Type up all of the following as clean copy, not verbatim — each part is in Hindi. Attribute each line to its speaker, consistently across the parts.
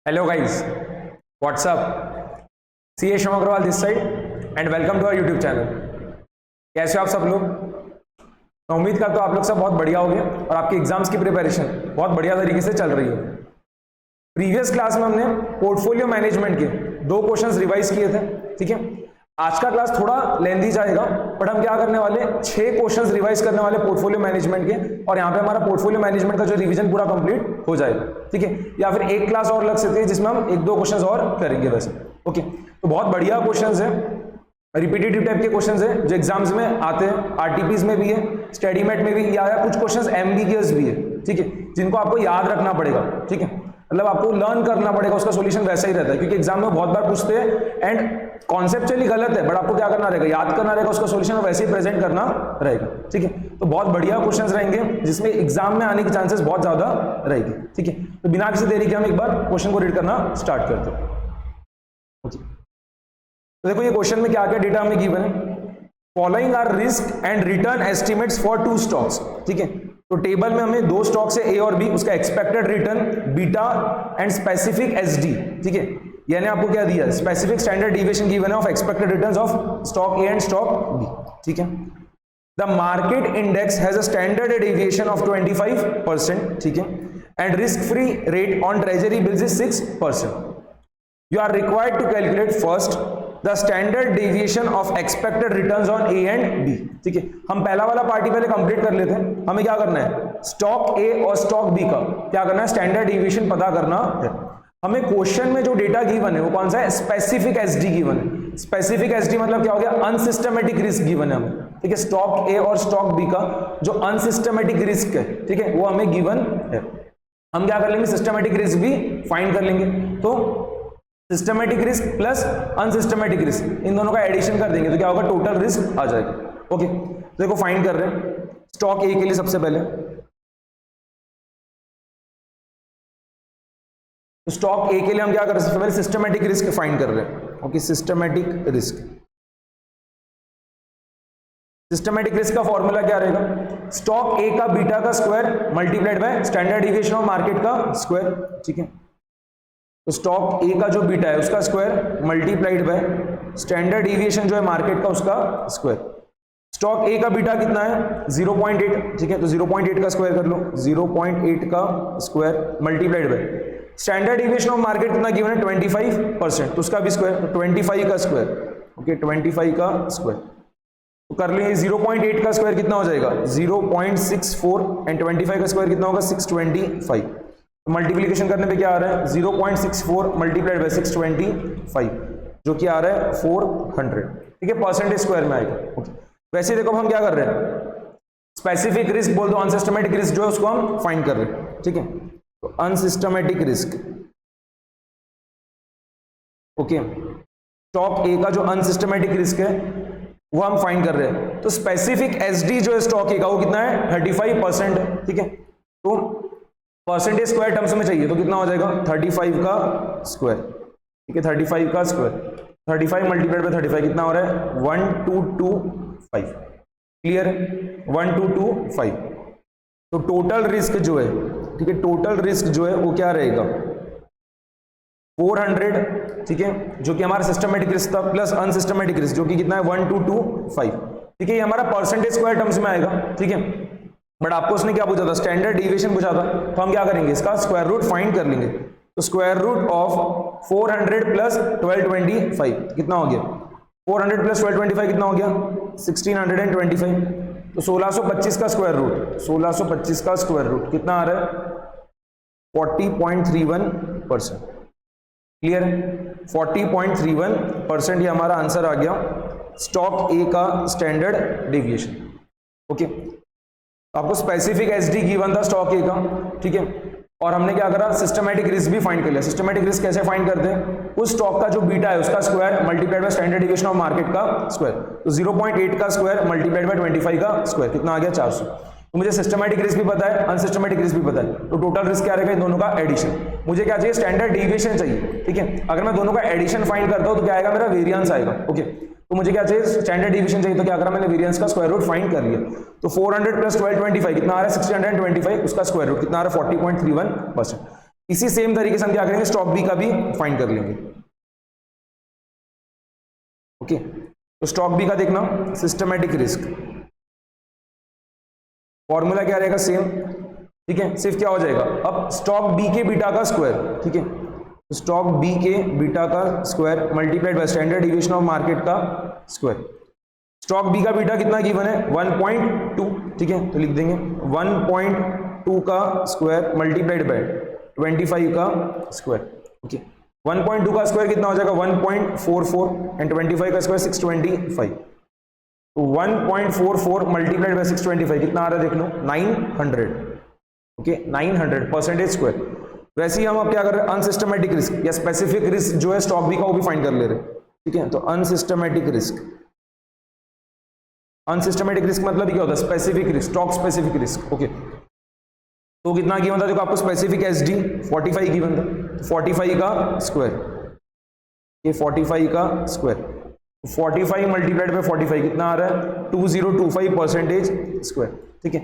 Speaker 1: Hello guys, what's up? CA Shom Agrawal this side and welcome to our YouTube channel. कैसे हो आप सब लोग? मैं उम्मीद करता हूँ आप लोग सब बहुत बढ़िया होंगे और आपकी एग्जाम्स की प्रिपरेशन बहुत बढ़िया तरीके से चल रही है। प्रीवियस क्लास में हमने पोर्टफोलियो मैनेजमेंट के 2 क्वेश्चंस रिवाइज किए थे, ठीक है। आज का क्लास थोड़ा लेंथी जाएगा बट हम क्या करने वाले 6 क्वेश्चंस रिवाइज करने वाले पोर्टफोलियो मैनेजमेंट के, और यहाँ पे हमारा पोर्टफोलियो मैनेजमेंट का जो रिवीजन पूरा कंप्लीट हो जाएगा, ठीक है। या फिर एक क्लास और लग सकती है जिसमें हम 1-2 क्वेश्चंस और करेंगे वैसे, ओके। तो बहुत बढ़िया क्वेश्चंस है, रिपीटेटिव टाइप के क्वेश्चंस है जो एग्जाम्स में आते हैं, आरटीपीज में भी है, स्टडी मेट में भी, या कुछ क्वेश्चंस एमबीक्यूएस भी है, ठीक है, जिनको आपको याद रखना पड़ेगा, ठीक है। मतलब आपको लर्न करना पड़ेगा, उसका सॉल्यूशन वैसा ही रहता है क्योंकि एग्जाम में बहुत बार पूछते हैं एंड कॉन्सेप्चुअली गलत है बट आपको क्या करना रहेगा, याद करना रहेगा, उसका सॉल्यूशन वैसे ही प्रेजेंट करना रहेगा, ठीक है। तो बहुत बढ़िया क्वेश्चंस रहेंगे जिसमें एग्जाम में आने की चांसेस बहुत ज्यादा रहेगी, ठीक है। तो बिना किसी देरी के हम एक बार क्वेश्चन को रीड करना स्टार्ट करते हैं, ओके। तो देखो ये क्वेश्चन में क्या क्या डेटा हमें गिवन है। Following are risk and return estimates for 2 stocks, ठीक है। तो टेबल में हमें 2 स्टॉक्स है ए और बी, उसका expected return beta and specific SD, ठीक है। यानी आपको क्या दिया, स्पेसिफिक स्टैंडर्ड डिविएशन गिवन है of expected returns of stock A and stock B, ठीक है। The market index has a standard deviation of 25%, ठीक है, and risk free rate on treasury bills is 6%. You are required to calculate first the standard deviation of expected returns on A and B, ठीक है। हम पहला वाला पार्टी पहले कंप्लीट कर लेते हैं। हमें क्या करना है, स्टॉक ए और स्टॉक बी का क्या करना है, स्टैंडर्ड डेविएशन पता करना है। हमें क्वेश्चन में जो डेटा गिवन है वो कौन सा है, स्पेसिफिक एसडी गिवन है। स्पेसिफिक एसडी मतलब क्या हो गया, अनसिस्टमेटिक रिस्क गिवन है हमें, ठीक है। स्टॉक ए और स्टॉक बी का जो अनसिस्टमेटिक रिस्क है, ठीक है, वो हमें गिवन है। हम क्या कर लेंगे, सिस्टमेटिक रिस्क भी फाइंड कर लेंगे। तो systematic risk plus unsystematic risk, इन दोनों का एडिशन कर देंगे तो क्या होगा, टोटल रिस्क आ जाएगा, ओके। तो देखो फाइंड कर रहे हैं स्टॉक ए के लिए सबसे पहले। तो स्टॉक ए के लिए हम क्या कर रहे हैं, सबसे पहले सिस्टमेटिक रिस्क फाइंड कर रहे हैं, okay. Systematic risk, systematic risk का फॉर्मूला क्या रहेगा, स्टॉक ए का बीटा का square multiplied by standard deviation of market का स्क्वायर, ठीक है। तो स्टॉक ए का जो बीटा है उसका square multiplied by standard deviation जो है मार्केट का उसका स्क्वायर। स्टॉक ए का बीटा कितना है 0.8, ठीक है। तो 0.8 का स्क्वायर कर लो, 0.8 का square multiplied by standard deviation of market कितना गिवन है 25%, तो उसका भी स्क्वायर, तो 25 का स्क्वायर, ओके, 25 का स्क्वायर। तो कर लेंगे 0.8 का स्क्वायर कितना हो जाएगा 0.64 एंड 25 का स्क्वायर कितना होगा 625। मल्टीप्लीकेशन करने पे क्या आ रहा है 0.64 मल्टीप्लाइड बाय 625 जो कि आ रहा है 400, ठीक है, परसेंटेज स्क्वायर में आएगा, ओके। वैसे देखो हम क्या कर रहे हैं, स्पेसिफिक रिस्क बोल दो, अनसिस्टमेटिक रिस्क जो है उसको हम फाइंड कर रहे हैं, ठीक है। तो unsystematic risk, okay, stock A का जो अनसिस्टमेटिक रिस्क है वो हम फाइंड कर रहे हैं। तो स्पेसिफिक एसडी जो है स्टॉक ए का वो कितना है 35%, ठीक है। तो परसेंटेज स्क्वायर टर्म्स में चाहिए तो कितना हो जाएगा 35 का स्क्वायर, ठीक है, 35 का स्क्वायर, 35 मल्टीप्लाइड बाय 35 कितना हो रहा है 1225, क्लियर है, 1225। तो टोटल रिस्क जो है, ठीक है, टोटल रिस्क जो है वो क्या रहेगा 400, ठीक है, जो कि हमारा सिस्टमेटिक रिस्क था, प्लस अनसिस्टमेटिक रिस्क जो कि कितना है 1225, ठीक है। ये हमारा परसेंटेज स्क्वायर टर्म्स में आएगा, ठीक है। बट आपको उसने क्या पूछा था, स्टैंडर्ड डिविएशन पूछा था, तो हम क्या करेंगे, इसका स्क्वायर रूट फाइंड कर लेंगे। तो स्क्वायर रूट ऑफ 400 प्लस 1225 कितना हो गया, 400 प्लस 1225 कितना हो गया 1625। तो 1625 का स्क्वायर रूट, 1625 का स्क्वायर रूट कितना आ रहा है 40.31%, क्लियर है, 40.31% ये हमारा आंसर आ गया स्टॉक ए का स्टैंडर्ड डेविएशन, ओके। आपको स्पेसिफिक एसडी गिवन था स्टॉक ए का, ठीक है, और हमने क्या करा, सिस्टमेटिक रिस्क भी फाइंड कर लिया। सिस्टमेटिक रिस्क कैसे फाइंड करते हैं, उस स्टॉक का जो बीटा है उसका square multiplied by standard deviation of market का स्क्वायर। तो 0.8 का स्क्वायर मल्टीप्लाइड बाय 25 का स्क्वायर कितना आ गया 400। तो मुझे सिस्टमेटिक रिस्क भी पता है, अनसिस्टमेटिक रिस्क भी पता है, तो टोटल रिस्क क्या रहेगा इन दोनों का एडिशन। मुझे क्या चाहिए, स्टैंडर्ड डिविएशन चाहिए, ठीक है। अगर मैं दोनों का एडिशन फाइंड करता हूं तो क्या आएगा, मेरा वेरिएंस आएगा, ओके। तो मुझे क्या चाहिए, स्टैंडर्ड डिविएशन चाहिए, तो क्या करा मैंने, वेरिएंस का स्क्वायर रूट फाइंड कर लिया। तो 400 प्लस 1225 कितना आ रहा है 625, उसका स्क्वायर रूट कितना आ रहा है 40.31%। इसी सेम तरीके से हम क्या करेंगे, स्टॉक बी का भी फाइंड कर लेंगे। ओके, तो स्टॉक बी का देखना, सिस्टमैटिक रिस्क फॉर्मूला क्या रहेगा, सेम, ठीक है, सिर्फ क्या हो जाएगा, अब स्टॉक बी के बीटा का स्क्वायर, ठीक है, स्टॉक बी के बीटा का square multiplied by standard deviation of market का स्क्वायर। स्टॉक बी का बीटा कितना गिवन है, 1.2, ठीक है, तो लिख देंगे 1.2 का स्क्वायर मल्टीप्लाइड बाय 25 का स्क्वायर। ओके, 1.2 का स्क्वायर कितना हो जाएगा, 1.44 एंड 25 का स्क्वायर 625, तो 1.44 मल्टीप्लाइड बाय 625 कितना आ रहा है देख लो, 900। Okay, 900 percentage square. वैसे ही हम अब क्या कर रहे हैं, अनसिस्टमैटिक रिस्क या स्पेसिफिक रिस्क जो है स्टॉक बी का वो भी फाइंड कर ले रहे हैं, ठीक है, तो अनसिस्टमैटिक रिस्क, अनसिस्टमैटिक रिस्क मतलब क्या होता है, specific risk, stock specific risk. Okay, तो कितना गिवन था, देखो आपको स्पेसिफिक एसडी 45 गिवन था, 45 का स्क्वायर, ये 45 का स्क्वायर, 45 मल्टीप्लाइड बाय 45 कितना आ रहा है, 2025 परसेंटेज स्क्वायर, ठीक है।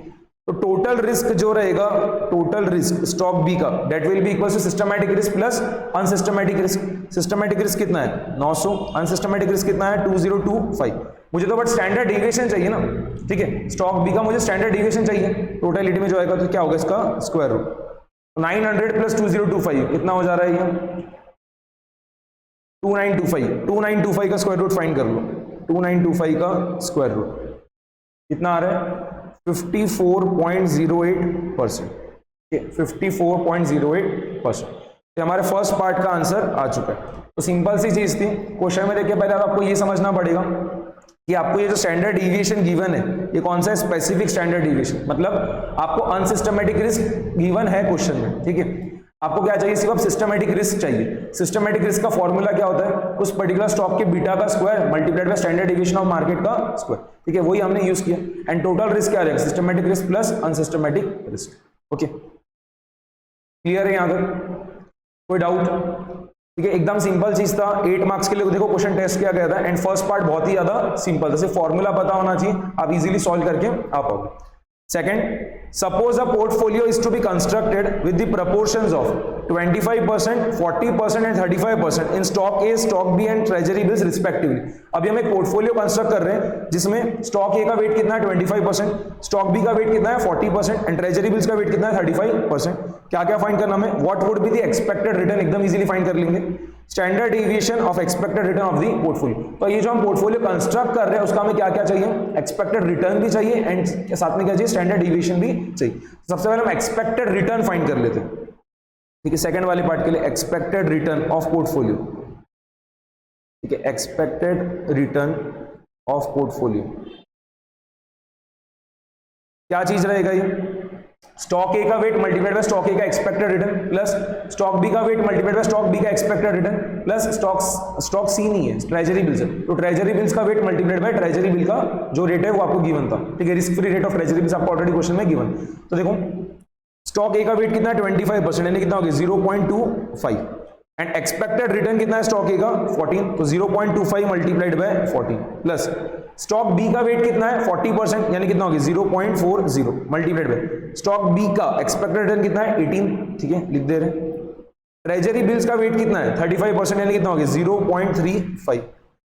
Speaker 1: तो टोटल रिस्क जो रहेगा, टोटल रिस्क स्टॉक बी का, that will be equal to systematic risk plus unsystematic risk. Systematic risk कितना है, 900, अनसिस्टमैटिक रिस्क कितना है, 2025। मुझे तो बट स्टैंडर्ड डिविएशन चाहिए ना, ठीक है, स्टॉक बी का मुझे स्टैंडर्ड डिविएशन चाहिए, टोटलिटी में जो आएगा तो क्या होगा इसका स्क्वायर रूट, 900 प्लस 2025 कितना हो जा रहा है ये, 2925 का स्क्वायर रूट फाइंड कर लो, 2925 का स्क्वायर रूट कितना आ रहा है, 54.08%, 54.08%। तो हमारे फर्स्ट पार्ट का आंसर आ चुका है। तो सिंपल सी चीज थी, क्वेश्चन में देखिए पहले आपको ये समझना पड़ेगा कि आपको ये जो स्टैंडर्ड डिविएशन गिवन है ये कौन सा है, स्पेसिफिक स्टैंडर्ड डिविएशन, मतलब आपको अनसिस्टमैटिक रिस्क गिवन है क्वेश्चन में, ठीक है, आपको क्या चाहिए, सिर्फ सिस्टमैटिक रिस्क चाहिए। सिस्टमैटिक रिस्क का फॉर्मूला क्या होता है, उस पर्टिकुलर स्टॉक के बीटा का square multiplied by standard deviation of market का स्क्वायर, ठीक है, वही हमने यूज किया। एंड टोटल रिस्क क्या रहेगा, systematic risk plus unsystematic risk. Okay, clear है यहां तक, कोई डाउट, ठीक है, एकदम सिंपल चीज था। 8 मार्क्स के लिए देखो क्वेश्चन टेस्ट किया गया था एंड फर्स्ट पार्ट बहुत ही ज्यादा सिंपल था, सिर्फ फॉर्मूला पता होना चाहिए, आप इजीली सॉल्व करके आ पाओगे। Second, suppose a portfolio is to be constructed with the proportions of 25%, 40% and 35% in stock A, stock B and treasury bills respectively. अभी हम एक पोर्टफोलियो कंस्ट्रक्ट कर रहे हैं जिसमें स्टॉक ए का वेट कितना है 25%, स्टॉक बी का वेट कितना है 40% एंड ट्रेजरी बिल्स का वेट कितना है 35%। क्या क्या फाइंड करना हमें, what would be the expected return, एकदम इजीली फाइंड कर लेंगे, standard deviation of expected return of the portfolio. तो ये जो हम पोर्टफोलियो कंस्ट्रक्ट कर रहे हैं उसका हमें क्या क्या चाहिए, एक्सपेक्टेड रिटर्न भी चाहिए एंड साथ में क्या चाहिए, स्टैंडर्ड डिविएशन भी चाहिए। सबसे पहले हम एक्सपेक्टेड रिटर्न फाइंड कर लेते हैं, ठीक है, सेकंड वाले पार्ट के लिए एक्सपेक्टेड रिटर्न ऑफ पोर्टफोलियो, ठीक है, एक्सपेक्टेड रिटर्न ऑफ पोर्टफोलियो क्या चीज रहेगा ये, स्टॉक ए का weight multiplied by stock A का expected return plus stock B का weight multiplied by stock B का expected return plus stock C नहीं है, ट्रेजरी बिल्स है, तो ट्रेजरी बिल्स का weight multiplied by treasury bill का जो रेट है वो आपको गिवन था, ठीक है, risk free rate of treasury bills आपको ऑलरेडी क्वेश्चन में गिवन। तो देखो स्टॉक ए का वेट कितना है 25%, यानी कितना हो गया 0.25 एंड एक्सपेक्टेड रिटर्न कितना है स्टॉक ए का 14, तो 0.25 multiplied by 14 plus stock B का वेट कितना है 40%, यानी कितना हो गया 0.40 मल्टीप्लाइड बाय स्टॉक बी का एक्सपेक्टेड रिटर्न कितना है 18, ठीक है, लिख दे रहे हैं। ट्रेजरी बिल्स का वेट कितना है 35%, यानी कितना हो गया 0.35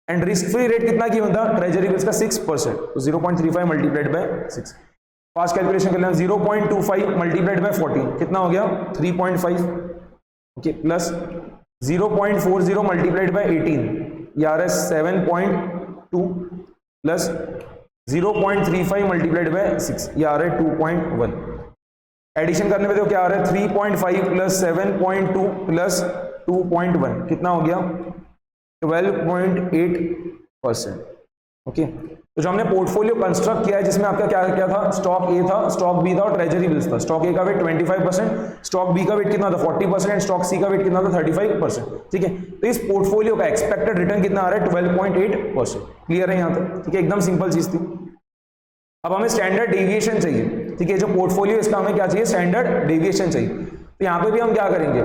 Speaker 1: एंड रिस्क फ्री रेट कितना गिवन था ट्रेजरी बिल्स का 6%, तो 0.35 मल्टीप्लाइड बाय 6। फास्ट कैलकुलेशन कर लेना, 0.25 मल्टीप्लाइड बाय 14 कितना हो गया 3.5, ओके, प्लस 0.40 मल्टीप्लाइड बाय 18 ये आ रहा है 7.2 प्लस 0.35 मल्टीप्लाइड बाय 6 ये आ रहा है 2.1। एडिशन करने में तो क्या आ रहा है 3.5 प्लस 7.2 प्लस 2.1 कितना हो गया 12.8%। ओके, तो जो हमने पोर्टफोलियो कंस्ट्रक्ट किया है जिसमें आपका क्या क्या था, स्टॉक ए था, स्टॉक बी था और ट्रेजरी बिल्स था। स्टॉक ए का वेट 25%, स्टॉक बी का वेट कितना था 40% एंड स्टॉक सी का वेट कितना था 35%, ठीक है। तो इस पोर्टफोलियो का एक्सपेक्टेड रिटर्न कितना आ रहा है 12.8%। क्लियर है यहाँ तक, ठीक है, एकदम सिंपल चीज थी। अब हमें स्टैंडर्ड डेविएशन चाहिए, ठीक है, जो पोर्टफोलियो इसका हमें क्या चाहिए, स्टैंडर्ड डेविएशन चाहिए। तो यहाँ पे भी हम क्या करेंगे,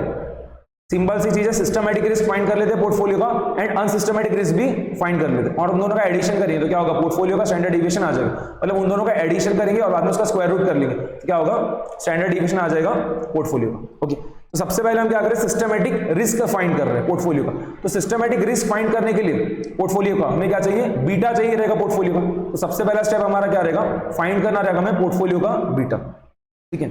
Speaker 1: सिंपल सी चीज है, सिस्टमैटिक रिस्क फाइंड कर लेते हैं पोर्टफोलियो का एंड अनसिस्टमैटिक रिस्क भी फाइंड कर लेते हैं और उन दोनों का एडिशन करेंगे तो क्या होगा, पोर्टफोलियो का स्टैंडर्ड डिविएशन आ जाएगा, मतलब उन दोनों का एडिशन करेंगे और बाद में उसका स्क्वायर रूट कर लेंगे तो क्या होगा, स्टैंडर्ड डिविएशन आ जाएगा पोर्टफोलियो का। ओके, तो तो सबसे पहले हम क्या कर रहे हैं, सिस्टमैटिक रिस्क फाइंड कर रहे हैं पोर्टफोलियो का। तो सिस्टमैटिक रिस्क फाइंड करने के लिए पोर्टफोलियो का हमें क्या चाहिए, बीटा चाहिए रहेगा पोर्टफोलियो का। तो सबसे पहला स्टेप हमारा क्या रहेगा, फाइंड करना रहेगा हमें पोर्टफोलियो का बीटा। ठीक है,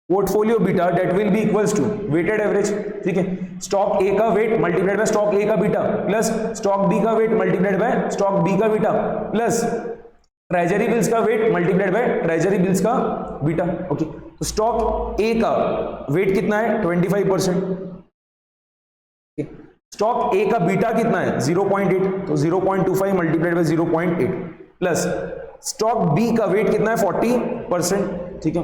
Speaker 1: portfolio beta that will be equals to weighted average. ठीक है, स्टॉक ए का weight multiplied by stock A का बीटा प्लस स्टॉक बी का weight multiplied by stock B का बीटा प्लस ट्रेजरी बिल्स का weight multiplied by treasury bills का बीटा। ओके, तो स्टॉक ए का वेट कितना है 25%, स्टॉक ए का बीटा कितना है 0.8, तो 0.25 multiplied by 0.8 plus stock B का वेट कितना है 40%। ठीक है,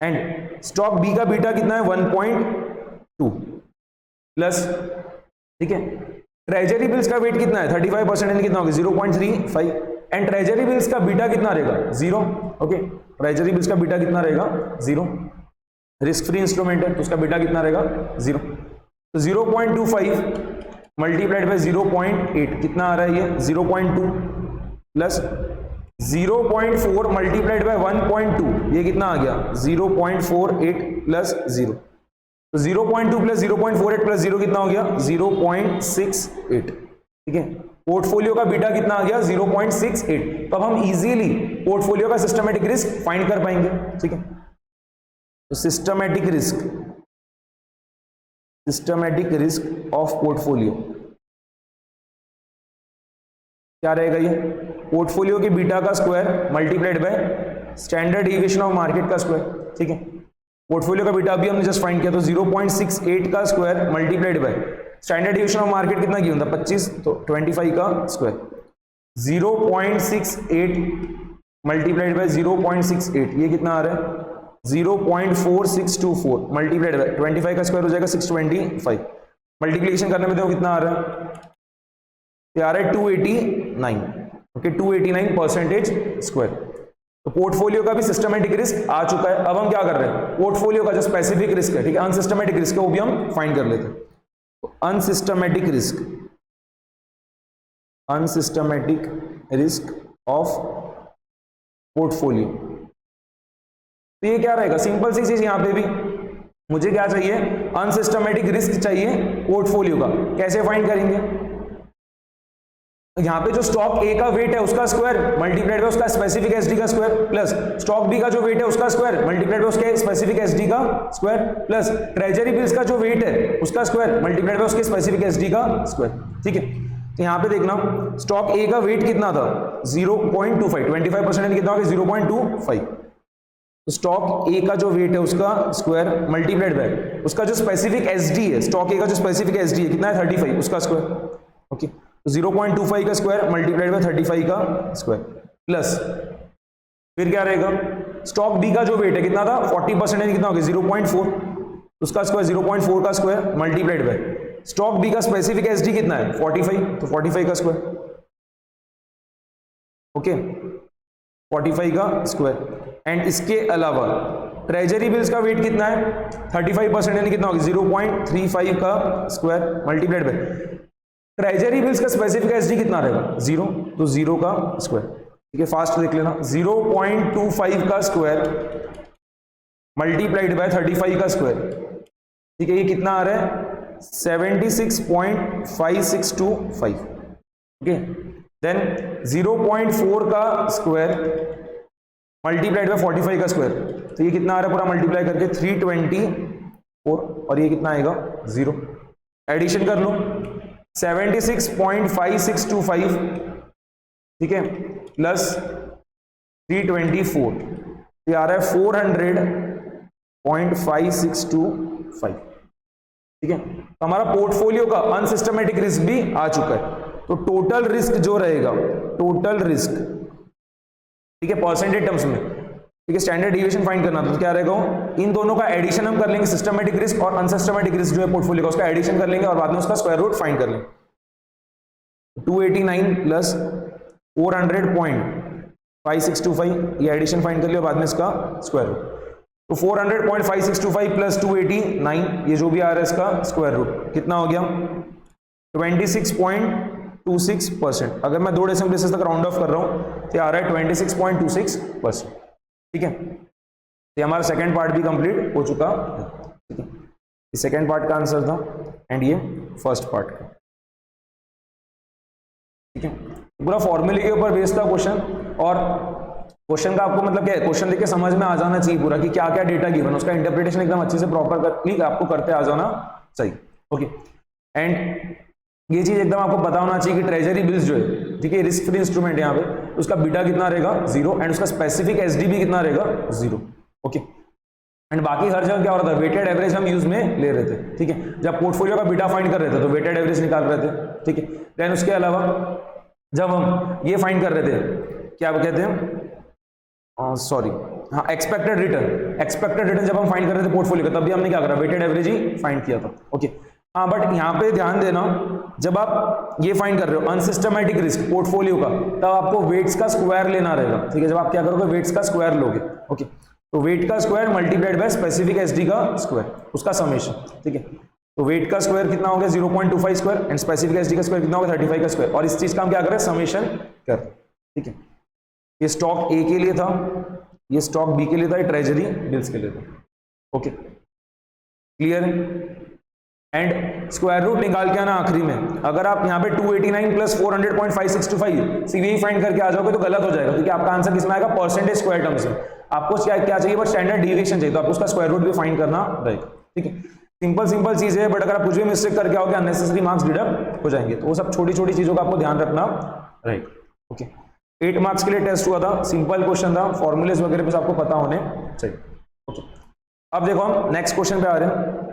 Speaker 1: एंड स्टॉक बी का बीटा कितना है 1.2 प्लस, ठीक है, ट्रेजरी बिल्स का वेट कितना है 35% यानी कितना होगा 0.35 एंड ट्रेजरी बिल्स का बीटा कितना रहेगा 0। ओके, ट्रेजरी बिल्स का बीटा कितना रहेगा 0, रिस्क फ्री इंस्ट्रूमेंट है तो उसका बीटा कितना रहेगा 0। तो 0.25 मल्टीप्लाइड बाय 0.8 कितना आ रहा है ये 0.2 प्लस 0.4 मल्टीप्लाइड बाय 1.2 ये कितना आ गया 0.48 प्लस 0। तो 0.2 प्लस 0.48 प्लस 0 कितना हो गया 0.68। ठीक है, पोर्टफोलियो का बीटा कितना आ गया 0.68। तो अब हम इजीली पोर्टफोलियो का सिस्टमैटिक रिस्क फाइंड कर पाएंगे। ठीक है, तो सिस्टमैटिक रिस्क ऑफ पोर्टफोलियो क्या रहेगा, ये पोर्टफोलियो के बीटा का square multiplied by standard deviation of market का स्क्वायर। ठीक है, पोर्टफोलियो का बीटा अभी हमने जस्ट फाइंड किया, तो 0.68 का square multiplied by standard deviation of market कितना किया था 25, तो 25 का स्क्वायर 0.68 मल्टीप्लाइड बाय 0.68 ये कितना आ रहा है 0.4624 मल्टीप्लाइड बाय 25 का स्क्वायर हो जाएगा 625। मल्टीप्लिकेशन करने में देखो कितना आ रहा है, आ रहा है 289। Okay, 289% square. तो पोर्टफोलियो का भी सिस्टमैटिक रिस्क आ चुका है। अब हम क्या कर रहे हैं, पोर्टफोलियो का जो स्पेसिफिक रिस्क है, ठीक है, अनसिस्टमैटिक रिस्क है, वो भी हम फाइंड कर लेते हैं। तो अनसिस्टमैटिक रिस्क ऑफ पोर्टफोलियो, तो ये क्या रहेगा, सिंपल सी चीज यहां पे भी मुझे क्या चाहिए, अनसिस्टमैटिक रिस्क चाहिए पोर्टफोलियो का। कैसे फाइंड करेंगे, यहां पे जो स्टॉक ए का वेट है उसका स्क्वायर मल्टीप्लाइड बाय उसका स्पेसिफिक एसडी का स्क्वायर प्लस स्टॉक बी का जो वेट है उसका स्क्वायर मल्टीप्लाइड बाय उसके स्पेसिफिक एसडी का स्क्वायर प्लस ट्रेजरी बिल्स का जो वेट है उसका स्क्वायर मल्टीप्लाइड बाय उसके स्पेसिफिक एसडी का स्क्वायर। ठीक है, तो यहां पे देखना स्टॉक ए का वेट कितना था 0.25, 25% कितना होगा 0.25। तो स्टॉक ए का जो वेट है उसका स्क्वायर मल्टीप्लाइड बाय उसका जो स्पेसिफिक एसडी है, स्टॉक ए का जो स्पेसिफिक एसडी है कितना है 35 उसका स्क्वायर। ओके, 0.25 का स्क्वायर मल्टीप्लाइड बाय 35 का स्क्वायर प्लस फिर क्या रहेगा, स्टॉक बी का जो वेट है कितना था 40% है कितना हो गया 0.4 उसका स्क्वायर 0.4 का square multiplied by stock B का स्पेसिफिक एसडी कितना है 45, तो 45 का स्क्वायर। ओके, 45 का स्क्वायर एंड इसके अलावा ट्रेजरी बिल्स का वेट कितना है 35% यानी कितना होगा 0.35 का square multiplied by treasury bills का स्पेसिफिक एसडी कितना रहेगा 0, तो 0 का स्क्वायर। ठीक है, फास्ट देख लेना 0.25 का स्क्वायर मल्टीप्लाइड बाय 35 का स्क्वायर। ठीक है, ये कितना आ रहा है 76.5625। ओके, देन 0.4 का स्क्वायर मल्टीप्लाइड बाय 45 का स्क्वायर, तो ये कितना आ रहा है पूरा मल्टीप्लाई करके 324 और ये कितना आएगा 0। एडिशन कर लो 76.5625, ठीक है, प्लस 324, ये आ रहा है 400.5625। ठीक है, तो हमारा पोर्टफोलियो का अनसिस्टमैटिक रिस्क भी आ चुका है। तो टोटल रिस्क जो रहेगा, टोटल रिस्क, ठीक है, परसेंटेज टर्म्स में, ठीक है, स्टैंडर्ड डिविएशन फाइंड करना तो क्या रहेगा, इन दोनों का एडिशन हम कर लेंगे, सिस्टमैटिक रिस्क और अनसिस्टमैटिक रिस्क जो है पोर्टफोलियो का, उसका एडिशन कर लेंगे और बाद में उसका स्क्वायर रूट फाइंड कर लेंगे। 289 प्लस 400.5625 ये एडिशन फाइंड कर लिया, बाद में इसका स्क्वायर रूट। तो 400.5625 प्लस 289 ये जो भी आ रहा है इसका स्क्वायर रूट कितना हो गया 26.26%। अगर मैं 2 डेसिमल प्लेसेस तक राउंड ऑफ कर रहा हूं तो आ रहा है 26.26%। ठीक है, ये हमारा सेकंड पार्ट भी कंप्लीट हो चुका है। ठीक है, ये सेकेंड पार्ट का आंसर था एंड ये फर्स्ट पार्ट का। ठीक है, पूरा फॉर्मूले के ऊपर बेस्ड था क्वेश्चन, और क्वेश्चन का आपको मतलब क्या है, क्वेश्चन देख के समझ में आ जाना चाहिए पूरा कि क्या क्या डेटा गिवन, उसका इंटरप्रिटेशन एकदम अच्छे से प्रॉपर आपको करते आ जाना चाहिए। ओके, एंड ये चीज एकदम आपको पता होना चाहिए कि ट्रेजरी बिल्स जो है, ठीक है, रिस्क फ्री इंस्ट्रूमेंट यहाँ पे, उसका बीटा कितना रहेगा 0 एंड उसका स्पेसिफिक एसडीबी कितना रहेगा 0। ओके, एंड बाकी हर जगह क्या हो रहा था, वेटेड एवरेज हम यूज में ले रहे थे। ठीक है, जब पोर्टफोलियो का बीटा फाइंड कर रहे थे तो वेटेड एवरेज निकाल रहे थे। ठीक है, देन उसके अलावा जब हम ये फाइंड कर रहे थे, क्या कहते हैं, सॉरी हाँ, एक्सपेक्टेड रिटर्न जब हम फाइंड कर रहे थे पोर्टफोलियो का, तब भी हमने क्या करा, वेटेड एवरेज ही फाइंड किया था। ओके, हाँ, बट यहाँ पे ध्यान देना, जब आप ये फाइंड कर रहे हो अनसिस्टमैटिक रिस्क पोर्टफोलियो का, तब आपको वेट्स का स्क्वायर लेना रहेगा। ठीक है, जब आप क्या करोगे, वेट्स का स्क्वायर लोगे। ओके, तो वेट का square multiplied by specific SD का स्क्वायर, उसका समेशन। ठीक है, तो वेट का स्क्वायर कितना हो गया 0.25 स्क्वायर एंड स्पेसिफिक एसडी का स्क्वायर कितना होगा 35 का स्क्वायर, और इस चीज का हम क्या करें, समेशन कर। ठीक है, ये स्टॉक ए के लिए था, ये स्टॉक बी के लिए था, ये ट्रेजरी बिल्स के लिए था। ओके, क्लियर है, एंड स्क्वायर रूट निकाल के आना आखिरी में। अगर आप यहाँ पे 289 प्लस 400.5625 सीवीई फाइंड करके आ जाओगे तो गलत हो जाएगा, क्योंकि आपका आंसर किसमें आएगा, परसेंटेज स्क्वायर टर्म्स में। आपको क्या चाहिए, बस स्टैंडर्ड डिविएशन चाहिए, तो आपको उसका स्क्वायर रूट भी फाइंड करना रहेगा। ठीक है, सिंपल चीज है, बट अगर आप कुछ भी मिस्टेक करके आओगे अननेसेसरी मार्क्स डिडक्ट हो जाएंगे, तो वो सब छोटी छोटी चीजों का आपको ध्यान रखना रहेगा। ओके, 8 मार्क्स के लिए टेस्ट हुआ था, सिंपल क्वेश्चन था, फॉर्मूलेज वगैरह बस आपको पता होने चाहिए। ओके, अब देखो हम नेक्स्ट क्वेश्चन पे आ रहे हैं।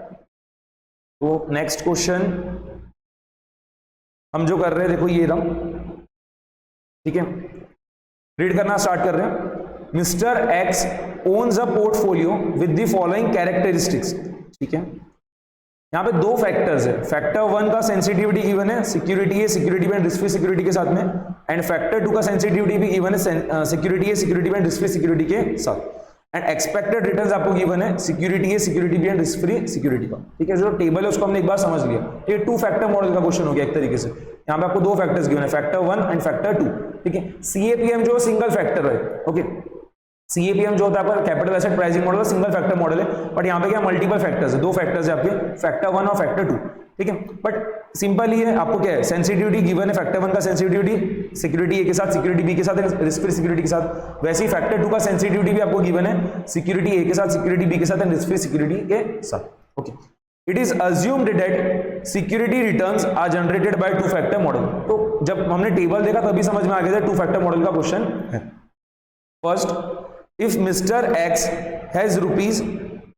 Speaker 1: तो नेक्स्ट क्वेश्चन हम जो कर रहे हैं, देखो ये रहा। ठीक है, रीड करना स्टार्ट कर रहे हैं। Mister x owns a portfolio with the following characteristics. ठीक है, यहाँ पे दो फैक्टर्स है, फैक्टर 1 का सेंसिटिविटी गिवन है, सिक्योरिटी है, security and risk free security के साथ में, एंड फैक्टर 2 का सेंसिटिविटी भी गिवन है, सिक्योरिटी है, security and risk free security के साथ, एंड एक्सपेक्टेड रिटर्न्स आपको गिवन है, सिक्योरिटी है, सिक्योरिटी भी एंड रिस्क फ्री सिक्योरिटी का। ठीक है, जो टेबल है उसको हमने एक बार समझ लिया। ये 2 फैक्टर मॉडल का क्वेश्चन हो गया एक तरीके से। यहाँ पे आपको 2 फैक्टर्स गिवन है, फैक्टर 1 एंड फैक्टर 2। ठीक है, सीएपीएम जो सिंगल फैक्टर है। ओके, सीएपीएम जो होता है आपका capital asset pricing model, single factor model है, बट यहाँ पे क्या मल्टीपल फैक्टर्स है, 2 फैक्टर्स है आपके, फैक्टर 1 और फैक्टर 2। ठीक है, बट सिंपल ही है, आपको क्या है, सेंसिटिविटी गिवन है, फैक्टर 1 का सेंसिटिविटी सिक्योरिटी ए के साथ, सिक्योरिटी बी के साथ, रिस्क फ्री सिक्योरिटी के साथ। वैसे ही फैक्टर 2 का सेंसिटिविटी भी आपको गिवन है, सिक्योरिटी ए के साथ, सिक्योरिटी बी के साथ एंड रिस्क फ्री सिक्योरिटी के साथ। Okay, it is assumed that security returns are generated by 2 factor model. तो जब हमने टेबल देखा तभी समझ में आ गया था 2 फैक्टर मॉडल का क्वेश्चन है। First, if mister X has rupees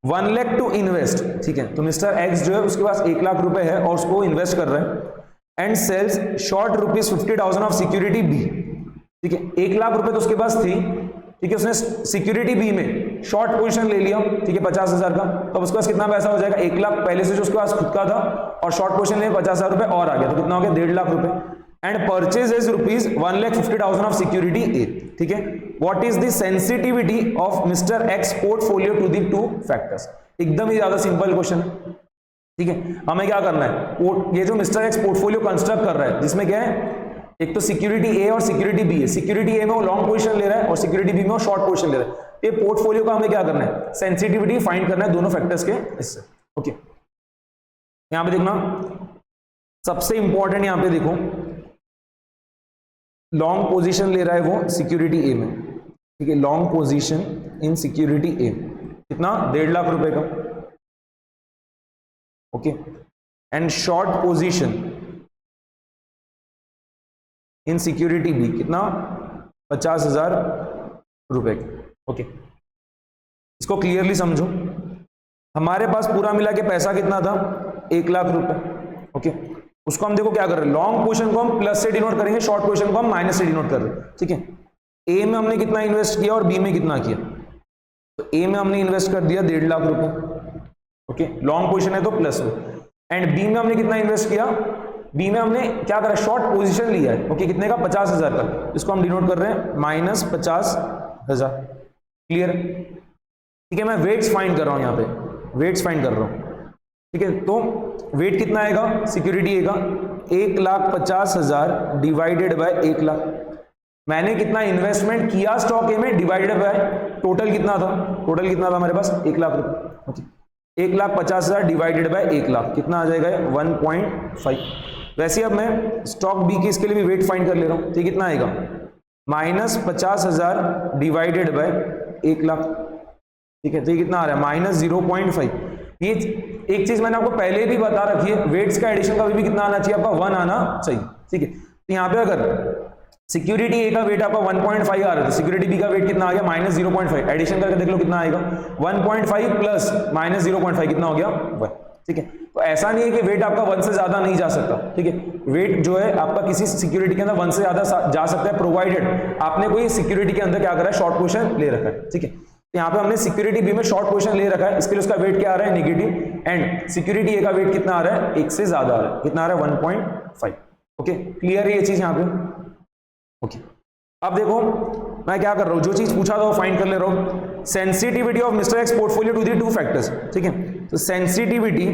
Speaker 1: 1 lakh to invest. ठीक है, तो मिस्टर एक्स जो है उसके पास 1 लाख रुपए है और उसको इन्वेस्ट कर रहे हैं, and sells short rupees 50,000 of security B. ठीक है, 1 लाख रुपए तो उसके पास थी। ठीक है, उसने सिक्योरिटी बी में शॉर्ट पोजीशन ले लिया। ठीक है, 50,000 का, तो उसके पास कितना पैसा हो जाएगा, 1 लाख पहले से जो उसके पास खुद का था, और शॉर्ट पोजीशन ले 50,000 रुपए और आ गया, तो कितना हो गया 1.5 लाख रुपए, and purchase rupees 1,50,000 of security A. ठीक है, what is the sensitivity of mister X portfolio to the 2 factors. एकदम ही ज्यादा सिंपल क्वेश्चन है। ठीक है, हमें क्या करना है, ये जो मिस्टर एक्स पोर्टफोलियो कंस्ट्रक्ट कर रहा है, जिसमें क्या है, एक तो सिक्योरिटी ए और सिक्योरिटी बी है। सिक्योरिटी ए में वो लॉन्ग पोजीशन ले रहा है और सिक्योरिटी बी में वो शॉर्ट पोजीशन ले रहा है। ये पोर्टफोलियो का हमें क्या करना है, सेंसिटिविटी फाइंड करना है दोनों फैक्टर्स के इससे। ओके, यहां पे देखना सबसे इंपॉर्टेंट, यहां पे देखो लॉन्ग पोजीशन ले रहा है वो सिक्योरिटी ए में। ठीक है, long position in security A, कितना 1.5 लाख रुपए का। Okay, and short position in security B, कितना 50,000 रुपए का। ओके, इसको क्लियरली समझो, हमारे पास पूरा मिला के पैसा कितना था 1 लाख रुपए। ओके, उसको हम देखो क्या कर रहे हैं, लॉन्ग पोजीशन को हम प्लस से डिनोट करेंगे, शॉर्ट पोजीशन को हम माइनस से डिनोट कर रहे हैं। ठीक है, ए में हमने कितना इन्वेस्ट किया और बी में कितना किया, तो ए में हमने इन्वेस्ट कर दिया 1.5 लाख रुपए। ओके, लॉन्ग पोजीशन है तो प्लस में, एंड बी में हमने कितना इन्वेस्ट किया, बी में हमने क्या करा, शॉर्ट पोजीशन लिया है। ओके, कितने का 50,000 का, इसको हम डिनोट कर रहे हैं -50,000। क्लियर। ठीक है, मैं वेट्स फाइंड कर रहा हूं, यहां पे वेट्स फाइंड कर रहा हूं। ठीक है, तो वेट कितना आएगा सिक्योरिटी ए का, 1,50,000 डिवाइडेड बाय 1 लाख। मैंने कितना इन्वेस्टमेंट किया स्टॉक ए में डिवाइडेड बाय टोटल कितना था, टोटल कितना था हमारे पास 1 लाख रुपए। ओके, 1,50,000 डिवाइडेड बाय 1 लाख कितना आ जाएगा 1.5। वैसे अब मैं स्टॉक बी की इसके लिए भी वेट फाइंड कर ले रहा हूं, तो कितना आएगा -50,000 डिवाइडेड बाय 1 लाख, ठीक है। तो ये कितना आ रहा है -0.5। ये एक चीज मैंने आपको पहले भी बता रखी है, वेट्स का एडिशन का भी कितना आना चाहिए आपका 1 आना चाहिए, ठीक है। तो यहाँ पे अगर सिक्योरिटी ए का वेट आपका 1.5 आ रहा है तो सिक्योरिटी बी का वेट कितना आ गया -0.5। एडिशन करके देख लो कितना आएगा 1.5 प्लस -0.5 कितना हो गया 1, ठीक है। तो ऐसा नहीं है कि वेट आपका 1 से ज्यादा नहीं जा सकता, ठीक है। वेट जो है आपका किसी सिक्योरिटी के अंदर 1 से ज्यादा जा सकता है, प्रोवाइडेड आपने कोई सिक्योरिटी के अंदर क्या करा है, शॉर्ट पोजीशन ले रखा है, ठीक है। यहाँ पे हमने सिक्योरिटी बी में शॉर्ट पोजीशन ले रखा है, इसके लिए उसका वेट क्या आ रहा है नेगेटिव, एंड सिक्योरिटी ए का वेट कितना आ रहा है 1 से ज्यादा आ रहा है, कितना आ रहा है 1.5। ओके, क्लियर है ये चीज यहाँ पे। ओके, अब देखो मैं क्या कर रहा हूं, जो चीज पूछा था वो फाइंड कर ले रहा हूं। Sensitivity of mister X portfolio to the 2 factors, ठीक है। तो sensitivity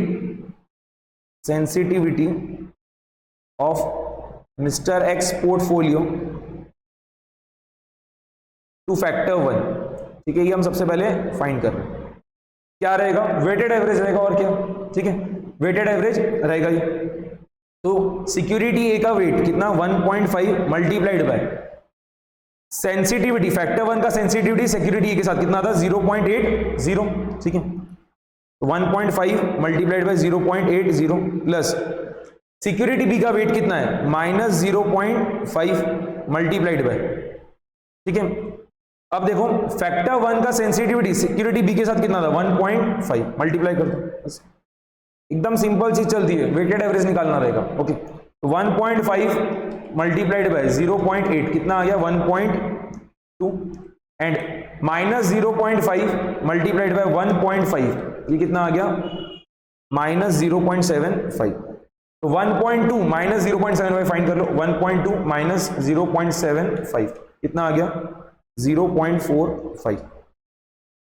Speaker 1: of mister X portfolio to factor 1, ठीक है। ये हम सबसे पहले फाइंड कर रहे हैं, क्या रहेगा वेटेड एवरेज रहेगा और क्या, ठीक है, वेटेड एवरेज रहेगा ये। तो सिक्योरिटी ए का वेट कितना 1.5 मल्टीप्लाइड बाय सेंसिटिविटी, फैक्टर 1 का सेंसिटिविटी सिक्योरिटी ए के साथ कितना था 0.80, ठीक है। 1.5 multiplied by 0.80 plus security B का वेट कितना है -0.5 मल्टीप्लाइड बाय, ठीक है। अब देखो फैक्टर 1 का सेंसिटिविटी सिक्योरिटी बी के साथ कितना था 1.5 मल्टीप्लाई कर दो, बस एकदम सिंपल चीज चलती है, वेटेड एवरेज निकालना रहेगा। ओके, 1.5 मल्टीप्लाइड बाय 0.8 कितना आ गया 1.2 एंड -0.5 मल्टीप्लाइड बाय 1.5 ये कितना आ गया -0.75। तो 1.2 माइनस 0.75 फाइंड कर लो, 1.2 माइनस 0.75 कितना आ गया 0.45,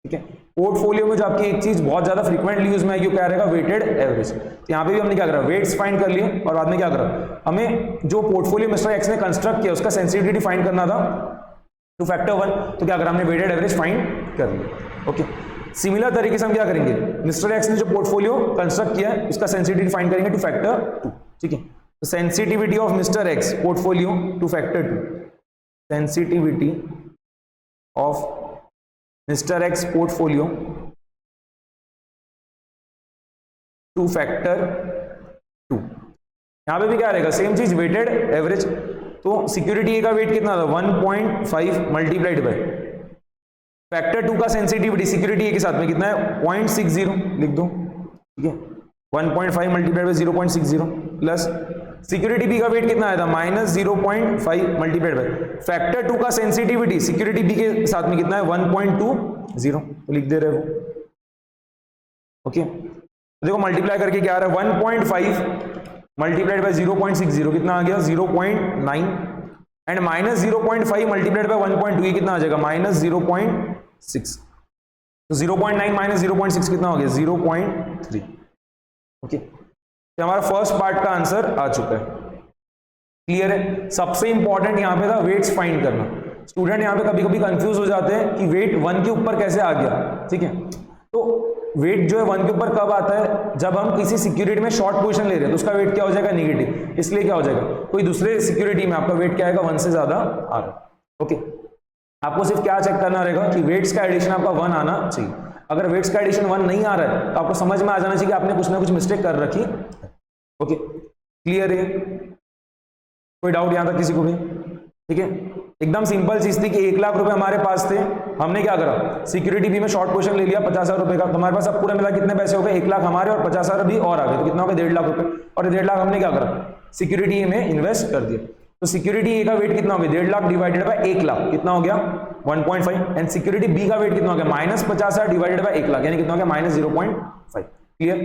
Speaker 1: ठीक है। पोर्टफोलियो में जो आपकी एक चीज बहुत ज्यादा फ्रीक्वेंटली यूज में है, क्या रहेगा वेटेड एवरेज। तो यहाँ पे भी हमने क्या करा वेट्स फाइंड कर लिए और बाद में क्या करा, हमें जो पोर्टफोलियो मिस्टर एक्स ने कंस्ट्रक्ट किया उसका सेंसिटिविटी फाइंड करना था टू फैक्टर 1, तो क्या करा हमने वेटेड एवरेज फाइंड कर लिया। ओके, सिमिलर तरीके से हम क्या करेंगे, मिस्टर एक्स ने जो पोर्टफोलियो कंस्ट्रक्ट किया है उसका सेंसिटिविटी फाइंड करेंगे टू फैक्टर 2, ठीक है। तो sensitivity of mister X portfolio to factor 2, sensitivity of mister X portfolio to factor 2, यहां पे भी क्या रहेगा सेम चीज वेटेड एवरेज। तो सिक्योरिटी ए का वेट कितना था 1.5 मल्टीप्लाइड बाय फैक्टर 2 का सेंसिटिविटी सिक्योरिटी ए के साथ में कितना है 0.60 लिख दो, ठीक है। 1.5 multiplied by 0.60 plus security B का वेट कितना आया था -0.5 मल्टीप्लाइड बाय फैक्टर 2 का सेंसिटिविटी सिक्योरिटी बी के साथ में कितना है 1.20, तो लिख दे रहे हो। ओके, देखो मल्टीप्लाई करके क्या आ रहा है 1.5 मल्टीप्लाइड बाय 0.60 कितना आ गया 0.9 एंड -0.5 मल्टीप्लाइड बाय 1.2 ये कितना आ जाएगा -0.6। तो 0.9 माइनस 0.6 कितना हो गया 0.3। ओके, तो हमारा फर्स्ट पार्ट का आंसर आ चुका है। क्लियर है। सबसे इंपॉर्टेंट यहां पे था वेट्स फाइंड करना। स्टूडेंट यहां पे कभी कभी कंफ्यूज हो जाते हैं कि वेट 1 के ऊपर कैसे आ गया, ठीक है। तो वेट जो है 1 के ऊपर कब आता है, जब हम किसी सिक्योरिटी में शॉर्ट पोजीशन ले रहे हैं तो उसका वेट क्या हो जाएगा नेगेटिव, इसलिए क्या हो जाएगा कोई दूसरे सिक्योरिटी में आपका वेट क्या आएगा 1 से ज्यादा आ रहा है। ओके, आपको सिर्फ क्या चेक करना रहेगा कि वेट्स का एडिशन आपका 1 आना चाहिए। अगर वेट्स का एडिशन 1 नहीं आ रहा है तो आपको समझ में आ जाना चाहिए कि आपने कुछ ना कुछ मिस्टेक कर रखी। ओके, क्लियर है। कोई डाउट यहां तक किसी को भी? ठीक है, एकदम सिंपल चीज थी कि 1 लाख रुपए हमारे पास थे, हमने क्या करा सिक्योरिटी बी में शॉर्ट पोजीशन ले लिया 50,000 रुपए का, तो हमारे पास अब पूरा मिला कितने पैसे हो गए 1 लाख हमारे और 50,000 भी और आ गए, तो कितना हो गया 1.5 लाख रुपए। और 1.5 लाख हमने क्या करा सिक्योरिटी ए में इन्वेस्ट कर दिया। तो सिक्योरिटी ए का वेट कितना हो गया 1.5 लाख डिवाइडेड बाय 1 लाख कितना हो गया 1.5 एंड सिक्योरिटी बी का वेट कितना हो गया -50,000 डिवाइडेड बाय 1 लाख यानी कितना हो गया -0.5। क्लियर?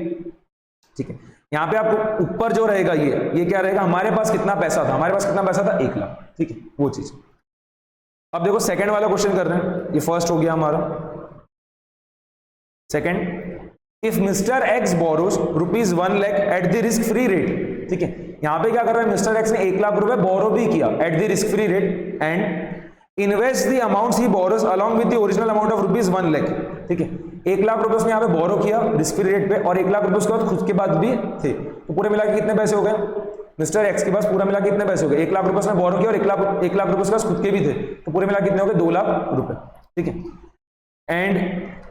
Speaker 1: ठीक है, यहाँ पे आपको ऊपर जो रहेगा ये क्या रहेगा हमारे पास कितना पैसा था, हमारे पास कितना पैसा था 1 लाख। ठीक है, वो चीज। अब देखो सेकंड वाला क्वेश्चन कर रहे हैं, ये फर्स्ट हो गया हमारा। Second, if mister x borrows ₹1 lakh at the risk free rate. ठीक है, यहां पे क्या कर रहा है मिस्टर एक्स ने 1 लाख रुपए बोरो भी किया at the risk free rate and invest the amounts he borrows along with the original amount of ₹1 lakh. ठीक है, 1 लाख रुपए उसने यहाँ पे बोरो किया रिस्क फ्री रेट पे, और 1 लाख रुपए उसके बाद खुद के बाद भी थे, तो पूरे मिला के कितने पैसे हो गए मिस्टर एक्स के पास? पूरा मिला के कितने पैसे हो गए? 1 लाख रुपए उसने बोरो किया और 1 लाख रुपए उसके पास खुद के भी थे, तो पूरे मिला के कितने हो गए? 2 लाख रुपए। ठीक है, एंड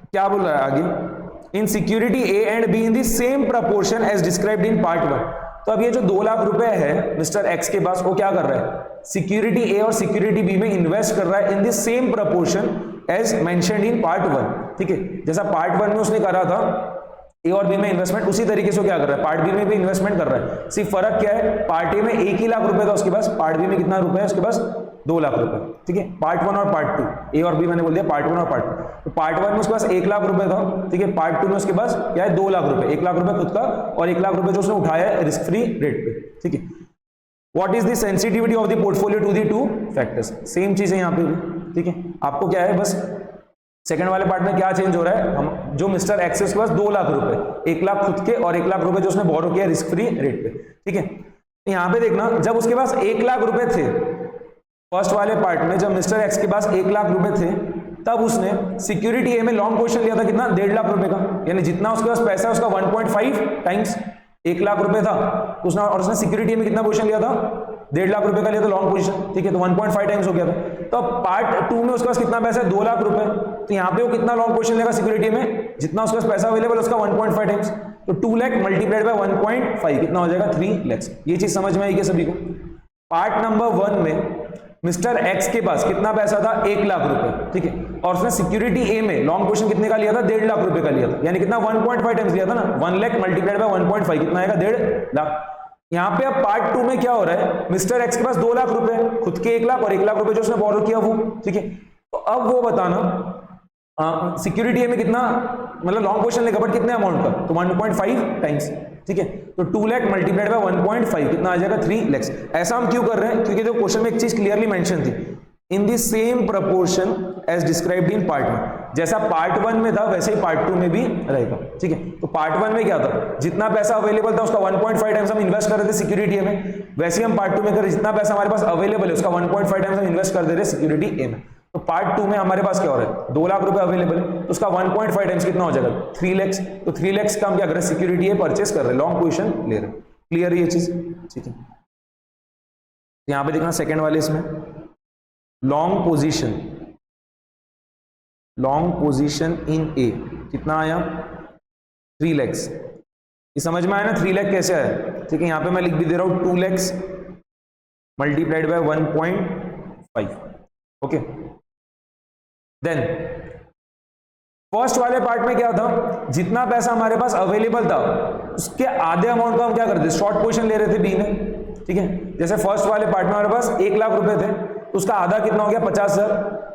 Speaker 1: क्या बोल रहा है आगे? In security A and B in the same proportion as described in part 1। तो अब ये जो 2 लाख रुपए है मिस्टर एक्स के पास, वो क्या कर रहा है? सिक्योरिटी ए और सिक्योरिटी बी में इन्वेस्ट कर रहा है in the same proportion as mentioned in part 1। ठीक है, जैसा पार्ट 1 में उसने करा था ए और बी में इन्वेस्टमेंट, उसी तरीके से क्या कर रहा है? पार्ट बी में भी इन्वेस्टमेंट कर रहा है। सिर्फ फर्क क्या है? पार्ट ए में 1 ही लाख रुपए था उसके पास, पार्ट बी में कितना रुपए है उसके पास? 2 लाख रुपए। ठीक है, पार्ट 1 और पार्ट 2, ए और बी मैंने बोल दिया पार्ट 1 और पार्ट 2। तो पार्ट 1 में उसके पास 1 लाख रुपए था, ठीक है, पार्ट 2 में उसके पास क्या है? 2 लाख रुपए। 1 लाख रुपए खुद का और 1 लाख रुपए जो उसने उठाया है रिस्क फ्री रेट पे। ठीक है, what is the sensitivity of the portfolio to the two factors? Same चीज है यहाँ पे भी। ठीक है, आपको क्या है, बस सेकंड वाले पार्ट में क्या चेंज हो रहा है? हम जो मिस्टर एक्स के पास 2 लाख रुपए, 1 लाख खुद के और 1 लाख रुपए जो उसने बोरो किया रिस्क फ्री रेट पे। ठीक है, यहाँ पे देखना, जब उसके पास 1 लाख रुपए थे फर्स्ट वाले पार्ट में, जब मिस्टर एक्स के पास 1 लाख रुपए थे, तब उसने सिक्योरिटी ए में लॉन्ग पोजीशन लिया था कितना? 1.5 लाख रुपए का, यानी जितना उसके पास पैसा है उसका 1.5 टाइम्स 1 लाख रुपए था उसने, और उसने सिक्योरिटी में कितना पोजीशन लिया था? 1.5 लाख रुपए का लिया था लॉन्ग पोजीशन। ठीक है, तो 1.5 टाइम्स हो गया था। तो अब पार्ट 2 में उसके पास कितना पैसा है? 2 लाख रुपए। तो यहाँ पे वो कितना लॉन्ग पोजीशन लेगा सिक्योरिटी में? जितना उसके पास पैसा अवेलेबल उसका 1.5 टाइम्स, तो 2 लाख मल्टीप्लाइड बाय 1.5 कितना हो जाएगा? 3 लाख। ये चीज समझ में आई क्या सभी को? पार्ट नंबर 1 में मिस्टर एक्स के पास कितना पैसा था? 1 लाख रुपए। ठीक है, और उसने सिक्योरिटी ए में लॉन्ग पोजीशन कितने का लिया था? 1.5 लाख रुपए का लिया था, यानी कितना? 1.5 टाइम्स लिया था ना। 1 लाख मल्टीप्लाइड बाय 1.5 कितना आएगा? 1.5 लाख। यहाँ पे अब पार्ट 2 में क्या हो रहा है? मिस्टर एक्स के पास 2 लाख रुपए, खुद के 1 लाख और 1 लाख रुपए जो उसने बोरो किया वो। ठीक है, तो अब वो बताना सिक्योरिटी ए में कितना, मतलब लॉन्ग पोजीशन लेगा बट कितने अमाउंट का? तो 1.5 टाइम्स। ठीक है, तो 2 लाख मल्टीप्लाइड बाय 1.5 कितना आ जाएगा? 3 लाख। ऐसा हम क्यों कर रहे हैं? क्योंकि जो क्वेश्चन में एक चीज क्लियरली मेंशन थी, in the same proportion as described in part 1। जैसा पार्ट 1 में था वैसे ही पार्ट 2 में भी रहेगा। ठीक है, तो पार्ट 1 में क्या था? जितना पैसा अवेलेबल था उसका 1.5 टाइम्स हम इन्वेस्ट कर रहे थे सिक्योरिटी ए में, वैसे ही हम पार्ट 2 में कर रहे, जितना पैसा हमारे पास अवेलेबल है उसका 1.5 टाइम्स हम इन्वेस्ट कर दे रहे सिक्योरिटी ए में। तो पार्ट 2 में हमारे पास क्या हो रहा है? 2 लाख रुपए अवेलेबल है, तो उसका 1.5 टाइम्स कितना हो जाएगा? 3 लाख। तो 3 लाख का हम क्या कर रहे हैं? सिक्योरिटी ए परचेस कर रहे हैं, लॉन्ग पोजीशन ले रहे हैं। क्लियर ये चीज? ठीक है, यहां पे देखना सेकंड वाले इसमें लॉन्ग पोजीशन इन ए कितना आया? 3 लाख। ये समझ में आया ना 3 लाख कैसे आया? ठीक है, यहां पे मैं लिख भी दे रहा हूं 2 lakh multiplied by 1.5। Okay, then first वाले पार्ट में क्या था? जितना पैसा हमारे पास अवेलेबल था उसके आधे अमाउंट का हम क्या करते? शॉर्ट पोजीशन ले रहे थे बी में। ठीक है, जैसे फर्स्ट वाले पार्ट में हमारे पास 1 लाख रुपए थे, तो उसका आधा कितना हो गया? 50,000।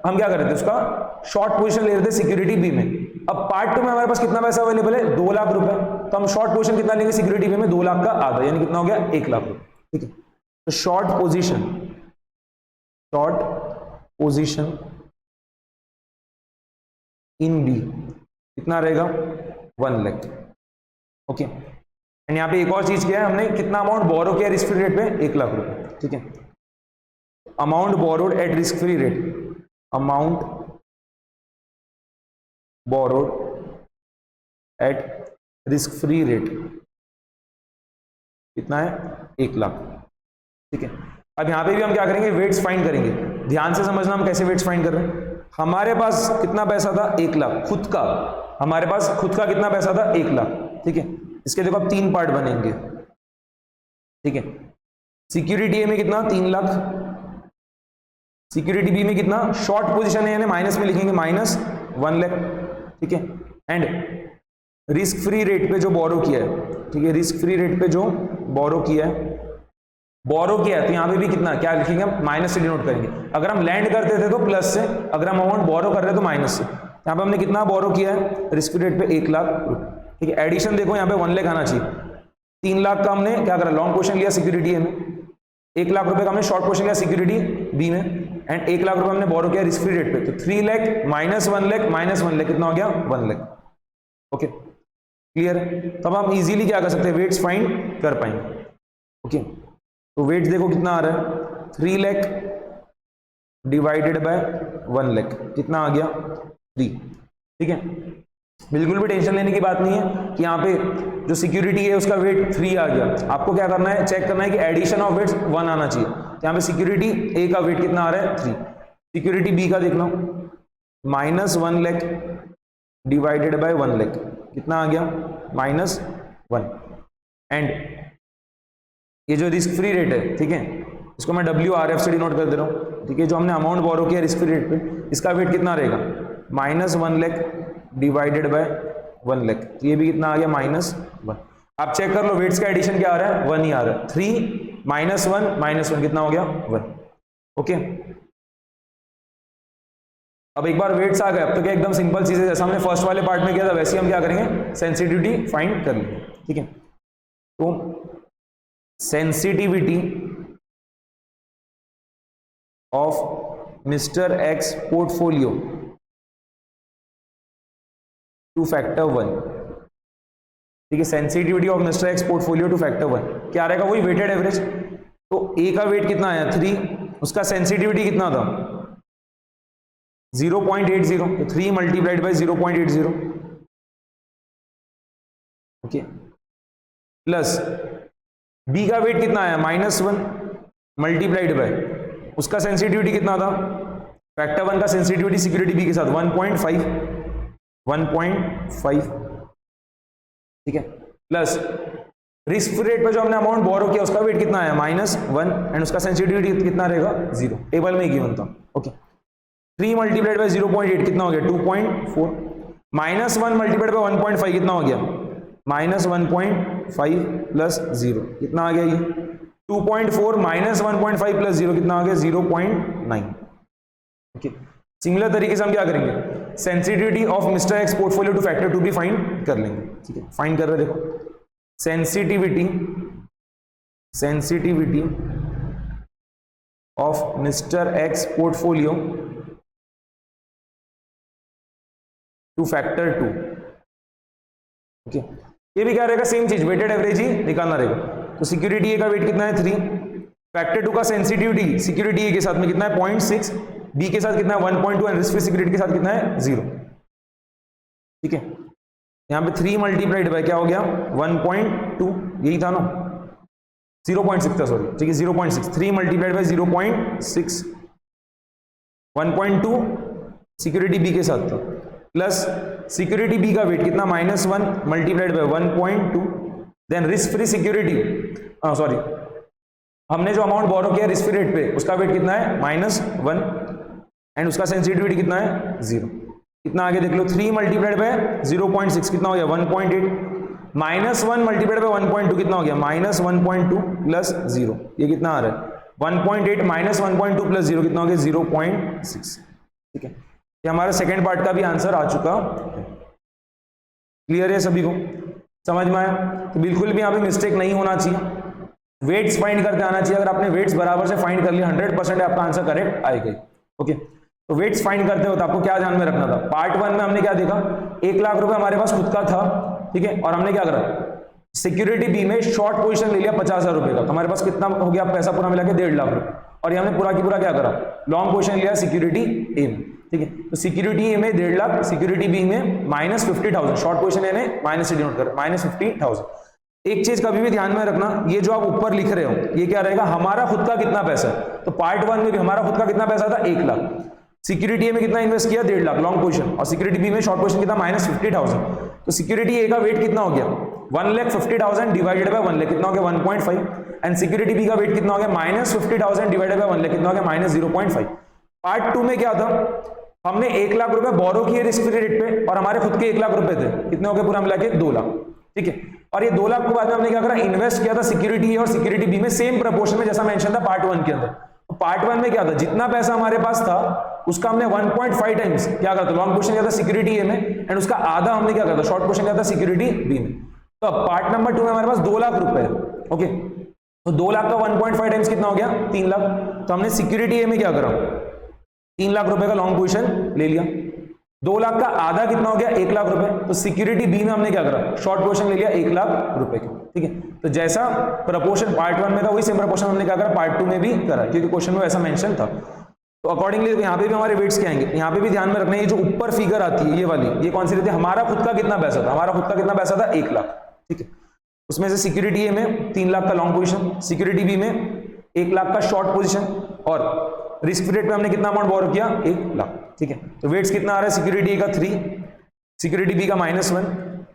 Speaker 1: हम क्या कर रहे थे? उसका शॉर्ट पोजीशन ले रहे थे सिक्योरिटी बी में। अब पार्ट 2 में हमारे पास कितना पैसा अवेलेबल है? 2 लाख रुपए। तो हम शॉर्ट पोजीशन कितना लेंगे सिक्योरिटी बी में? 2 लाख का आधा, यानी कितना हो गया? 1 लाख रुपए। ठीक है, तो शॉर्ट पोजीशन इन बी कितना रहेगा? 1 लाख। ओके, एंड यहाँ पे एक और चीज किया है हमने, कितना अमाउंट बोरो किया रिस्क फ्री रेट पे? 1 लाख रुपए। ठीक है, amount borrowed at risk free rate, amount borrowed at risk free rate कितना है? 1 लाख। ठीक है, अब यहां पे भी हम क्या करेंगे? वेट्स फाइंड करेंगे। ध्यान से समझना हम कैसे वेट्स फाइंड कर रहे हैं। हमारे पास कितना पैसा था? 1 लाख खुद का। हमारे पास खुद का कितना पैसा था? 1 लाख। ठीक है, इसके देखो अब 3 पार्ट बनेंगे। ठीक है, सिक्योरिटी ए में कितना? 3 लाख। सिक्योरिटी बी में कितना? शॉर्ट पोजीशन है यानी माइनस में लिखेंगे -1 लाख। ठीक है, एंड रिस्क फ्री रेट पे जो बोरो किया है। ठीक है, रिस्क फ्री रेट पे जो बोरो किया है, तो यहां पे भी कितना क्या लिखेंगे? हम माइनस से डिनोट करेंगे। अगर हम लैंड करते थे तो प्लस से, अगर हम अमाउंट बोरो कर रहे हैं तो माइनस से। यहां पे हमने कितना बोरो किया है? रिस्क फ्री रेट पे 1 लाख रुपए। ठीक है, एडिशन देखो यहाँ पे 1 लाख आना चाहिए। 3 लाख का हमने क्या करा? लॉन्ग पोजीशन लिया सिक्योरिटी ए में। 1 लाख रुपए का हमने शॉर्ट पोजीशन लिया सिक्योरिटी बी में, एंड 1 लाख रुपए हमने बोरो किया रिस्क फ्री रेट पे। तो 3 लाख -1 लाख -1 लाख कितना हो गया? 1 लाख। ओके, क्लियर है? तब हम इजीली क्या कर सकते हैं? वेट्स फाइंड कर पाएंगे। ओके, तो वेट्स देखो कितना आ रहा है? 3 लाख डिवाइडेड बाय 1 लाख कितना आ गया? 3। ठीक है, बिल्कुल भी टेंशन लेने की बात नहीं है कि यहाँ पे जो सिक्योरिटी है उसका वेट 3 आ गया। आपको क्या करना है, चेक करना है कि एडिशन ऑफ वेट्स 1 आना चाहिए। तो यहाँ पे सिक्योरिटी ए का वेट कितना आ रहा है 3, सिक्योरिटी बी का देखना -1 लाख डिवाइडेड बाय 1 लाख कितना आ गया -1। एंड ये जो रिस्क फ्री रेट है, ठीक है, इसको मैं WRF से डिनोट कर दे रहा हूँ, ठीक है। जो हमने अमाउंट बोरो किया रिस्क फ्री रेट पे, इसका वेट कितना रहेगा -1 लाख डिवाइडेड बाय 1 लाख, ये भी कितना आ गया -1। आप चेक कर लो वेट्स का एडिशन क्या आ रहा है 1 ही आ रहा है। 3 -1 कितना हो गया 1। ओके, अब एक बार वेट्स आ गए, अब तो क्या एकदम सिंपल चीज है, जैसा हमने फर्स्ट वाले पार्ट में किया था वैसे ही हम क्या करेंगे सेंसिटिविटी फाइंड कर लेंगे, ठीक है। तो sensitivity of mister X portfolio to factor 1, ठीक है। Sensitivity of mister X portfolio to factor 1 क्या रहेगा, वही वेटेड एवरेज। तो ए का वेट कितना आया 3, उसका सेंसिटिविटी कितना था 0.80, तो 3 multiplied by 0.80, okay. Plus B का वेट कितना आया -1 मल्टीप्लाइड बाय, उसका सेंसिटिविटी कितना था फैक्टर 1 का सेंसिटिविटी सिक्योरिटी बी के साथ 1.5, ठीक है। प्लस रिस्क फ्री रेट पर जो हमने अमाउंट बोरो किया उसका वेट कितना आया -1 एंड उसका सेंसिटिविटी कितना रहेगा 0, टेबल में ही गिवन था, ओके। 3 मल्टीप्लाइड बाय 0.8 कितना हो गया 2.4, -1 मल्टीप्लाइड बाय 1.5 कितना हो गया -1.5 प्लस 0 कितना आ गया ये 2.4 -1.5 प्लस 0 कितना आ गया 0.9, ओके। सिमिलर तरीके से हम क्या करेंगे sensitivity of mister X portfolio to factor 2 भी फाइंड कर लेंगे, ठीक है। फाइंड कर रहे हैं, देखो sensitivity of mister X portfolio to factor 2, okay. ये भी क्या रहेगा सेम चीज, वेटेड एवरेज ही निकालना रहेगा। तो सिक्योरिटी ए का वेट कितना है 3, फैक्टर 2 का सेंसिटिविटी सिक्योरिटी ए के साथ में कितना है 0.6, बी के साथ कितना है 1.2 एंड रिस्क फ्री सिक्योरिटी के साथ कितना है 0, ठीक है। यहां पे 3 मल्टीप्लाइड बाय क्या हो गया 1.2, यही था ना 0.6 था, सॉरी, ठीक है 0.6, 3 मल्टीप्लाइड बाय 0.6, 1.2 सिक्योरिटी बी के साथ था, प्लस सिक्योरिटी बी का वेट कितना -1 multiplied by 1.2, then risk free security, sorry हमने जो अमाउंट बोरो किया रिस्क फ्री रेट पे उसका वेट कितना है -1 एंड उसका सेंसिटिविटी कितना है 0, कितना आगे देख लो 3 मल्टीप्लाइड बाय 0.6 कितना हो गया 1.8, -1 मल्टीप्लाइड बाय 1.2 कितना हो गया -1.2 प्लस 0, ये कितना आ रहा है 1.8 -1.2 प्लस 0 कितना हो गया 0.6, ठीक है। ये हमारा सेकेंड पार्ट का भी आंसर आ चुका है। क्लियर है सभी को, समझ में आया? तो बिल्कुल भी यहाँ पे मिस्टेक नहीं होना चाहिए, वेट्स फाइंड करते आना चाहिए। अगर आपने वेट्स बराबर से फाइंड कर लिया 100% आपका आंसर करेक्ट आएगा, ओके। तो वेट्स फाइंड करते हो तो आपको क्या ध्यान में रखना था, पार्ट 1 में हमने क्या देखा 1 लाख रुपए हमारे पास खुद का था, ठीक है, और हमने क्या करा सिक्योरिटी बी में शॉर्ट पोजीशन ले लिया 50,000 रुपए का, तो हमारे पास कितना हो गया पैसा पूरा मिला के 1.5 लाख रुपए, और ये हमने पूरा की पूरा क्या करा लॉन्ग पोजीशन लिया सिक्योरिटी ए में, ठीक है। तो सिक्योरिटी ए में 1.5 लाख, सिक्योरिटी बी में -50,000, शॉर्ट पोजीशन ए ने माइनस से डिनोट कर -50,000। एक चीज कभी भी ध्यान में रखना, ये जो आप ऊपर लिख रहे हो ये क्या रहेगा हमारा खुद का कितना पैसा है। तो पार्ट 1 में भी हमारा खुद का कितना पैसा था 1 लाख, सिक्योरिटी ए में कितना इन्वेस्ट किया 1.5 लाख लॉन्ग पोजीशन, और सिक्योरिटी बी में शॉर्ट पोजीशन कितना -50,000। तो सिक्योरिटी ए का वेट कितना हो गया 1,50,000 डिवाइडेड बाय 1 लाख कितना हो गया 1.5, एंड सिक्योरिटी बी का वेट कितना हो गया -50,000 डिवाइडेड बाय 1 लाख कितना हो गया -0.5। पार्ट 2 में क्या था हमने 1 लाख रुपए बोरो किए रिस्क फ्री रेट पे, और हमारे खुद के 1 लाख रुपए थे, कितने हो गए पूरा मिला के 2 लाख, ठीक है। और ये 2 लाख के बाद में हमने क्या करा इन्वेस्ट किया था सिक्योरिटी ए और सिक्योरिटी बी में सेम प्रपोर्शन में जैसा मेंशन था पार्ट 1 के अंदर। तो पार्ट 1 में क्या था जितना पैसा हमारे पास था उसका हमने 1.5 टाइम्स क्या करा था लॉन्ग पोजीशन लिया था सिक्योरिटी ए में, एंड उसका आधा हमने क्या करा था शॉर्ट पोजीशन लिया था सिक्योरिटी बी में। तो अब पार्ट नंबर 2 में हमारे पास 2 लाख रुपए है, ओके। तो 2 लाख का 1.5 टाइम्स कितना हो गया 3 लाख। तो हमने सिक्योरिटी ए में क्या करा 3 लाख रुपए का लॉन्ग पोजीशन ले लिया, 2 लाख का आधा कितना हो गया 1 लाख रुपए। तो सिक्योरिटी बी में हमने क्या करा शॉर्ट पोजीशन ले लिया 1 लाख रुपए की, ठीक है। तो जैसा प्रपोर्शन पार्ट 1 में था वही सेम प्रपोर्शन हमने क्या करा पार्ट 2 में भी करा, क्योंकि क्वेश्चन में ऐसा मेंशन था। तो अकॉर्डिंगली यहाँ पे भी हमारे वेट्स क्या आएंगे, यहाँ पे भी ध्यान में रखना है, ये जो ऊपर फिगर आती है ये वाली, ये कौन सी रहती है, हमारा खुद का कितना पैसा था, हमारा खुद का कितना पैसा था 1 लाख, ठीक है। उसमें से सिक्योरिटी ए में 3 लाख का लॉन्ग पोजीशन, सिक्योरिटी बी में 1 लाख का शॉर्ट पोजीशन, और रिस्क फ्री रेट में हमने कितना अमाउंट बोरो किया 1 लाख, ठीक है। तो वेट्स कितना आ रहा है, सिक्योरिटी ए का 3, सिक्योरिटी बी का -1,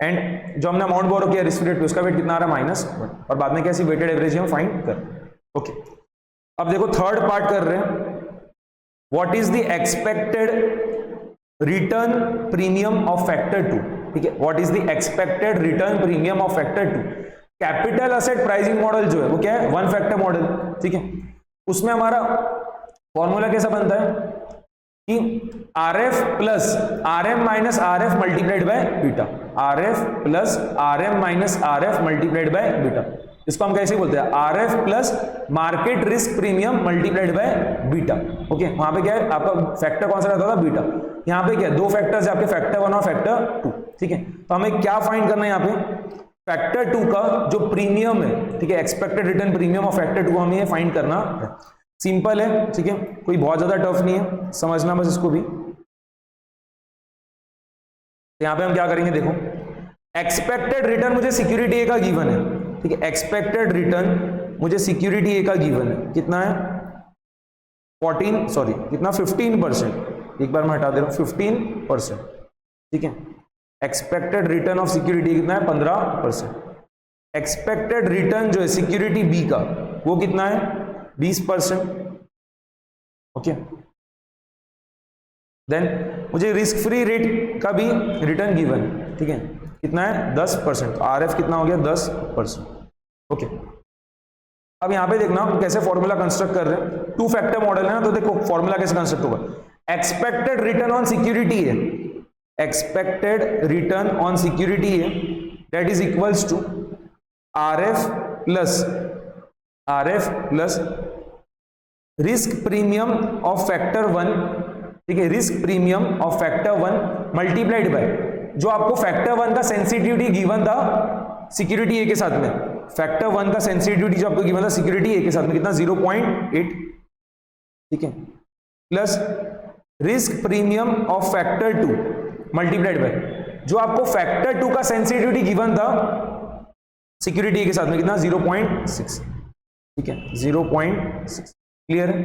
Speaker 1: एंड जो हमने अमाउंट बोरो किया रिस्क फ्री रेट पे उसका वेट कितना आ रहा है -1, और बाद में कैसी वेटेड एवरेज हम फाइंड कर, ओके। अब देखो थर्ड पार्ट कर रहे हैं, what is the expected return premium of factor 2, ठीक है। What is the expected return premium of factor 2। Capital asset pricing model जो है वो क्या है, 1 फैक्टर मॉडल, ठीक है। उसमें हमारा फॉर्मूला कैसा बनता है कि RF plus RM minus RF multiplied by beta, RF plus RM minus RF multiplied by beta, इसको हम कैसे बोलते हैं, RF plus market risk premium multiplied by beta, okay. वहां पे क्या है आपका फैक्टर कौन सा रहता था, बीटा। यहाँ पे क्या है, 2 फैक्टर्स है आपके, फैक्टर 1 और फैक्टर 2, ठीक है। तो हमें क्या फाइंड करना है यहाँ पे, फैक्टर 2 का जो प्रीमियम है, ठीक है, expected return premium of factor 2 हमें फाइंड करना है। सिंपल है, ठीक है, कोई बहुत ज्यादा टफ नहीं है, समझना बस इसको भी। यहां पे हम क्या करेंगे, देखो एक्सपेक्टेड रिटर्न मुझे सिक्योरिटी ए का गिवन है, ठीक है। एक्सपेक्टेड रिटर्न मुझे सिक्योरिटी ए का गिवन है, कितना है 15%, एक बार मैं हटा दे रहा हूं 15%, ठीक है। एक्सपेक्टेड रिटर्न ऑफ सिक्योरिटी कितना है 15%। एक्सपेक्टेड रिटर्न जो है सिक्योरिटी बी का वो कितना है 20%, ओके। देन मुझे रिस्क फ्री रेट का भी रिटर्न गिवन है, ठीक है, कितना है 10%, RF कितना हो गया 10%, ओके। अब यहां पे देखना कैसे फॉर्मूला कंस्ट्रक्ट कर रहे हैं, 2 फैक्टर मॉडल है ना, तो देखो फॉर्मूला कैसे कंस्ट्रक्ट होगा, एक्सपेक्टेड रिटर्न ऑन सिक्योरिटी है, एक्सपेक्टेड रिटर्न ऑन सिक्योरिटी है that is equals to RF plus risk premium of factor 1, ठीक है, risk premium of factor 1 multiplied by जो आपको फैक्टर 1 का सेंसिटिविटी गिवन था सिक्योरिटी ए के साथ में, फैक्टर 1 का सेंसिटिविटी जो आपको गिवन था सिक्योरिटी ए के साथ में कितना 0.8, ठीक है, plus risk premium of factor 2 multiplied by जो आपको फैक्टर 2 का सेंसिटिविटी गिवन था सिक्योरिटी ए के साथ में कितना 0.6, ठीक है, 0.6, क्लियर है,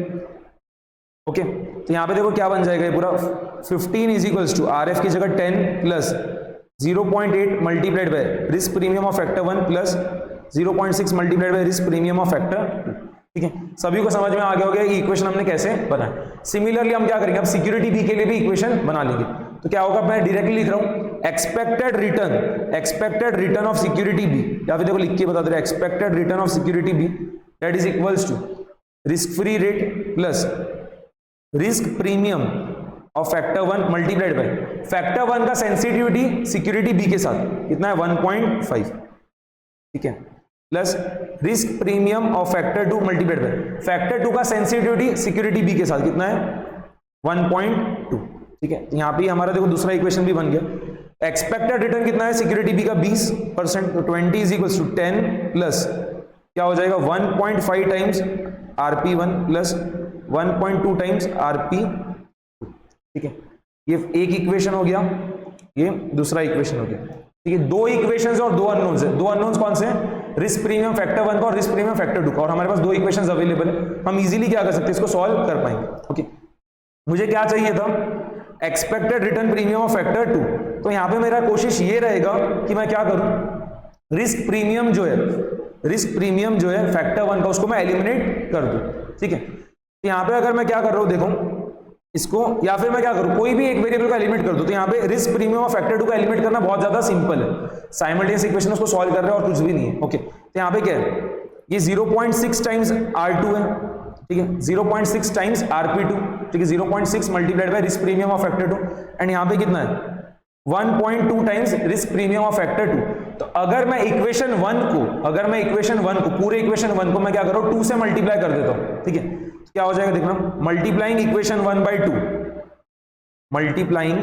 Speaker 1: ओके। तो यहां पे देखो क्या बन जाएगा ये पूरा, 15 इज इक्वल्स टू RF की जगह 10 plus 0.8 multiplied by risk premium of factor 1 plus 0.6 multiplied by risk premium of factor 2, ठीक है। सभी को समझ में आ गया होगा कि इक्वेशन हमने कैसे बनाया। सिमिलरली हम क्या करेंगे, अब सिक्योरिटी बी के लिए भी इक्वेशन बना लेंगे, तो क्या होगा, मैं डायरेक्टली लिख रहा हूं expected return of security B, या फिर देखो लिख के बता दे रहा, expected return of security B that is equals to risk free rate plus risk premium of factor 1 multiplied by factor 1 का सेंसिटिविटी सिक्योरिटी बी के साथ कितना है 1.5, ठीक है, plus risk premium of factor 2 multiplied by factor 2 का सेंसिटिविटी सिक्योरिटी बी के साथ कितना है 1.2, ठीक है। यहां पे हमारा देखो दूसरा इक्वेशन भी बन गया, एक्सपेक्टेड रिटर्न कितना है सिक्योरिटी बी का 20%, तो 20 इज इक्वल्स टू 10 प्लस क्या हो जाएगा 1.5 times RP1 plus 1.2 times RP2, ठीक है। ये एक इक्वेशन हो गया, ये दूसरा इक्वेशन हो गया, ठीक है। 2 इक्वेशंस और 2 अननोन्स है, 2 अननोन्स कौन से हैं, रिस्क प्रीमियम फैक्टर 1 का और रिस्क प्रीमियम फैक्टर 2 का, और हमारे पास 2 इक्वेशंस अवेलेबल है, हम इजीली क्या कर सकते हैं, इसको सॉल्व कर पाएंगे, ओके। मुझे क्या चाहिए था, expected return premium of factor 2, तो यहां पे मेरा कोशिश ये रहेगा कि मैं क्या करूं, रिस्क प्रीमियम जो है फैक्टर 1 का उसको मैं एलिमिनेट कर दूं, ठीक है। तो यहां पे अगर मैं क्या कर रहा हूं, देखो इसको, या फिर मैं क्या करूं, कोई भी एक वेरिएबल का एलिमिनेट कर दूं, तो यहां पे रिस्क प्रीमियम ऑफ फैक्टर 2 का एलिमिनेट करना बहुत ज्यादा सिंपल है, साइमल्टेनियस इक्वेशन उसको सॉल्व कर रहे हैं और कुछ भी नहीं है, ओके। तो यहां पे क्या है, ये 0.6 टाइम्स R2 है, ठीक है, 0.6 टाइम्स RP2, ठीक है, 0.6 multiplied by risk premium of factor 2, and यहां पे कितना है 1.2 times risk premium of factor 2। तो अगर मैं इक्वेशन 1 को पूरे इक्वेशन 1 को मैं क्या कर रहा हूं 2 से मल्टीप्लाई कर देता हूं, ठीक है, तो क्या हो जाएगा देखना, multiplying equation 1 by 2, multiplying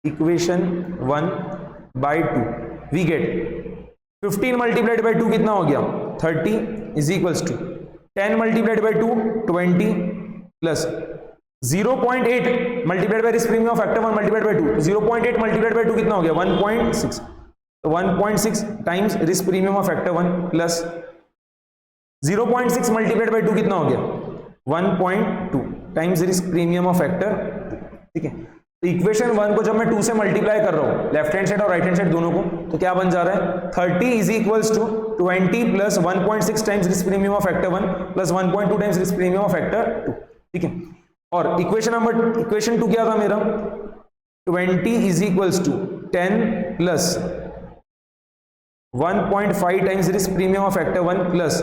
Speaker 1: equation 1 by 2 we get 15 multiplied by 2 कितना हो गया 30 is equals to 10 multiplied by 2 20 plus 0.8 multiplied by risk premium of factor 1 multiplied by 2, 0.8 multiplied by 2 कितना हो गया 1.6, तो 1.6 times risk premium of factor 1 plus 0.6 multiplied by 2 कितना हो गया 1.2 times risk premium of factor, ठीक है। तो इक्वेशन 1 को जब मैं 2 से मल्टीप्लाई कर रहा हूं लेफ्ट हैंड साइड और राइट हैंड साइड दोनों को, तो क्या बन जा रहा है 30 is equals to 20 plus 1.6 times risk premium of factor 1 plus 1.2 times risk premium of factor 2, ठीक है। और इक्वेशन 2 क्या था मेरा 20 is equals to 10 plus 1.5 times risk premium of factor 1 plus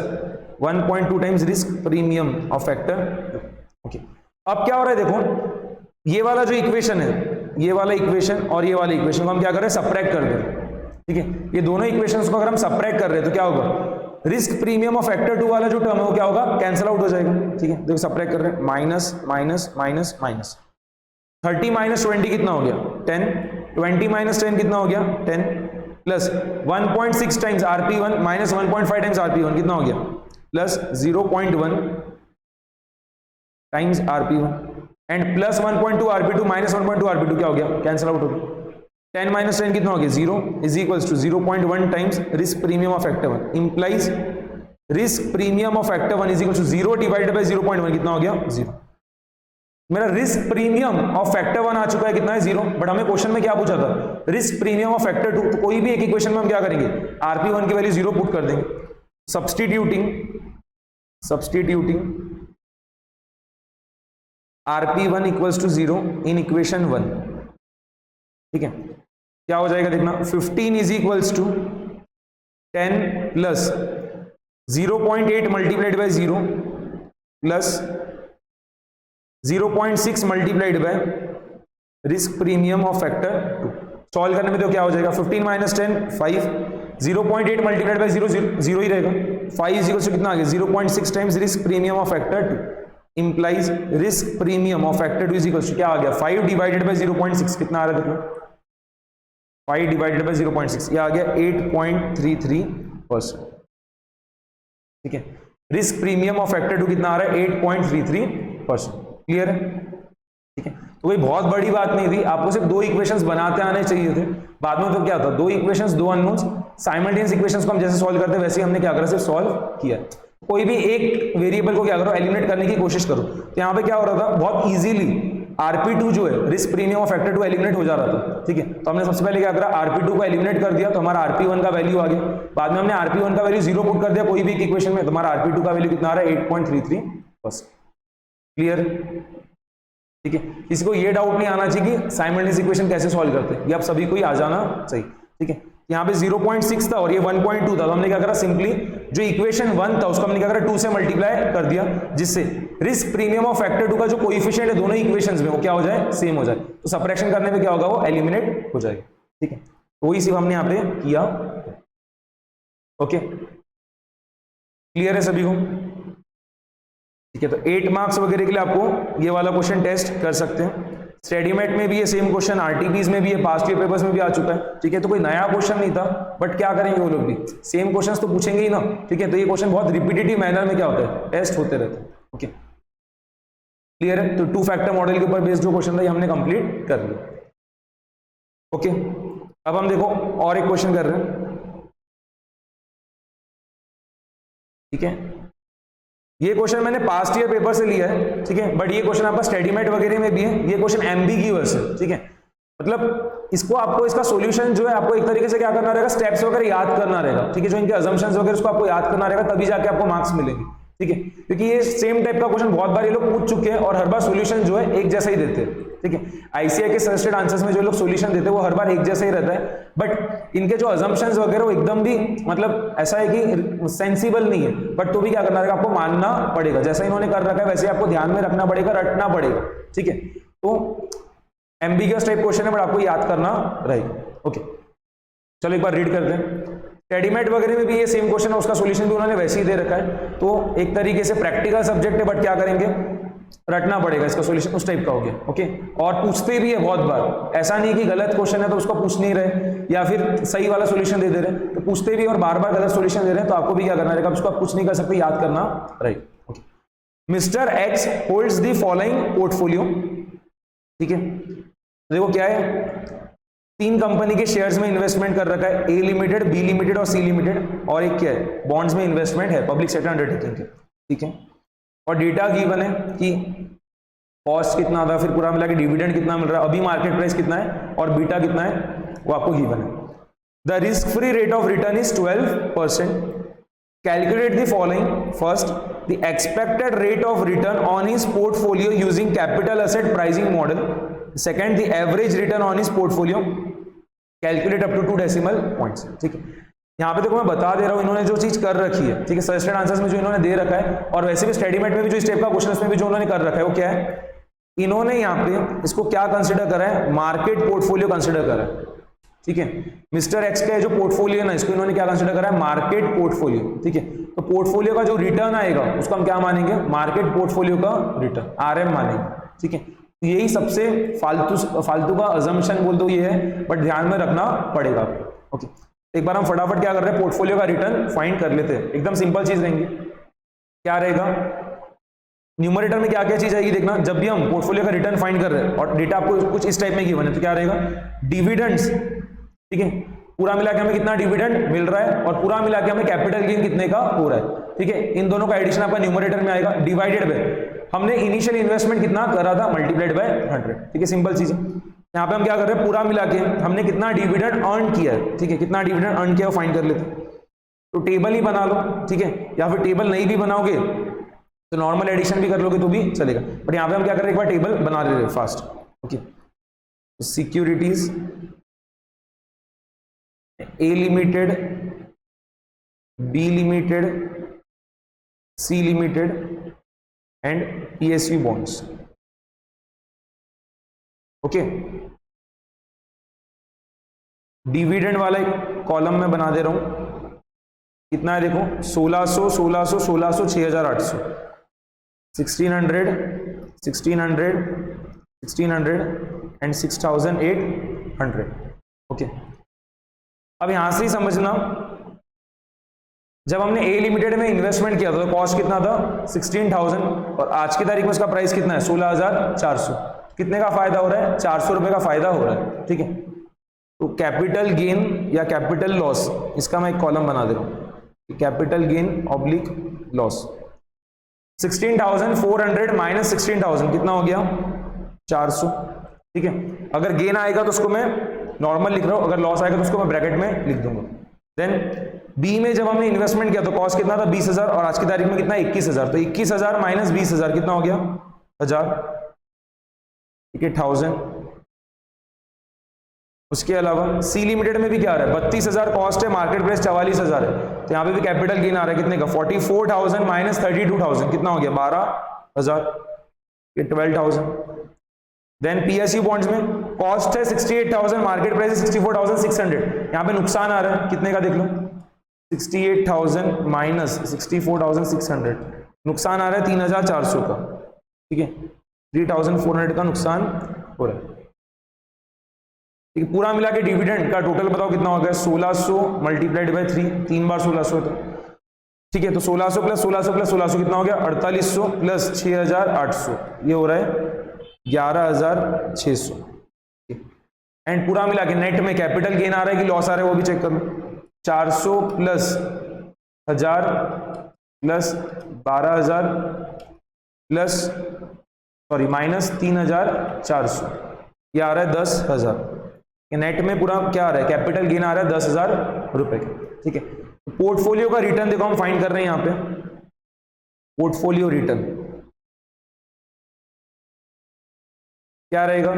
Speaker 1: 1.2 times risk premium of factor 2, okay. अब क्या हो रहा है देखो, ये वाला जो इक्वेशन है, ये वाला इक्वेशन और ये वाला इक्वेशन को हम क्या कर रहे हैं सबट्रैक्ट कर दें, ठीक है। ये दोनों इक्वेशंस को अगर हम सबट्रैक्ट कर रहे हैं तो क्या होगा, रिस्क प्रीमियम ऑफ फैक्टर 2 वाला जो टर्म है वो क्या होगा, कैंसिल आउट हो जाएगा, ठीक है। देखो सबट्रैक्ट कर रहे हैं, minus minus minus minus 30 minus 20 कितना हो गया 10, 20 माइनस 10 कितना हो गया 10 plus 1.6 times RP1 minus 1.5 times RP1 कितना हो गया plus 0.1 times RP1 and plus 1.2 RP2 minus 1.2 RP2 क्या हो गया कैंसिल आउट हो गया, 10 माइनस 10 कितना हो गया 0 is equals to 0.1 times risk premium of factor 1 implies risk premium of factor 1 is equal to 0 divided by 0.1 कितना हो गया 0। मेरा रिस्क प्रीमियम ऑफ फैक्टर 1 आ चुका है कितना है 0, बट हमें क्वेश्चन में क्या पूछा था रिस्क प्रीमियम ऑफ फैक्टर 2, तो कोई भी एक इक्वेशन में हम क्या करेंगे RP1 की वैल्यू 0 पुट कर देंगे, substituting RP1 equals to 0 in equation 1, ठीक है। क्या हो जाएगा देखना 15 is equals to 10 plus 0.8 multiplied by 0 plus 0.6 multiplied by risk premium of factor 2। Solve करने में तो क्या हो जाएगा 15 माइनस 10 5, 0.8 मल्टीप्लाइड बाय 0 0 ही रहेगा, 5 इज इक्वल्स टू कितना आ गया 0.6 times risk premium of factor 2 implies risk premium of factor 2 is equal to क्या आ गया 5 डिवाइडेड बाय 0.6 कितना आ रहा है देखो 5 डिवाइडेड बाय 0.6 ये आ गया 8.33%, ठीक है। रिस्क प्रीमियम ऑफ फैक्टर 2 कितना आ रहा है 8.33%, क्लियर है, ठीक है। तो कोई बहुत बड़ी बात नहीं थी, आपको सिर्फ 2 इक्वेशंस बनाते आने चाहिए थे, बाद में तो क्या था 2 इक्वेशंस 2 अननोन्स, साइमल्टेनियस इक्वेशंस को हम जैसे सॉल्व करते हैं वैसे ही हमने क्या करा सिर्फ सॉल्व किया। कोई भी एक वेरिएबल को क्या करो एलिमिनेट करने की कोशिश करो, तो यहाँ पे क्या हो रहा था बहुत इजीली RP2 जो है risk premium of factor 2 eliminate हो जा रहा था, ठीक है। तो हमने सबसे पहले क्या करा RP2 को एलिमिनेट कर दिया तो हमारा RP1 का वैल्यू आ गया, बाद में हमने RP1 का वैल्यू 0 पुट कर दिया कोई भी एक इक्वेशन में, तो हमारा RP2 का वैल्यू कितना आ रहा है 8.33%, क्लियर, ठीक है। किसी को ये डाउट नहीं आना चाहिए कि साइमल्टेनियस इक्वेशन कैसे सॉल्व करते हैं, ये आप सभी को ही आ जाना चाहिए, ठीक है। यहाँ पे 0.6 था और ये 1.2 था, तो हमने क्या करा सिंपली जो इक्वेशन 1 था उसको हमने क्या करा 2 से मल्टीप्लाई कर दिया, जिससे रिस्क प्रीमियम ऑफ फैक्टर 2 का जो कोएफिशिएंट है दोनों इक्वेशंस में वो क्या हो जाए सेम हो जाए, तो सबट्रैक्शन करने में क्या होगा वो एलिमिनेट हो जाएगा, ठीक है। तो वही सिर्फ हमने यहाँ पे किया, ओके, क्लियर है सभी को, ठीक है। तो 8 मार्क्स वगैरह के लिए आपको ये वाला क्वेश्चन टेस्ट कर सकते हैं, स्टडीमेट में भी ये सेम क्वेश्चन, RTPs में भी है, पास्ट ईयर पेपर्स में भी आ चुका है, ठीक है। तो कोई नया क्वेश्चन नहीं था, बट क्या करेंगे वो लोग भी सेम क्वेश्चंस तो पूछेंगे ही ना, ठीक है। तो ये क्वेश्चन बहुत रिपीटेटिव मैनर में क्या होता है टेस्ट होते रहते हैं, ओके, क्लियर है। तो 2 फैक्टर मॉडल के ऊपर बेस्ड जो क्वेश्चन था ये हमने कंप्लीट कर लिया, ओके। अब हम देखो और एक क्वेश्चन कर रहे हैं, ठीक है। ये क्वेश्चन मैंने पास्ट ईयर पेपर से लिया है, ठीक है, बट ये क्वेश्चन आपका स्टडीमेट वगैरह में भी है, ये क्वेश्चन एम्बिग्यूअस है, ठीक है। मतलब इसको आपको इसका सॉल्यूशन जो है आपको एक तरीके से क्या करना रहेगा स्टेप्स वगैरह याद करना रहेगा, ठीक है। जो इनके अजम्पशंस वगैरह उसको आपको याद करना रहेगा, तभी जाके आपको मार्क्स मिलेंगे, ठीक है। क्योंकि ये सेम टाइप का क्वेश्चन बहुत बार ये लोग पूछ चुके हैं और हर बार सॉल्यूशन जो है एक जैसा ही देते हैं, ठीक है। ICAI के सजेस्टेड आंसर्स में जो लोग सॉल्यूशन देते हैं वो हर बार एक जैसा ही रहता है, बट इनके जो अजम्पशंस वगैरह वो एकदम भी मतलब ऐसा है कि सेंसिबल नहीं है, बट तो भी क्या करना रहेगा आपको मानना पड़ेगा, जैसा इन्होंने कर रखा है वैसे आपको ध्यान में रखना पड़ेगा, रटना पड़ेगा, ठीक है। तो एम्बिगियस टाइप क्वेश्चन है बट आपको याद करना रहेगा, ओके। चलो एक बार रीड करते हैं, स्टडीमेट वगैरह में भी ये सेम क्वेश्चन है, उसका सॉल्यूशन भी उन्होंने वैसे ही दे रखा है, तो एक तरीके से प्रैक्टिकल सब्जेक्ट है बट क्या करेंगे रटना पड़ेगा, इसका सॉल्यूशन उस टाइप का हो गया, ओके। और पूछते भी है बहुत बार, ऐसा नहीं कि गलत क्वेश्चन है तो उसको पूछ नहीं रहे या फिर सही वाला सॉल्यूशन दे रहे, तो पूछते भी और बार बार गलत सॉल्यूशन दे रहे हैं, तो आपको भी क्या करना रहेगा, उसको आप कुछ नहीं कर सकते, याद करना right, mister x holds the following portfolio, ठीक है। देखो क्या है, 3 कंपनी के शेयर्स में इन्वेस्टमेंट कर रखा है, ए लिमिटेड, बी लिमिटेड और सी लिमिटेड, और एक क्या है, बॉन्ड्स में इन्वेस्टमेंट है पब्लिक सेक्टर अंडरटेकिंग के, ठीक है। और डेटा गिवन है कि कॉस्ट कितना था, फिर पूरा मिला के डिविडेंड कितना मिल रहा है, अभी मार्केट प्राइस कितना है और बीटा कितना है वो आपको गिवन है। The risk free rate of return is 12%. Calculate the following. First, the expected rate of return on his portfolio using capital asset pricing model. Second, the average return on his portfolio. Calculate up to 2 decimal points. ठीक है, यहाँ पे देखो मैं बता दे रहा हूँ इन्होंने जो चीज कर रखी है, ठीक है, सजेस्टेड आंसर्स में जो इन्होंने दे रखा है, और वैसे भी स्टडीमेट में भी जो इस टाइप का क्वेश्चन में भी जो उन्होंने कर रखा है वो क्या है, इन्होंने यहाँ पे इसको क्या कंसिडर करा है, मार्केट पोर्टफोलियो कंसिडर करा है, ठीक है। मिस्टर एक्स का जो पोर्टफोलियो ना, इसको इन्होंने क्या कंसिडर करा है, मार्केट पोर्टफोलियो, ठीक है। तो पोर्टफोलियो का जो रिटर्न आएगा उसको हम क्या मानेंगे, मार्केट पोर्टफोलियो का रिटर्न, आरएम मानेंगे, ठीक है। यही सबसे फालतू का अजम्पशन बोल दो ये है, बट ध्यान में रखना पड़ेगा आपको, ओके। एक बार हम फटाफट क्या कर रहे हैं, पोर्टफोलियो का रिटर्न फाइंड कर लेते हैं, एकदम सिंपल चीज रहेंगी। क्या रहेगा, न्यूमरेटर में क्या क्या चीज आएगी देखना, जब भी हम पोर्टफोलियो का रिटर्न फाइंड कर रहे हैं और डेटा आपको कुछ इस टाइप में गिवन है, तो क्या रहेगा, डिविडेंड्स, ठीक है, पूरा मिला के हमें कितना डिविडेंड मिल रहा है और पूरा मिला के हमें कैपिटल गेन कितने का हो रहा है, ठीक है। इन दोनों का एडिशन आपका न्यूमरेटर में आएगा, डिवाइडेड बाय हमने इनिशियल इन्वेस्टमेंट कितना करा था, मल्टीप्लाइड बाय 100, ठीक है, सिंपल चीज है। यहाँ पे हम क्या कर रहे हैं, पूरा मिला के हमने कितना डिविडेंड अर्न किया है, ठीक है, कितना डिविडेंड अर्न किया फाइंड कर लेते हैं। तो टेबल ही बना लो, ठीक है, या फिर टेबल नहीं भी बनाओगे तो नॉर्मल एडिशन भी कर लोगे तो भी चलेगा, बट यहाँ पे हम क्या कर रहे हैं, एक बार टेबल बना ले रहे हैं fast, okay. Securities A limited, B limited, C limited and PSU bonds, okay. Dividend वाला एक कॉलम में बना दे रहा हूं, कितना है देखो, 1600, 1600, 1600, 6800, 1600, 1600, 1600 एंड 6800, ओके। अब यहां से ही समझना, जब हमने ए लिमिटेड में इन्वेस्टमेंट किया था तो कॉस्ट कितना था, 16,000, और आज की तारीख में उसका प्राइस कितना है, 16,400। कितने का फायदा हो रहा है, 400 रुपए का फायदा हो रहा है, ठीक है। तो कैपिटल गेन या कैपिटल लॉस, इसका मैं एक कॉलम बना दे रहा हूं, capital gain oblique loss. 16,400 minus 16,000 कितना हो गया, 400, ठीक है। अगर गेन आएगा तो उसको मैं नॉर्मल लिख रहा हूं, अगर लॉस आएगा तो उसको मैं ब्रैकेट में लिख दूंगा। देन बी में जब हमने इन्वेस्टमेंट किया तो कॉस्ट कितना था, 20,000, और आज की तारीख में कितना, 21,000, तो 21,000 माइनस 20,000 कितना हो गया, 1000, ठीक है, 1000। उसके अलावा सी लिमिटेड में भी क्या आ रहा है, 32,000 कॉस्ट है, मार्केट प्राइस 44,000 है, तो यहाँ पे भी कैपिटल गेन आ रहा है कितने का, 44,000 माइनस 32,000 कितना हो गया, 12,000, 12,000। देन पीएसयू बॉन्ड्स में कॉस्ट है 68,000, मार्केट प्राइस है 64,600, यहाँ पे नुकसान आ रहा है कितने का देख लो, 68,000 माइनस 64,600, नुकसान आ रहा है 3,400 का, ठीक है, 3,400 का नुकसान हो रहा है, ठीक है। पूरा मिला के डिविडेंड का टोटल बताओ कितना हो गया, 1600 मल्टीप्लाइड बाय 3, 3 बार 1600 था, ठीक है। तो 1600 प्लस 1600 प्लस 1600 कितना हो गया, 4800 प्लस 6,800, ये हो रहा है 11,600, एंड पूरा मिला के नेट में कैपिटल गेन आ रहा है कि लॉस आ रहा है वो भी चेक कर लो, 400 plus 1000 plus 12,000 plus sorry minus 3,400, ये आ रहा है 10,000। नेट में पूरा क्या आ रहा है, कैपिटल गेन आ रहा है 10,000 रुपए का, ठीक है। तो पोर्टफोलियो का रिटर्न देखो हम फाइंड कर रहे हैं यहाँ पे, पोर्टफोलियो रिटर्न क्या रहेगा,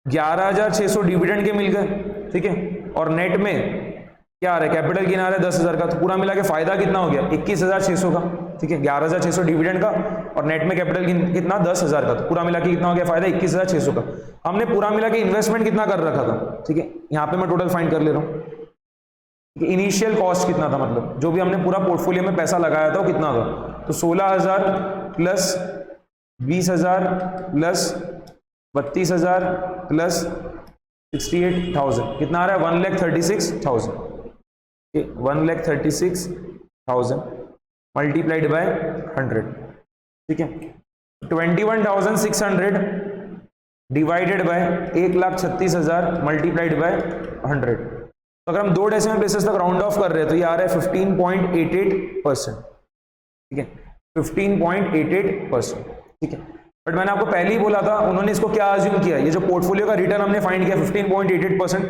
Speaker 1: 11,600 डिविडेंड के मिल गए, ठीक है, और नेट में क्या आ रहा है, कैपिटल गेन आ रहा है 10,000 का, तो पूरा मिला के फायदा कितना हो गया, 21,600 का, ठीक है, 11,600 डिविडेंड का और नेट में कैपिटल गेन कितना, 10,000 का, तो पूरा मिला के कितना हो गया फायदा, 21,600 का। हमने पूरा मिला के इन्वेस्टमेंट कितना कर रखा था, ठीक है, यहाँ पे मैं टोटल फाइंड कर ले रहा हूँ, इनिशियल कॉस्ट कितना था, मतलब जो भी हमने पूरा पोर्टफोलियो में पैसा लगाया था वो कितना था, तो 16,000 प्लस 20,000 प्लस 32,000 प्लस 68,000 कितना आ रहा है, 1,36,000, 1,36,000 मल्टीप्लाइड बाय 100, ठीक है, 21,600 डिवाइडेड बाय 1,36,000 मल्टीप्लाइड बाय 100। तो अगर हम 2 डेसिमल प्लेसेस तक राउंड ऑफ कर रहे हैं तो ये आ रहा है 15.88%। ठीक है, 15.88%। ठीक है, बट मैंने आपको पहले ही बोला था, उन्होंने इसको क्या अज्यूम किया, ये जो पोर्टफोलियो का रिटर्न हमने फाइंड किया 15.88%,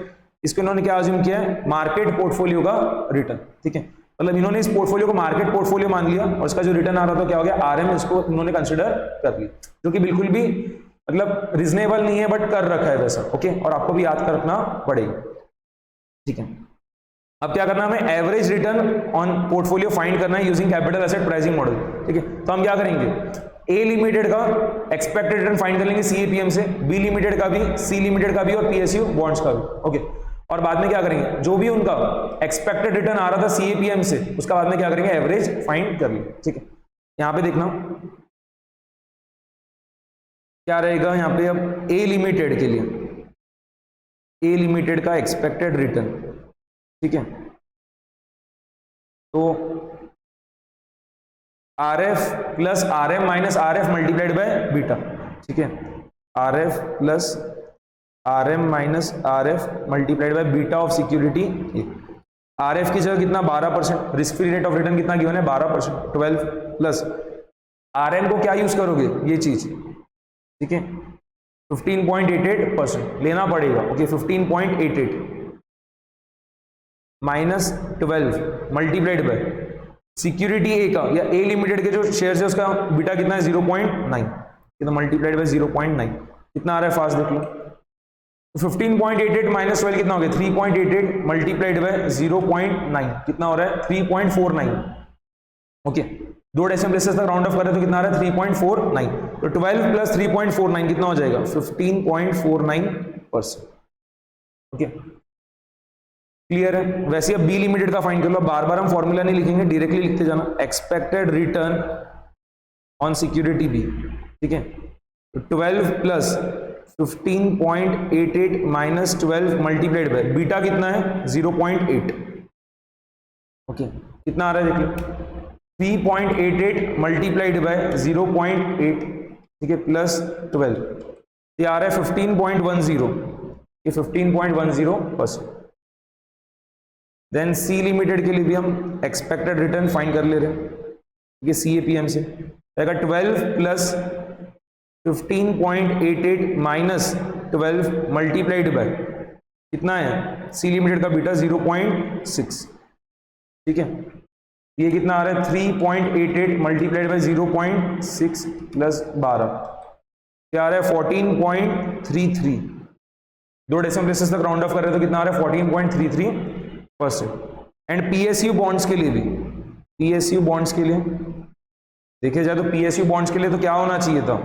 Speaker 1: इसको इन्होंने क्या अज्यूम किया है, मार्केट पोर्टफोलियो का रिटर्न। ठीक है, मतलब इन्होंने इस पोर्टफोलियो को मार्केट पोर्टफोलियो मान लिया और इसका जो रिटर्न आ रहा था क्या हो गया, आरएम, इसको इन्होंने कंसिडर कर लिया, जो कि बिल्कुल भी मतलब रीजनेबल नहीं है, बट कर रखा है वैसा। ओके, और आपको भी याद कर रखना पड़ेगा। ठीक है, अब क्या करना है, हमें average return on portfolio find करना है using capital asset pricing model. ठीक है, तो हम क्या करेंगे, ए लिमिटेड का एक्सपेक्टेड रिटर्न फाइंड कर लेंगे सीएपीएम से, बी लिमिटेड का भी, सी लिमिटेड का भी और पीएसयू बॉन्ड्स का भी। ओके, और बाद में क्या करेंगे, जो भी उनका एक्सपेक्टेड रिटर्न आ रहा था सीएपीएम से, उसका बाद में क्या करेंगे, एवरेज फाइंड कर लेंगे। ठीक है, यहां पे देखना क्या रहेगा, यहां पे अब ए लिमिटेड के लिए, ए लिमिटेड का एक्सपेक्टेड रिटर्न। ठीक है, तो R F plus R M minus R F multiplied by beta. ठीक है, R F plus R M minus R F multiplied by beta of security. R F की जगह कितना, 12%, risk free rate of return कितना गिवन है, 12%, 12 प्लस आर एम को क्या यूज करोगे, ये चीज। ठीक है, 15.88% लेना पड़ेगा। Okay, 15.88 minus 12 multiplied by security A का या ए लिमिटेड के जो शेयर्स है उसका बीटा कितना है, 0.9, कितना मल्टीप्लाइड बाय 0.9, कितना आ रहा है फास्ट देख लो। 15.88 माइनस 12 कितना हो गया, 3.88 मल्टीप्लाइड बाय 0.9 कितना हो रहा है, 3.49। ओके, 2 डेसिमल प्लेसेस तक राउंड ऑफ कर रहे तो कितना आ रहा है, 3.49। तो 12 प्लस 3.49 कितना हो जाएगा, 15.49%। ओके, क्लियर है। वैसे अब बी लिमिटेड का फाइंड कर लो, बार बार हम फॉर्मूला नहीं लिखेंगे, डायरेक्टली लिखते जाना, expected return on security B. ठीक है, तो 12 plus 15.88 minus 12 multiplied by beta कितना है, 0.8। ओके, कितना आ रहा है देख लो, 3.88 मल्टीप्लाइड बाय 0.8। ठीक है, प्लस 12, ये आ रहा है 15.10, ये 15.10%। देन सी लिमिटेड के लिए भी हम एक्सपेक्टेड रिटर्न फाइंड कर ले रहे हैं, ये सीएपीएम से रहेगा 12 प्लस 15.88 माइनस 12 मल्टीप्लाइड बाय कितना है, सी लिमिटेड का बीटा 0.6। ठीक है, ये कितना आ रहा है, 3.88 मल्टीप्लाइड बाय 0.6 प्लस 12 क्या आ रहा है, 14.33। 2 डेसिमल प्लेसेस तक राउंड ऑफ कर रहे हैं तो कितना आ रहा है, 14.33%। एंड पीएसयू बॉन्ड्स के लिए भी, पीएसयू बॉन्ड्स के लिए देखे जाए तो पीएसयू बॉन्ड्स के लिए तो क्या होना चाहिए था,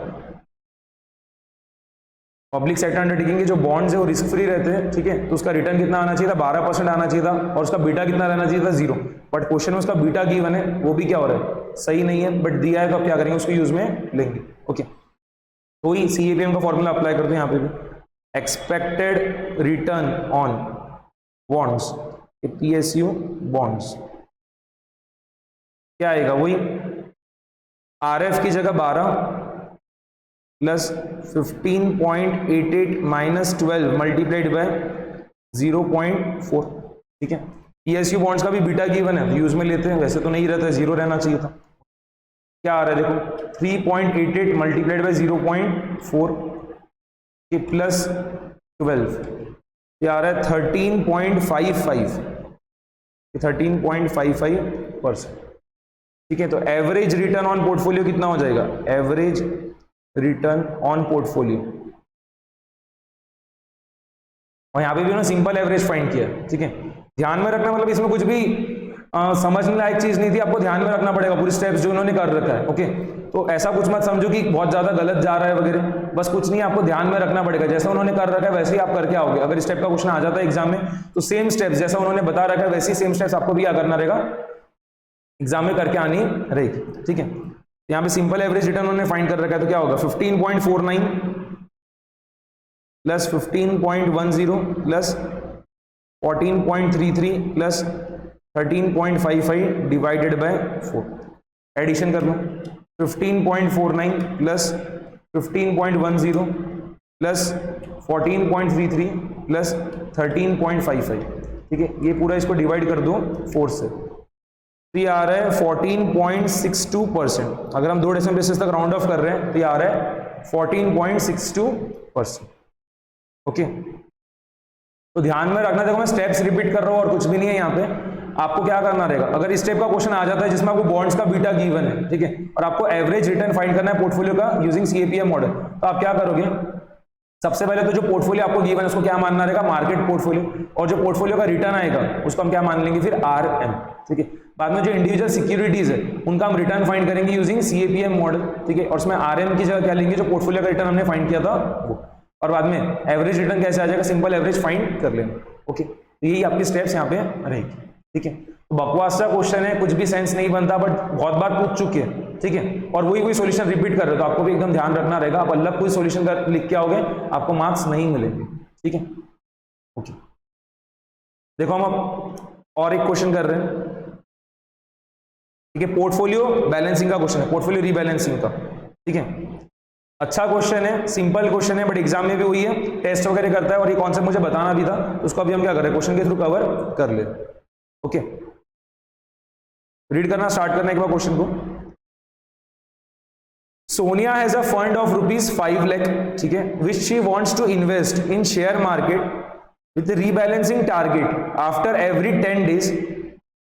Speaker 1: पब्लिक सेक्टर अंडरटेकिंग के जो बॉन्ड्स है वो रिस्क फ्री रहते हैं। ठीक है, तो उसका रिटर्न कितना आना चाहिए था, 12% आना चाहिए था, और उसका बीटा कितना रहना चाहिए था, 0। बट क्वेश्चन में उसका बीटा गिवन है, वो भी क्या हो रहा है, सही नहीं है, बट दिया है तो आप क्या करेंगे, उसको यूज में लेंगे। ओके, तो ही सीएपीएम का फॉर्मूला अप्लाई करते हैं यहाँ पे भी, expected return on bonds, PSU bonds क्या आएगा, वही आरएफ की जगह 12 प्लस 15.88 माइनस 12 मल्टीप्लाइड बाय 0.4। ठीक है, पीएसयू बॉन्ड्स का भी बीटा गिवन है, यूज में लेते हैं, वैसे तो नहीं रहता है, 0 रहना चाहिए था। क्या आ रहा है देखो, 3.88 मल्टीप्लाइड बाय 0.4 के प्लस 12, ये आ रहा है 13.55, 13.55%। ठीक है, तो एवरेज रिटर्न ऑन पोर्टफोलियो कितना हो जाएगा, एवरेज रिटर्न ऑन पोर्टफोलियो, और यहां पे भी उन्होंने सिंपल एवरेज फाइंड किया। ठीक है, ध्यान में रखना, मतलब इसमें कुछ भी समझने लायक चीज नहीं थी, आपको ध्यान में रखना पड़ेगा पूरी स्टेप्स जो उन्होंने कर रखा है। ओके, तो ऐसा कुछ मत समझो कि बहुत ज्यादा गलत जा रहा है वगैरह, बस कुछ नहीं, आपको ध्यान में रखना पड़ेगा, जैसा उन्होंने कर रखा है वैसे ही आप करके आओगे। अगर स्टेप का क्वेश्चन आ जाता है एग्जाम में तो सेम स्टेप्स जैसा उन्होंने बता रखा है वैसे ही सेम स्टेप्स आपको भी क्या करना रहेगा, एग्जाम में करके आनी रहेगी। ठीक है, यहाँ पे सिंपल एवरेज रिटर्न उन्होंने फाइंड कर रखा है, तो क्या होगा, 15.49 plus 15.10 plus 14.33 plus 13.55 divided by 4, addition कर लो, 15.49 प्लस 15.10 प्लस 14.33 प्लस 13.55, ठीक है। ये पूरा इसको डिवाइड कर दो 4 से, तो ये आ रहा है 14.62%। अगर हम 2 डेसिमल प्लेसेस तक राउंड ऑफ कर रहे हैं तो ये आ रहा है 14.62%। ओके, तो ध्यान में रखना, देखो मैं स्टेप्स रिपीट कर रहा हूं और कुछ भी नहीं है यहाँ पे। आपको क्या करना रहेगा, अगर इस टाइप का क्वेश्चन आ जाता है जिसमें आपको बॉन्ड्स का बीटा गिवन है, ठीक है, और आपको एवरेज रिटर्न फाइंड करना है पोर्टफोलियो का यूजिंग सीएपीएम मॉडल, तो आप क्या करोगे, सबसे पहले तो जो पोर्टफोलियो आपको गिवन है उसको क्या मानना रहेगा, मार्केट पोर्टफोलियो, और जो पोर्टफोलियो का रिटर्न आएगा उसको हम क्या मान लेंगे, फिर आरएम, ठीक है। बाद में जो इंडिविजुअल सिक्योरिटीज है उनका हम रिटर्न फाइंड करेंगे यूजिंग सीएपीएम मॉडल, ठीक है, और उसमें आरएम की जगह क्या लेंगे, जो पोर्टफोलियो का रिटर्न हमने फाइंड किया था वो, और बाद में एवरेज रिटर्न कैसे आ जाएगा, सिंपल एवरेज फाइंड कर लेंगे। ओके, यही आपकी स्टेप्स यहाँ पे रहेगी, ठीक है। तो बकवास सा क्वेश्चन है, कुछ भी सेंस नहीं बनता, बट बहुत बार पूछ चुके हैं, ठीक है, और वही सॉल्यूशन रिपीट कर रहे हो, तो आपको भी एकदम ध्यान रखना रहेगा। आप अलग कोई सॉल्यूशन का लिख के आओगे आपको मार्क्स नहीं मिलेंगे, ठीक है। ओके, देखो हम अब और एक क्वेश्चन कर रहे हैं, ठीक है, पोर्टफोलियो बैलेंसिंग का क्वेश्चन है, पोर्टफोलियो रीबैलेंसिंग का, ठीक है। अच्छा क्वेश्चन है, सिंपल क्वेश्चन है, बट एग्जाम में भी वही है, टेस्ट वगैरह करता है, और ये कॉन्सेप्ट मुझे बताना भी था, उसको अभी हम क्या कर रहे हैं, क्वेश्चन के थ्रू कवर कर ले। ओके, रीड करना स्टार्ट करने के बाद क्वेश्चन को। Sonia has a fund of ₹5 lakh, ठीक है, which she wants to invest in share market with rebalancing target after every 10 days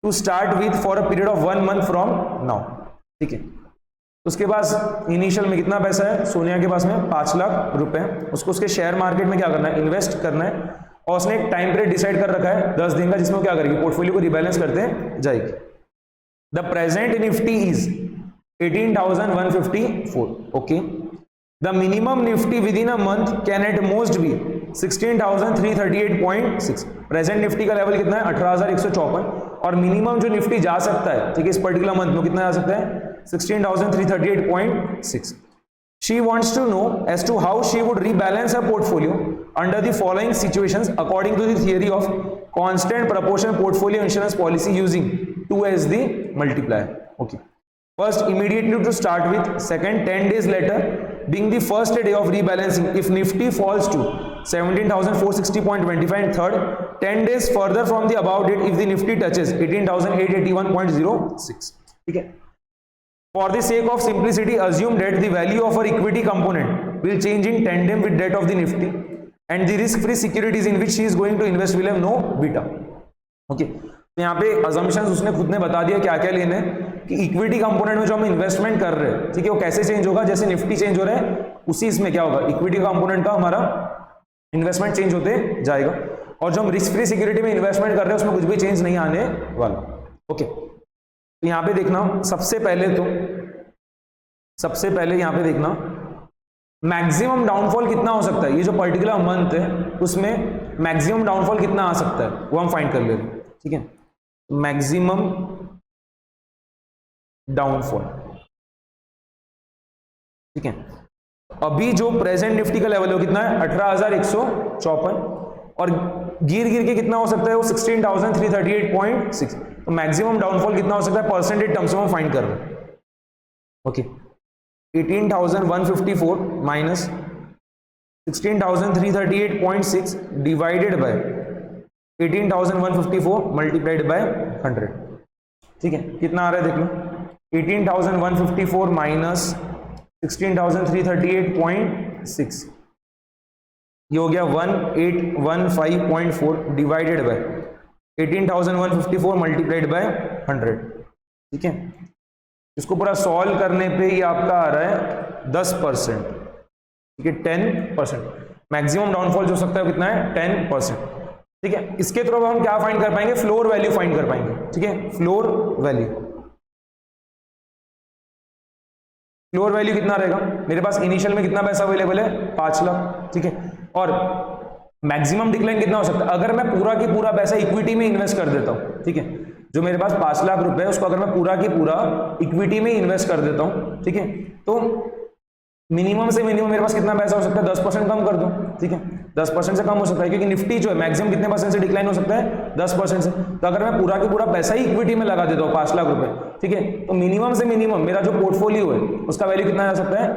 Speaker 1: to start with for a period of 1 month from now, ठीक है। उसके पास इनिशियल में कितना पैसा है, सोनिया के पास में 5 लाख रुपए, उसको उसके शेयर मार्केट में क्या करना है, इन्वेस्ट करना है, और उसने एक टाइम पीरियड डिसाइड कर रखा है 10 दिन का, जिसमें क्या करेगी, पोर्टफोलियो को रिबैलेंस करते जाएगी। The present Nifty is 18,154, okay. The minimum Nifty within a month can at most be 16,338.6। Present Nifty का लेवल कितना है, 18,154, और मिनिमम जो निफ्टी जा सकता है, ठीक है, इस पर्टिकुलर मंथ में कितना जा सकता है, 16,338.6. She wants to know as to how she would rebalance her portfolio under the following situations according to the theory of constant proportion portfolio insurance policy using 2 as the multiplier. Okay. First, immediately to start with. Second, 10 days later being the first day of rebalancing if Nifty falls to 17,460.25. And third, 10 days further from the above date if the Nifty touches 18,881.06. Okay. For the sake of simplicity, assume that the value of our equity component will change in tandem with that of the Nifty, and the risk-free securities in which she is going to invest will have no beta. Okay. तो यहाँ पे assumptions उसने खुद ने बता दिया क्या क्या लेने, कि इक्विटी कंपोनेंट में जो हम इन्वेस्टमेंट कर रहे हैं, ठीक है, वो कैसे चेंज होगा, जैसे निफ्टी चेंज हो रहा है उसी इसमें क्या होगा, इक्विटी कंपोनेंट का हमारा इन्वेस्टमेंट चेंज होते जाएगा, और जो हम रिस्क फ्री सिक्योरिटी में इन्वेस्टमेंट कर रहे हैं उसमें कुछ भी चेंज नहीं आने वाला। ओके, तो यहां पे देखना, सबसे पहले यहां पे देखना मैक्सिमम डाउनफॉल कितना हो सकता है, ये जो पर्टिकुलर मंथ है उसमें मैक्सिमम डाउनफॉल कितना आ सकता है वो हम फाइंड कर ले रहे हैं, ठीक है। मैक्सिमम डाउनफॉल, ठीक है, अभी जो प्रेजेंट निफ्टी का लेवल है कितना है, 18,154, और गिर के कितना हो सकता है वो 16,338.6। तो मैक्सिमम डाउनफॉल कितना हो सकता है परसेंटेज टर्म्स में फाइंड कर रहे हैं। Okay, 18,154 minus 16,338.6 divided by 18,154 multiplied bye 100, ठीक है, कितना आ रहा है देख लो, 18,154 माइनस 16,338.6, ये हो गया 1815.4 डिवाइडेड बाय 18,154 मल्टीप्लाइड बाय 100, ठीक है। इसको पूरा सॉल्व करने पे ये आपका आ रहा है 10%, ठीक है, 10%। मैक्सिमम डाउनफॉल जो सकता है कितना है, 10%, ठीक है। इसके थ्रू हम क्या फाइंड कर पाएंगे, फ्लोर वैल्यू फाइंड कर पाएंगे, ठीक है, फ्लोर वैल्यू कितना रहेगा, मेरे पास इनिशियल में कितना पैसा अवेलेबल है, 5 लाख, ठीक है, और मैक्सिमम डिक्लाइन कितना हो सकता है, अगर मैं पूरा की पूरा पैसा इक्विटी में इन्वेस्ट कर देता हूं, ठीक है, जो मेरे पास 5 लाख रुपए है उसको अगर मैं पूरा की पूरा इक्विटी में इन्वेस्ट कर देता हूं, ठीक है, तो मिनिमम से मिनिमम मेरे पास कितना पैसा हो सकता है, 10% कम कर दो, ठीक है, 10% से कम हो सकता है, क्योंकि निफ्टी जो है मैक्सिमम कितने परसेंट से डिक्लाइन हो सकता है, 10% से। तो अगर मैं पूरा की पूरा पैसा ही इक्विटी में लगा देता हूँ 5 लाख रुपए, ठीक है, तो मिनिमम से मिनिमम मेरा जो पोर्टफोलियो है उसका वैल्यू कितना जा सकता है,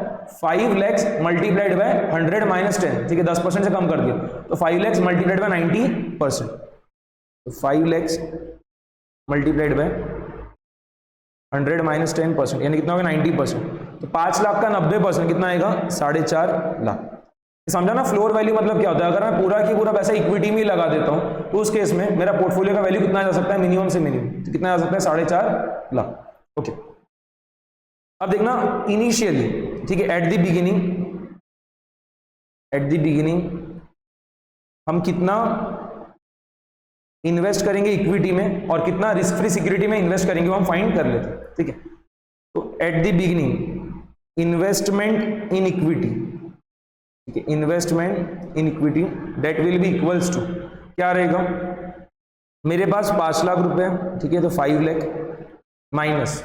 Speaker 1: 5 लाख मल्टीप्लाइड बाय 100 माइनस 10, ठीक है, 10% से कम कर दिया तो 5 लाख मल्टीप्लाइड बाय 90%, तो 5 लाख मल्टीप्लाइड बाय 100 माइनस 10%, यानी कितना होगा 90%। तो 5 लाख का 90% कितना आएगा, 4.5 लाख। समझा ना, फ्लोर वैल्यू मतलब क्या होता है, अगर मैं पूरा की पूरा पैसा इक्विटी में लगा देता हूं तो उस केस में मेरा पोर्टफोलियो का वैल्यू कितना जा सकता है, मिनिमम से मिनिमम, तो कितना जा सकता है, 4.5 लाख। ओके, अब देखना इनिशियली, ठीक है, एट द बिगिनिंग हम कितना इन्वेस्ट करेंगे इक्विटी में और कितना रिस्क फ्री सिक्योरिटी में इन्वेस्ट करेंगे, वो हम फाइंड कर लेते हैं, ठीक है। तो at the beginning investment in equity, ठीक है, investment in equity that will be equals to, क्या रहेगा, मेरे पास 5 लाख रुपए, ठीक है, तो 5 लाख माइनस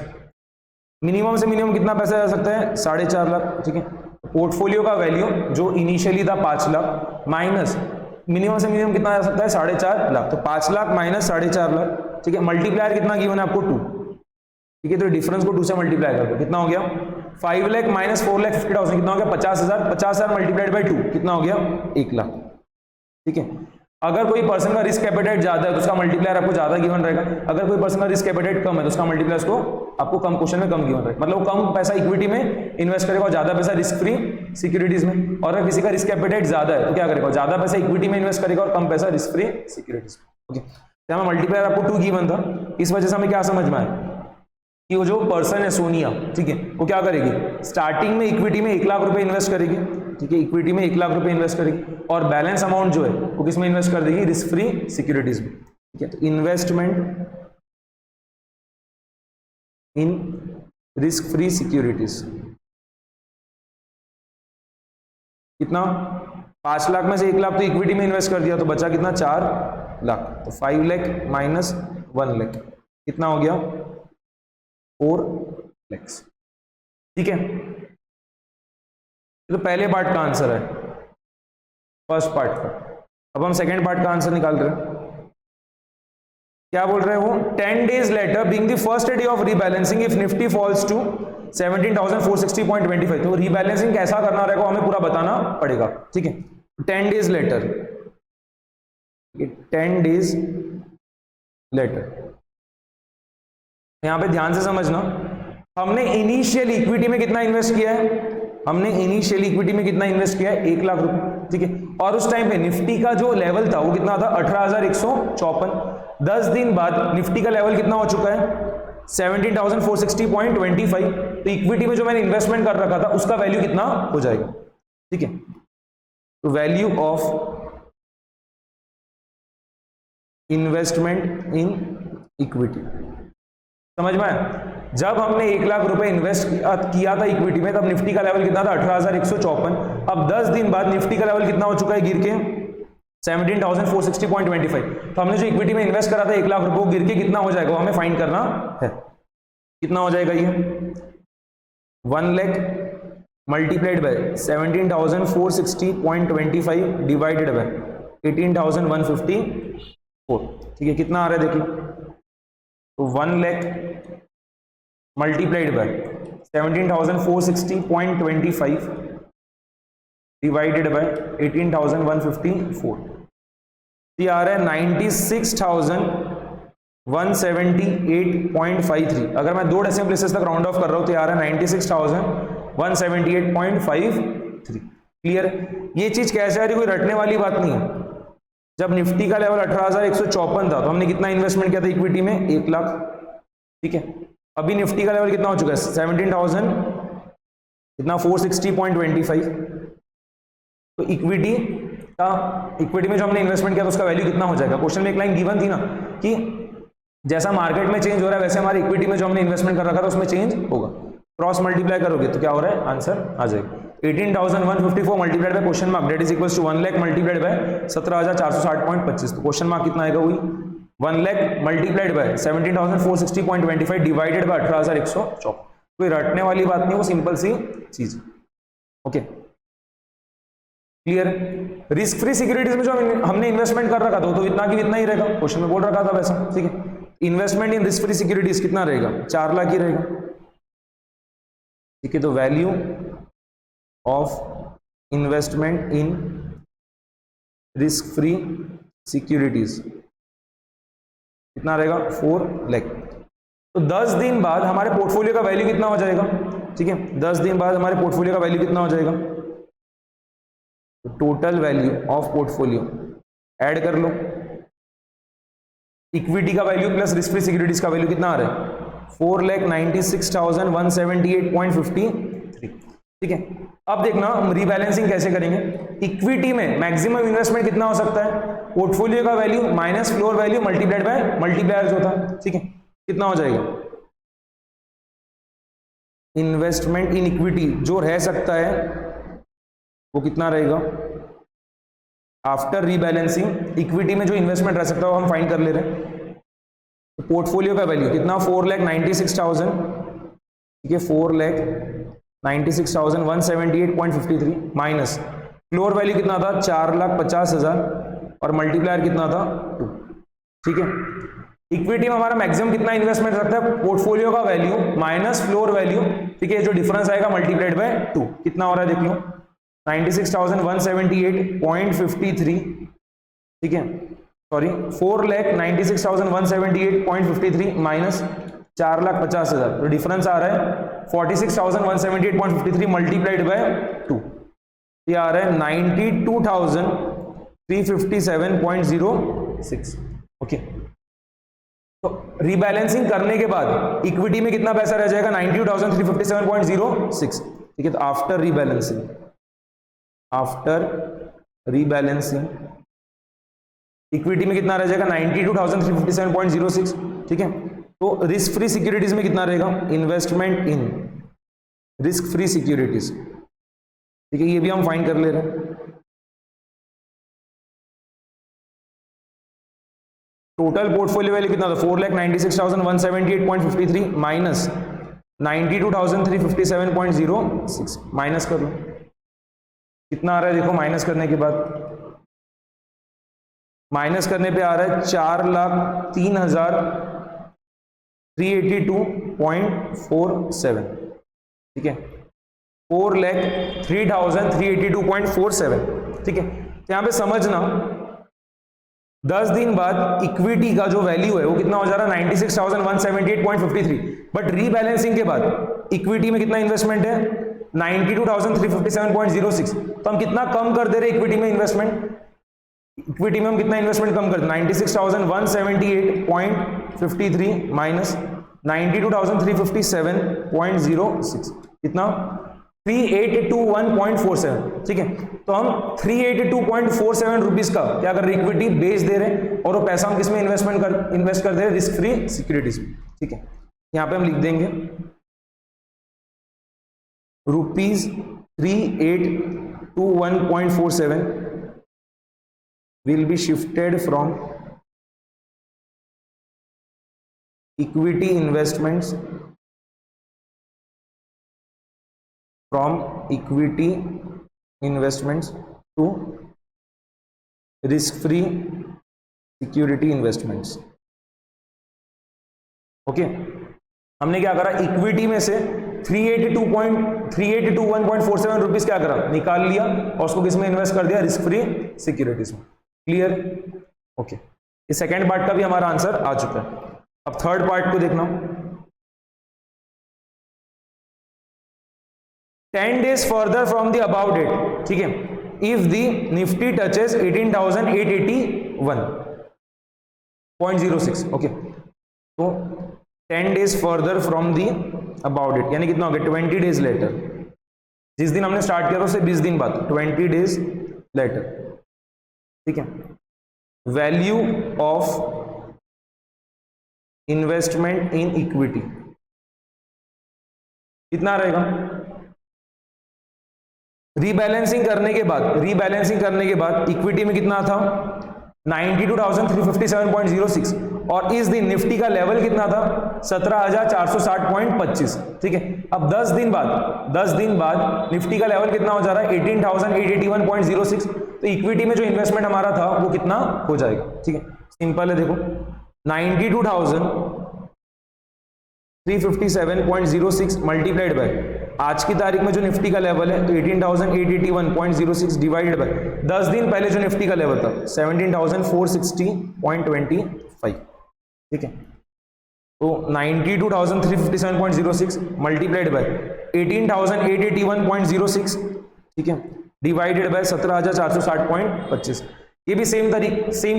Speaker 1: मिनिमम से मिनिमम कितना पैसा जा सकता है, 4.5 लाख, ठीक है, पोर्टफोलियो का वैल्यू जो इनिशियली था 5 लाख माइनस मिनिमम से मिनिमम कितना जा सकता है, 4.5 लाख, तो 5 लाख माइनस 4.5 लाख, ठीक है, मल्टीप्लायर कितना गिवन है आपको, 2, ठीक है, तो डिफरेंस को 2 से मल्टीप्लाई कर दो, कितना हो गया, 5 लाख माइनस 4,50,000 कितना हो गया, 50,000, 50,000 मल्टीप्लाइड बाय 2 कितना हो गया, 1 लाख, ठीक है। अगर कोई पर्सन का रिस्क एपेटाइट ज्यादा है तो उसका मल्टीप्लायर आपको ज्यादा गिवन रहेगा, अगर कोई पर्सन का रिस्क एपेटाइट कम है तो उसका मल्टीप्लायर को आपको कम क्वेश्चन में कम गिवन रहेगा, मतलब वो कम पैसा इक्विटी में इन्वेस्ट करेगा और ज्यादा पैसा रिस्क फ्री सिक्योरिटीज में, और अगर किसी का रिस्क एपेटाइट ज्यादा है तो क्या करेगा, ज्यादा पैसा इक्विटी में इन्वेस्ट करेगा और कम पैसा रिस्क फ्री सिक्योरिटीज में। ओके, तो हमें मल्टीप्लायर आपको 2 गिवन था, इस वजह से हमें क्या समझ में आया कि वो जो पर्सन है सोनिया, ठीक है, वो क्या करेगी, स्टार्टिंग में इक्विटी में 1 लाख रुपए इन्वेस्ट करेगी, ठीक है, इक्विटी में 1 लाख रुपए इन्वेस्ट करेगी और बैलेंस अमाउंट जो है वो किस में इन्वेस्ट कर देगी, रिस्क फ्री सिक्योरिटीज में, ठीक है। तो investment in risk free securities कितना, 5 लाख में से 1 लाख तो इक्विटी में इन्वेस्ट कर दिया तो बचा कितना, 4 लाख, तो 5 लाख माइनस 1 लाख कितना हो गया, 4 लाख, ठीक है। तो पहले पार्ट का आंसर है, फर्स्ट पार्ट का। अब हम सेकेंड पार्ट का आंसर निकाल रहे हैं, क्या बोल रहे हैं वो, 10 days later being the first day of rebalancing if nifty falls to 17,460.25, तो रीबैलेंसिंग कैसा करना रहेगा हमें पूरा बताना पड़ेगा, ठीक है। 10 days later, 10 days later, यहां पे ध्यान से समझना, हमने इनिशियल इक्विटी में कितना इन्वेस्ट किया है, हमने इनिशियल इक्विटी में कितना इन्वेस्ट किया है, 1 लाख रुपए, ठीक है, और उस टाइम पे निफ्टी का जो लेवल था वो कितना था, 18,154। 10 दिन बाद निफ्टी का लेवल कितना हो चुका है, 17,460.25, तो इक्विटी में जो मैंने इन्वेस्टमेंट कर रखा था उसका वैल्यू कितना हो जाएगा, ठीक है। तो value of investment in equity समझ में आया, जब हमने 1 लाख रुपए इन्वेस्ट किया था इक्विटी में तब निफ्टी का लेवल कितना था, 18,154। अब 10 दिन बाद निफ्टी का लेवल कितना हो चुका है, गिर के 17,460.25, तो हमने जो इक्विटी में इन्वेस्ट करा था 1 लाख रुपए गिर के कितना हो जाएगा, हमें फाइंड करना है, कितना हो जाएगा ये, 1 lakh multiplied by 17,460.25 divided by 18,154, ठीक है, कितना आ रहा है देखिए, तो 1 lakh multiplied by 17,460.25 divided by 18,154, ये आ रहा है 96,178.53। अगर मैं 2 डेसिमल प्लेसेस तक राउंड ऑफ कर रहा हूं तो आ रहा है 96,178.53। क्लियर, ये चीज कैसे आ रही, कोई रटने वाली बात नहीं है। जब निफ्टी का लेवल 18,154 था तो हमने कितना इन्वेस्टमेंट किया था इक्विटी में, 1 लाख, ठीक है। अभी निफ्टी का लेवल कितना हो चुका है, 17,460.25, तो इक्विटी में जो हमने इन्वेस्टमेंट किया तो उसका वैल्यू कितना हो जाएगा। क्वेश्चन में एक लाइन गिवन थी ना कि जैसा मार्केट में चेंज हो रहा है वैसे हमारी इक्विटी में जो हमने इन्वेस्टमेंट कर रखा था उसमें चेंज होगा, क्रॉस मल्टीप्लाई करोगे तो क्या हो रहा है, आंसर आ जाएगा 18,154 multiplied by question mark that is equals to 1 lakh multiplied by 17,460.25, तो क्वेश्चन मार्क कितना आएगा, वही 1 lakh multiplied by 17,460.25 divided by 18,154। कोई रटने वाली बात नहीं, वो सिंपल सी चीज। Okay clear. Risk free securities में जो हमने इन्वेस्टमेंट कर रखा था तो इतना की इतना ही रहेगा, क्वेश्चन में बोल रखा था वैसा, ठीक है। Investment in risk free securities कितना रहेगा, 4 लाख ही रहेगा, ठीक है। तो value of investment in risk free securities कितना रहेगा, 4 लाख। तो 10 दिन बाद हमारे पोर्टफोलियो का वैल्यू कितना हो जाएगा, ठीक है। 10 दिन बाद हमारे पोर्टफोलियो का वैल्यू कितना हो जाएगा, total value of portfolio add कर लो, इक्विटी का value plus risk free securities का वैल्यू कितना आ रहा है, 4,96,178.53, ठीक है। अब देखना हम रीबैलेंसिंग कैसे करेंगे। इक्विटी में मैक्सिमम इन्वेस्टमेंट कितना हो सकता है, पोर्टफोलियो का value minus floor value multiplied bye multiplier जो था, ठीक है, कितना हो जाएगा। इन्वेस्टमेंट इन इक्विटी जो रह सकता है वो कितना रहेगा, आफ्टर रीबैलेंसिंग इक्विटी में जो इन्वेस्टमेंट रह सकता है वो हम फाइंड कर ले रहे हैं। तो पोर्टफोलियो का वैल्यू कितना, 4,96,000, ठीक है, 4,96,178.53 माइनस फ्लोर वैल्यू कितना था, 4,50,000 और मल्टीप्लायर कितना था 2, ठीक है। इक्विटी में हमारा मैक्सिमम कितना इन्वेस्टमेंट रखता है, पोर्टफोलियो का वैल्यू माइनस फ्लोर वैल्यू, ठीक है, जो डिफरेंस आएगा मल्टीप्लाइड बाय 2, कितना हो रहा है देख लो, 96,178.53, ठीक है, सॉरी 4,96,178.53 माइनस 4,50,000, तो डिफरेंस आ रहा है 46,178.53 मल्टीप्लाइड बाय 2, ये आ रहा है 92,357.06, ओके। तो रीबैलेंसिंग करने के बाद इक्विटी में कितना पैसा रह जाएगा, 92,357.06, ठीक है। तो आफ्टर रीबैलेंसिंग इक्विटी में कितना रह जाएगा, 92,357.06, ठीक है। तो रिस्क फ्री सिक्योरिटीज में कितना रहेगा, investment in risk free securities, ठीक है, ये भी हम फाइंड कर ले रहे हैं। टोटल पोर्टफोलियो वैल्यू कितना था, 4,96,178.53 माइनस 92,357.06, माइनस कर लो, कितना आ रहा है देखो, माइनस करने के बाद, माइनस करने पे आ रहा है 4,03,382.47, ठीक है, 4,03,382.47, ठीक है। तो यहां पे समझना 10 दिन बाद इक्विटी का जो वैल्यू है वो कितना हो जा रहा है, 96,178.53, बट रीबैलेंसिंग के बाद इक्विटी में कितना इन्वेस्टमेंट है, 92,357.06, तो हम कितना कम कर दे रहे इक्विटी में इन्वेस्टमेंट, इक्विटी में हम कितना इन्वेस्टमेंट कम कर दे, 96,178.53 माइनस 92,357.06, कितना 3,821.47, ठीक है। तो हम 382.47 रुपीज का क्या कर रहे, इक्विटी बेच दे रहे हैं, और वो पैसा हम किसमें इन्वेस्ट कर दे रहे, रिस्क फ्री सिक्योरिटीज में, ठीक है। यहां पे हम लिख देंगे ₹3,821.47 will be shifted from equity investments to risk free security investments, okay. हमने क्या करा, इक्विटी में से 381.47 रुपीज क्या करा, निकाल लिया और उसको किसमें इन्वेस्ट कर दिया, रिस्क फ्री सिक्योरिटीज में, क्लियर, ओके। ये सेकेंड पार्ट का भी हमारा आंसर आ चुका है। अब थर्ड पार्ट को देखना, 10 days further from the above date, ठीक है, if the Nifty touches 18,881.06, okay. तो 10 days further from the above date यानी कितना हो गया, 20 days later, जिस दिन हमने स्टार्ट किया था उससे 20 दिन बाद, 20 days later, ठीक है। Value of investment in equity कितना रहेगा, रीबैलेंसिंग करने के बाद इक्विटी में कितना था, 92,357.06, और इस दिन निफ्टी का लेवल कितना था 17,460.25, ठीक है। अब 10 दिन बाद निफ्टी का लेवल कितना हो जा रहा है 18,881.06, तो इक्विटी में जो इन्वेस्टमेंट हमारा था वो कितना हो जाएगा, ठीक है। सिंपल है, देखो 92,357.06 मल्टीप्लाइड बाय आज की तारीख में जो निफ्टी का लेवल है तो 18,881.06 डिवाइडेड बाय 10 दिन पहले जो निफ्टी का लेवल था 17,460.25, ठीक है। तो 92,357.06 मल्टीप्लाइड बाय 18,881.06, ठीक है, डिवाइडेड बाय 17,460.25। ये भी सेम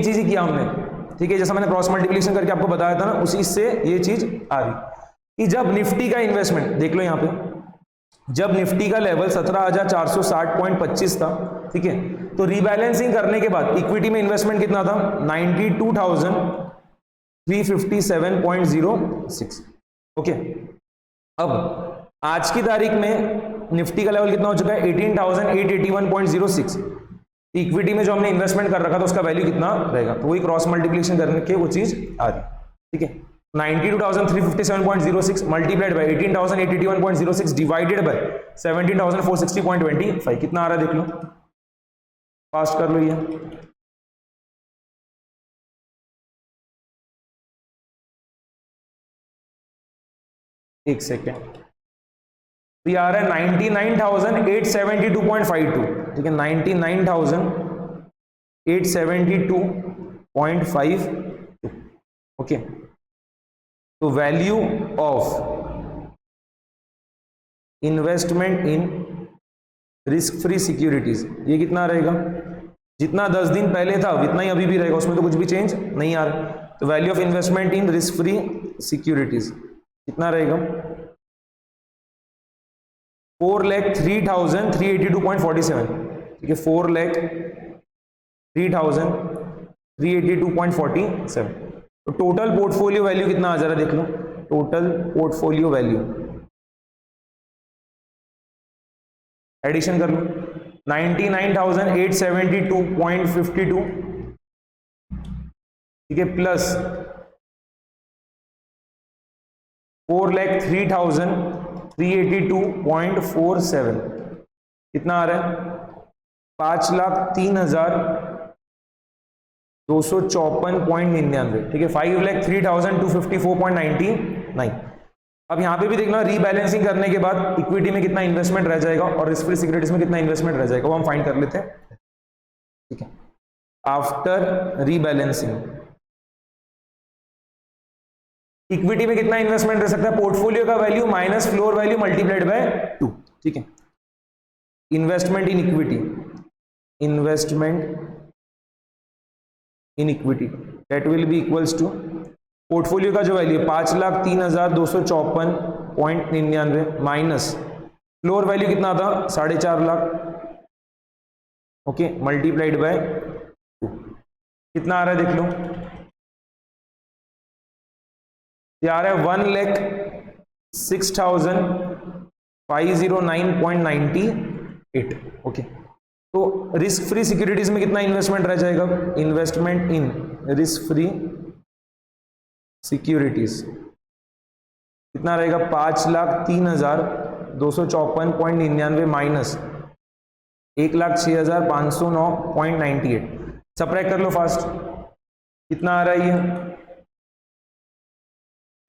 Speaker 1: चीज ही किया हमने, ठीक है। जैसा मैंने क्रॉस मल्टीप्लिकेशन करके आपको बताया था ना, उसी से ये चीज आ रही कि जब निफ्टी का इन्वेस्टमेंट देख लो यहाँ पे, जब निफ्टी का लेवल 17,460.25 था, ठीक है, तो रीबैलेंसिंग करने के बाद इक्विटी में इन्वेस्टमेंट कितना था 92,357.06, ओके। अब आज की तारीख में निफ्टी का लेवल कितना हो चुका है 18,881.06, इक्विटी में जो हमने इन्वेस्टमेंट कर रखा था उसका वैल्यू कितना रहेगा, तो वही क्रॉस मल्टीप्लिकेशन करने के वो चीज आ रही, ठीक है। 92,357.06 मल्टीप्लाइड बाय 18,881.06 डिवाइडेड बाय 17,460.25, कितना आ रहा है देख लो, फास्ट कर लो ये। एक सेकेंड, तो ये आ रहा है 99,872.52, ठीक है, 99,872.52, ओके। तो value of investment in risk free securities ये कितना रहेगा, जितना 10 दिन पहले था उतना ही अभी भी रहेगा, उसमें तो कुछ भी चेंज नहीं आ रहा। तो value of investment in risk free securities कितना रहेगा 4,03,382.47, ठीक है, 4,03,382.47। तो टोटल पोर्टफोलियो वैल्यू कितना आ जा रहा है देख लो, टोटल पोर्टफोलियो वैल्यू एडिशन कर लो 99,872.52, ठीक है, प्लस 4,03,382.47 कितना आ रहा है 5,03,254.99, ठीक है, 5,03,254.99। अब यहां पे भी देखना रीबैलेंसिंग करने के बाद इक्विटी में कितना इन्वेस्टमेंट रह जाएगा और रिस्क फ्री सिक्योरिटीज में कितना इन्वेस्टमेंट रह जाएगा वो हम फाइंड कर लेते हैं, ठीक है। आफ्टर रीबैलेंसिंग इक्विटी में कितना इन्वेस्टमेंट रह सकता है, पोर्टफोलियो का value minus floor value multiplied by 2, ठीक है। Investment in equity, investment in equity that will be equals to portfolio का जो वैल्यू 5,03,254.99 माइनस फ्लोर वैल्यू कितना था 4.5 लाख, ओके, मल्टीप्लाइड बाय 2 कितना आ रहा है देख लो, ये आ रहा है 1,06,509.98, ओके। तो रिस्क फ्री सिक्योरिटीज में कितना इन्वेस्टमेंट रह जाएगा, investment in risk free securities कितना रहेगा 5,03,254.99 माइनस 1,06,509.98, सब्ट्रैक्ट कर लो फास्ट, कितना आ रहा है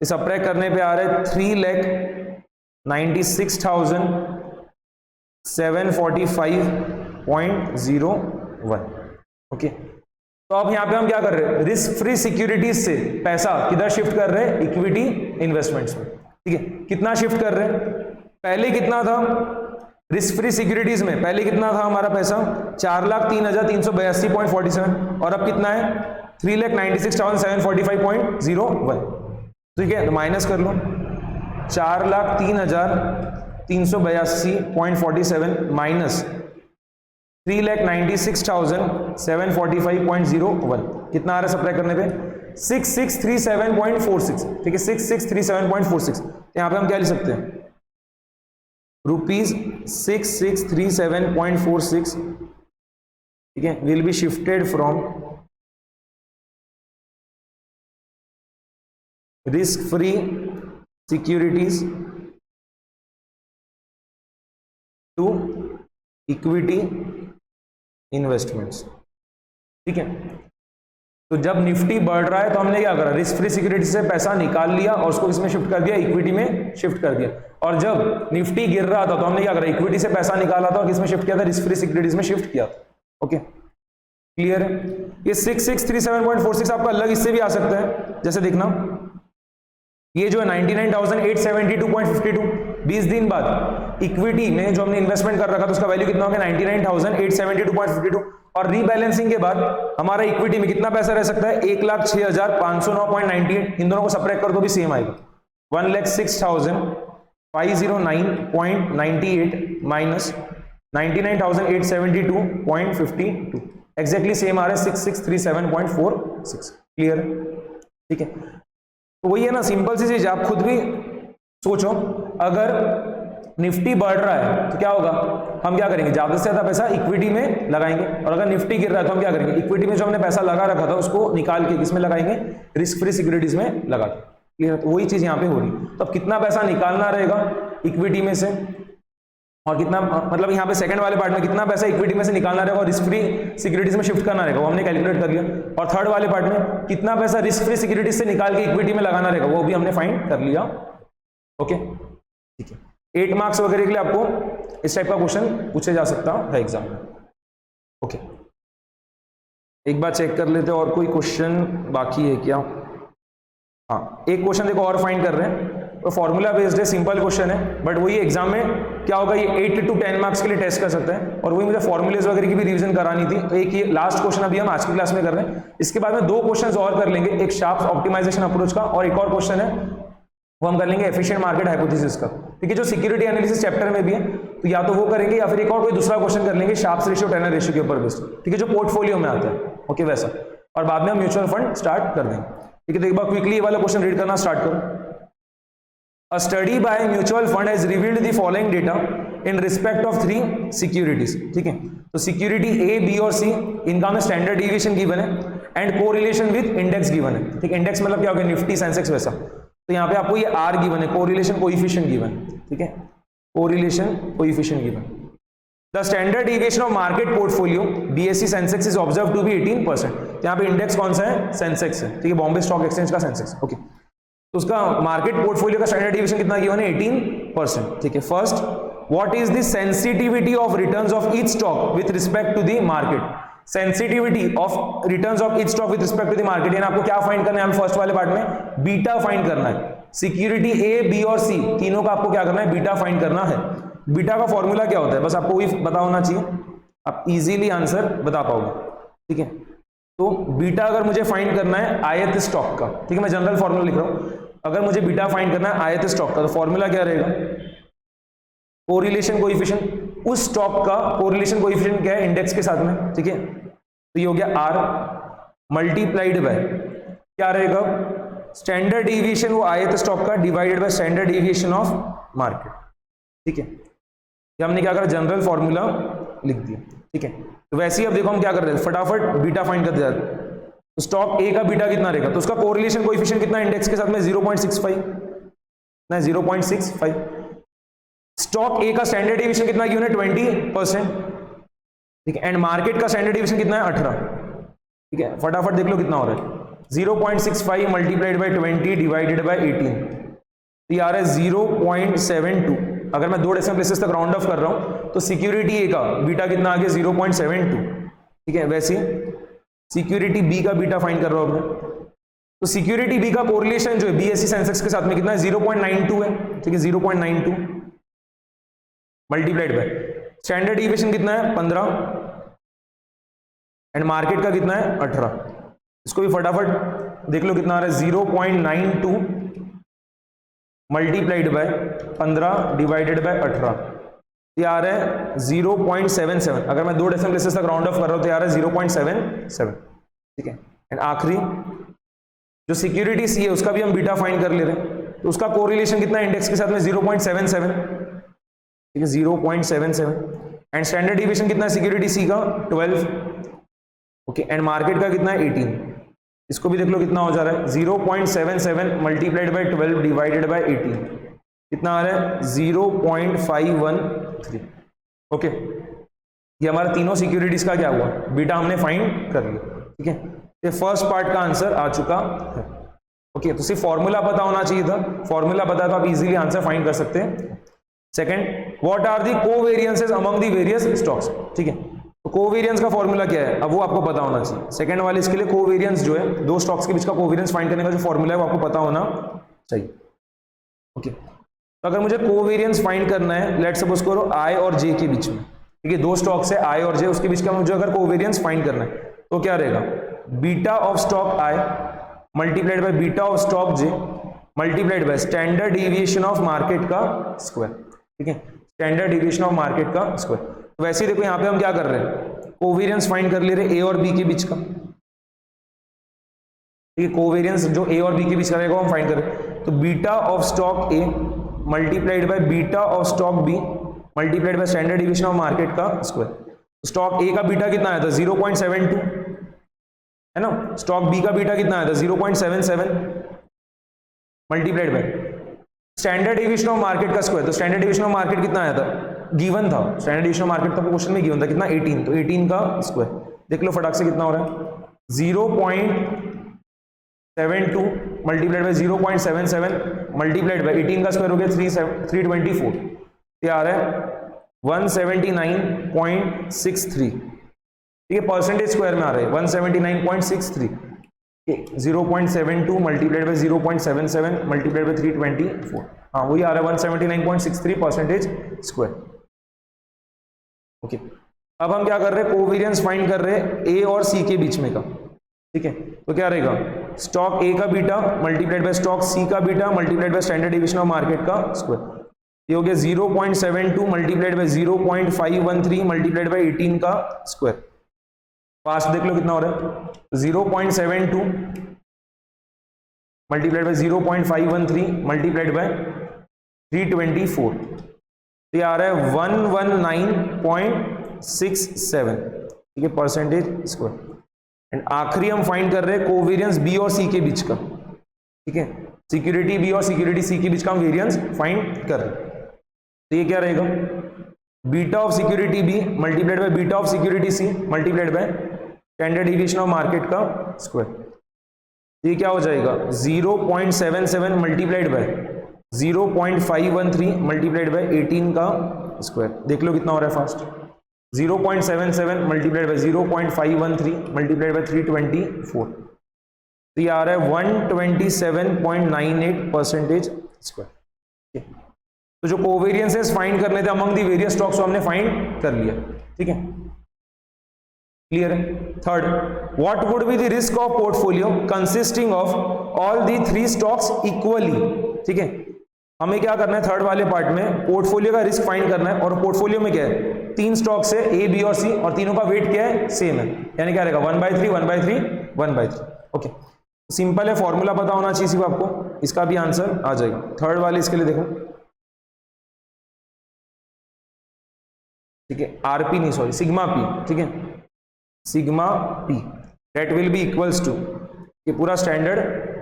Speaker 1: ये सब्ट्रैक्ट करने पे आ रहा है 3,96,745.01, ओके। तो अब यहां पे हम क्या कर रहे हैं, रिस्क फ्री सिक्योरिटीज से पैसा किधर शिफ्ट कर रहे हैं, इक्विटी इन्वेस्टमेंट्स में, ठीक है। कितना शिफ्ट कर रहे हैं, पहले कितना था रिस्क फ्री सिक्योरिटीज में, पहले कितना था हमारा पैसा 4,03,382.47 और अब कितना है 3,96,745.01, ठीक है। तो माइनस कर लो 4,03,382.47 माइनस 3,96,745.01 कितना आ रहा है सब्ट्रैक्ट करने पे 6,637.46, ठीक है, 6,637.46। यहां पे हम क्या लिख सकते हैं ₹6,637.46, ठीक है, will be shifted from risk free securities to equity investments. ठीक है, तो जब निफ्टी बढ़ रहा है तो हमने क्या करा, रिस्क फ्री सिक्योरिटी से पैसा निकाल लिया और उसको किसमें शिफ्ट कर दिया, इक्विटी में शिफ्ट कर दिया। और जब निफ्टी गिर रहा था तो हमने क्या करा, इक्विटी से पैसा निकाला था और किसमें शिफ्ट किया था, रिस्क फ्री सिक्योरिटीज में शिफ्ट किया था। ओके, क्लियर है। ये 6637.46 आपका अलग इससे भी आ सकता है, जैसे देखना ये जो है 99,872.52, 20 दिन बाद इक्विटी में जो हमने इन्वेस्टमेंट कर रखा था उसका वैल्यू कितना हो गया, 99,872.52। और रीबैलेंसिंग के बाद हमारा इक्विटी में कितना पैसा रह सकता है, 1,06,509.98। इन दोनों को सब्ट्रैक्ट कर दो भी सेम आएगा, 1,06,509.98 माइनस 99,872.52, एग्जैक्टली सेम आ रहा है 6637.46। क्लियर, ठीक है। तो वही है ना, सिंपल सी चीज, आप खुद भी सोचो, अगर निफ्टी बढ़ रहा है तो क्या होगा, हम क्या करेंगे, ज्यादा से ज्यादा पैसा इक्विटी में लगाएंगे। और अगर निफ्टी गिर रहा है तो हम क्या करेंगे, इक्विटी में जो हमने पैसा लगा रखा था उसको निकाल के किसमें लगाएंगे, रिस्क फ्री सिक्योरिटीज में लगाते। क्लियर, तो वही चीज यहाँ पे हो रही है। तो अब कितना पैसा निकालना रहेगा इक्विटी में से, और कितना, मतलब यहाँ पे सेकंड वाले पार्ट में कितना पैसा इक्विटी में से निकालना रहेगा और रिस्क फ्री सिक्योरिटीज में शिफ्ट करना रहेगा, वो हमने कैलकुलेट कर लिया। और थर्ड वाले पार्ट में कितना पैसा रिस्क फ्री सिक्योरिटीज से निकाल के इक्विटी में लगाना रहेगा, वो भी हमने फाइंड कर लिया। ओके, ठीक है। 8 मार्क्स वगैरह के लिए आपको इस टाइप का क्वेश्चन पूछे जा सकता है एग्जाम में। ओके, एक बार चेक कर लेते हैं और कोई क्वेश्चन बाकी है क्या। हाँ, एक क्वेश्चन देखो और फाइंड कर रहे हैं, तो फॉर्मूला बेस्ड है, सिंपल क्वेश्चन है, बट वही एग्जाम में क्या होगा, ये 8 to 10 मार्क्स के लिए टेस्ट कर सकते हैं। और वही मुझे फॉर्मूलेज वगैरह की भी रिवीजन करानी थी, तो एक ये लास्ट क्वेश्चन अभी हम आज की क्लास में कर रहे हैं। इसके बाद में 2 क्वेश्चन और कर लेंगे, एक शार्प ऑप्टिमाइजेशन अप्रोच का, और एक और क्वेश्चन है वो हम कर लेंगे एफिशिएंट मार्केट हाइपोथेसिस का। ठीक है, जो सिक्योरिटी एनालिसिस चैप्टर में भी है, तो या तो वो करेंगे या फिर एक और कोई दूसरा क्वेश्चन कर लेंगे शार्प्स रेशियो टेनर रेशियो के ऊपर बेस्ड। ठीक है, जो पोर्टफोलियो में आता है। ओके, वैसा, और बाद में हम म्यूचुअल फंड स्टार्ट कर देंगे। ठीक है, तो एक बार क्विकली ये वाला क्वेश्चन रीड करना स्टार्ट करो। A study by mutual fund has revealed the following data in respect of 3 securities. ठीक है, तो सिक्योरिटी A, B और C, इनका हमें स्टैंडर्ड डिविएशन गिवन है and correlation with index given है। ठीक है, इंडेक्स मतलब क्या हो गया, निफ्टी, सेंसेक्स वैसा। तो यहाँ पे आपको ये R गिवन है, कोरिलेशन कोएफिशिएंट गिवन। ठीक है, correlation coefficient given. The standard deviation of market portfolio BSE Sensex is observe to be 18%। तो यहाँ पे इंडेक्स कौन सा है, सेंसेक्स है। ठीक है, बॉम्बे स्टॉक एक्सचेंज का सेंसेक्स। ओके, तो उसका मार्केट पोर्टफोलियो का स्टैंडर्ड डिविएशन कितना गिवन है, 18%। ठीक है, first, what is the sensitivity of returns of each stock with respect to the market. Sensitivity of returns of each stock with respect to the market, यानी आपको क्या फाइंड करना है, हमें फर्स्ट वाले पार्ट में बीटा फाइंड करना है। सिक्योरिटी A, B और C तीनों का आपको क्या करना है, बीटा फाइंड करना है। बीटा का फॉर्मूला क्या होता है, बस आपको वही पता होना चाहिए, आप इजीली आंसर बता पाओगे। ठीक है, तो बीटा अगर मुझे फाइंड करना है आयत स्टॉक का, ठीक है, मैं जनरल फॉर्मूला लिख रहा हूं, अगर मुझे बीटा फाइंड करना है आयत स्टॉक का, तो फॉर्मूला क्या रहेगा, कोरिलेशन कोएफिशिएंट। उस स्टॉक का कोरिलेशन कोएफिशिएंट क्या है, इंडेक्स के साथ में। ठीक है, तो ये हो गया R मल्टीप्लाइड बाय क्या रहेगा, स्टैंडर्ड डिविएशन, वो आयत स्टॉक का, divided by standard deviation of market. ठीक है, ये हमने क्या करा, जनरल फॉर्मूला लिख दिया। ठीक है, तो वैसे ही अब देखो हम क्या कर रहे हैं, फटाफट बीटा फाइंड करते जाते हैं। तो स्टॉक ए का बीटा कितना रहेगा, तो उसका कोरिलेशन कोएफिशिएंट कितना इंडेक्स के साथ में, 0.65 ना, 0.65। स्टॉक ए का स्टैंडर्ड डिविएशन कितना गिवन है, 20%। ठीक है, एंड मार्केट का स्टैंडर्ड डिविएशन कितना है, 18। ठीक है, फटाफट देख लो कितना हो रहा है, 0.65 मल्टीप्लाइड बाय 20 डिवाइडेड बाय 18, तो ये आ रहा है 0.72। अगर मैं 2 डेसिमल प्लेसेस तक राउंड ऑफ कर रहा हूं तो सिक्योरिटी ए का बीटा कितना आ गया, 0.72। ठीक है, वैसे सिक्योरिटी बी का बीटा फाइंड कर रहा हूं मैं, तो सिक्योरिटी बी का कोरिलेशन जो है BSE सेंसेक्स के साथ में कितना है, 0.92 है। ठीक है, 0.92 मल्टीप्लाइड बाय स्टैंडर्ड डिविएशन कितना है, 15, एंड मार्केट का कितना है, 18। इसको भी फटाफट देख लो कितना आ रहा है, 0.92 मल्टीप्लाइड बाय 15 डिवाइडेड बाय 18, ये आ रहा है 0.77। अगर मैं 2 डेसिमल प्लेसेस तक राउंड ऑफ कर रहा हूं तो ये आ रहा है 0.77। ठीक है, एंड आखिरी जो सिक्योरिटी सी है उसका भी हम बीटा फाइंड कर ले रहे हैं, तो उसका कोरिलेशन कितना है इंडेक्स के साथ में, 0.77। ठीक है, 0.77, एंड स्टैंडर्ड डिविएशन कितना है सिक्योरिटी सी का, 12। ओके, एंड मार्केट का कितना है, 18। इसको भी देख लो कितना हो जा रहा है 0.77 मल्टीप्लाइड बाय 12 डिवाइडेड बाय 18 कितना आ रहा है 0.513। ओके, ये हमारा तीनों सिक्योरिटीज का क्या हुआ, बीटा हमने फाइंड कर लिया। ठीक है, ये फर्स्ट पार्ट का आंसर आ चुका है। ओके, तो सिर्फ फॉर्मूला पता होना चाहिए था, फॉर्मूला पता तो आप इजीली आंसर फाइंड कर सकते हैं। Second, what are the covariances among the various stocks. ठीक है, तो कोवेरियंस का फॉर्मूला क्या है, अब वो आपको पता होना चाहिए। सेकंड वाले इसके लिए कोवेरियंस जो है, दो स्टॉक्स के बीच का कोवेरियंस फाइंड करने का जो फॉर्मूला है वो आपको पता होना चाहिए। ओके, तो अगर मुझे कोवेरियंस फाइंड करना है, लेट्स सपोज करो आई और जे के बीच में, ठीक है, दो स्टॉक्स है आई और जे, उसके बीच का मुझे अगर कोवेरियंस फाइंड करना है तो क्या रहेगा, beta of stock I multiplied by beta of stock J multiplied by standard deviation of market का स्क्वायर। ठीक है, स्टैंडर्ड डेविएशन ऑफ मार्केट का स्क्वायर। तो वैसे ही देखो यहाँ पे हम क्या कर रहे हैं, कोवेरियंस फाइंड कर ले रहे ए और बी के बीच का। ठीक है, कोवेरियंस जो ए और बी के बीच का रहेगा हम फाइंड कर रहे हैं। तो beta of stock A multiplied by beta of stock B multiplied by standard deviation of market का स्क्वायर। स्टॉक ए का बीटा कितना आया था 0.72 है ना, स्टॉक बी का बीटा कितना आया था 0.77 multiplied by standard deviation of market का स्क्वायर। तो स्टैंडर्ड डेविएशन ऑफ मार्केट कितना आया था, गिवन था, स्टैंडर्ड डेविएशन ऑफ मार्केट तो क्वेश्चन में गिवन था कितना 18, तो 18 का स्क्वायर देख लो फटाक से कितना हो रहा है 0.72 मल्टीप्लाइड बाय 0.77 मल्टीप्लाइड बाय 18 का स्क्वायर हो गया 324, ये आ रहा है 179.63। ठीक है, परसेंटेज स्क्वायर में आ रहा है 179.63। 0.72 मल्टीप्लाइड बाय 0.77 मल्टीप्लाइड बाय 324, हाँ वही आ रहा है 179.63 परसेंटेज स्क्वायर। ओके, अब हम क्या कर रहे हैं, कोवेरियंस फाइंड कर रहे हैं ए और सी के बीच में का। ठीक है, तो क्या रहेगा, स्टॉक ए का बीटा मल्टीप्लाइड बाय स्टॉक सी का beta multiplied by standard deviation of market का स्क्वायर। ये हो गया 0.72 मल्टीप्लाइड बाय 0.513 मल्टीप्लाइड बाय 18 का स्क्वायर। फास्ट देख लो कितना हो रहा है, 0.72 मल्टीप्लाइड बाय 0.513 मल्टीप्लाइड बाय 324, ये आ रहा है 119.67। ठीक है, परसेंटेज स्क्वायर। एंड आखिरी हम फाइंड कर रहे हैं कोवेरियंस बी और सी के बीच का। ठीक है, सिक्योरिटी बी और सिक्योरिटी सी के बीच का हम वेरियंस फाइंड कर रहे हैं। तो ये क्या रहेगा, beta of security B multiplied by beta of security C multiplied by standard deviation of market का स्क्वायर। ये क्या हो जाएगा 0.77 मल्टीप्लाइड बाय 0.513 मल्टीप्लाइड बाय 18 का स्क्वायर। देख लो कितना हो रहा है fast, 0.77 multiplied by 0.513 multiplied by 324, तो ये आ रहा है 127.98 परसेंटेज स्क्वायर। तो जो कोवेरियंसेस फाइंड करने थे अमंग दी वेरियस स्टॉक्स हमने फाइंड कर लिया। ठीक है, क्लियर है। Third, what would be the risk of portfolio consisting of all the 3 stocks equally. ठीक है, हमें क्या करना है, थर्ड वाले पार्ट में पोर्टफोलियो का रिस्क फाइंड करना है, और पोर्टफोलियो में क्या है, 3 स्टॉक्स है ए बी और सी, और तीनों का वेट क्या है, सेम है, यानी क्या रहेगा 1/3 1/3 1/3। ओके, सिंपल है, फॉर्मूला पता होना चाहिए सिर्फ आपको, इसका भी आंसर आ जाएगा। थर्ड वाले इसके लिए देखो, ठीक है, आरपी नहीं सॉरी सिग्मा पी। ठीक है, sigma P that will be equals to, ये पूरा स्टैंडर्ड